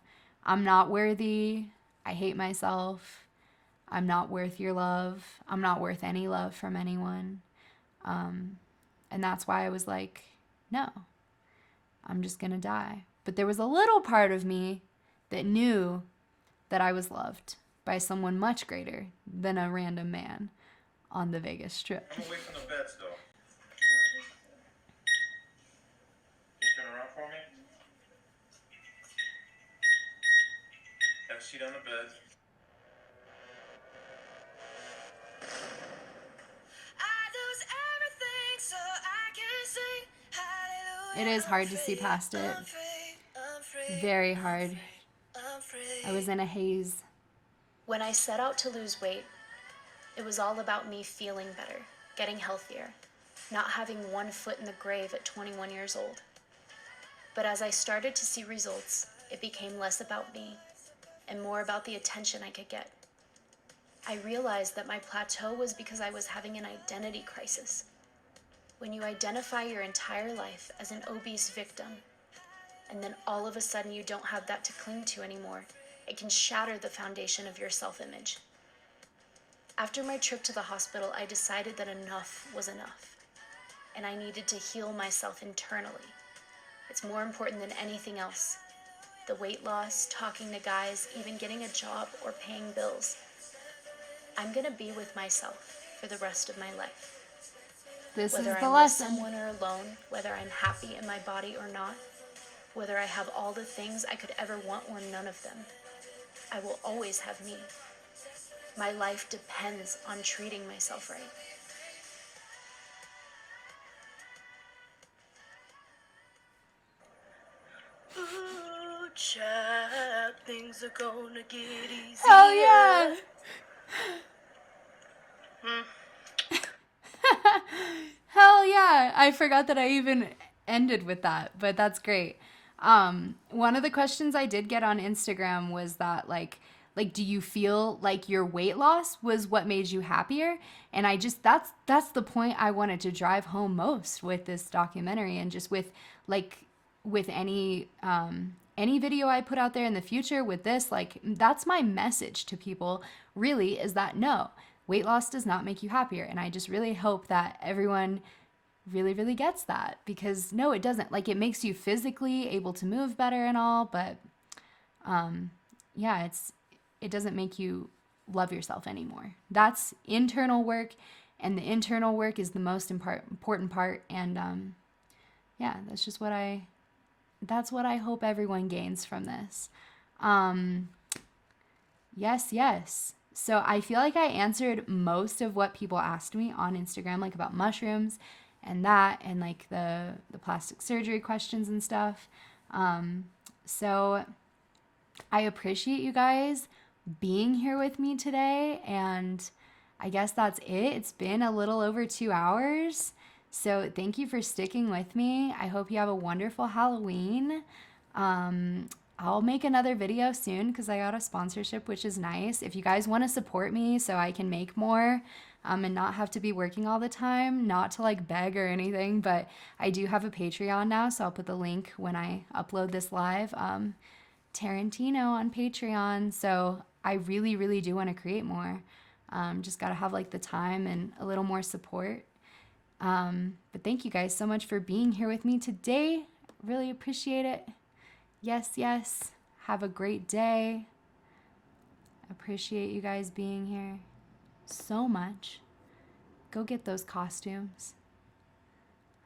I'm not worthy. I hate myself. I'm not worth your love. I'm not worth any love from anyone. And that's why I was like, no, I'm just going to die. But there was a little part of me that knew that I was loved by someone much greater than a random man on the Vegas Strip. I'm away from the beds, though. Can you turn around for me? Have a seat on the bed. It is hard to see past it. Very hard. I was in a haze. When I set out to lose weight, it was all about me feeling better, getting healthier, not having one foot in the grave at 21 years old. But as I started to see results, it became less about me and more about the attention I could get. I realized that my plateau was because I was having an identity crisis. When you identify your entire life as an obese victim, and then all of a sudden you don't have that to cling to anymore. It can shatter the foundation of your self-image. After my trip to the hospital, I decided that enough was enough, and I needed to heal myself internally. It's more important than anything else. The weight loss, talking to guys, even getting a job or paying bills. I'm gonna be with myself for the rest of my life. This Whether is the I'm lesson. with someone or alone, whether I'm happy in my body or not, whether I have all the things I could ever want or none of them, I will always have me. My life depends on treating myself right. Ooh, child, things are gonna get easier. Hell yeah! Hell yeah! I forgot that I even ended with that, but that's great. One of the questions I did get on Instagram was that like do you feel like your weight loss was what made you happier? And I just that's the point I wanted to drive home most with this documentary, and just with any video I put out there in the future with this, like that's my message to people really, is that no, weight loss does not make you happier. And I just really hope that everyone really, really gets that, because no, it doesn't. Like, it makes you physically able to move better and all, but yeah, it doesn't make you love yourself anymore. That's internal work, and the internal work is the most important part. And yeah, that's what I hope everyone gains from this. Yes. So I feel like I answered most of what people asked me on Instagram, like about mushrooms and that, and like the plastic surgery questions and stuff. So I appreciate you guys being here with me today, and I guess that's it. It's been a little over 2 hours. So thank you for sticking with me. I hope you have a wonderful Halloween. I'll make another video soon because I got a sponsorship, which is nice. If you guys want to support me so I can make more and not have to be working all the time, not to like beg or anything, but I do have a Patreon now, so I'll put the link when I upload this live. Tarantino on Patreon. So I really, really do want to create more. Just got to have like the time and a little more support. But thank you guys so much for being here with me today. Really appreciate it. Yes. Have a great day. Appreciate you guys being here so much. Go get those costumes.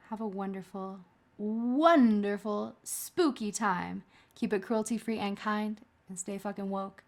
Have a wonderful, wonderful, spooky time. Keep it cruelty-free and kind, and stay fucking woke.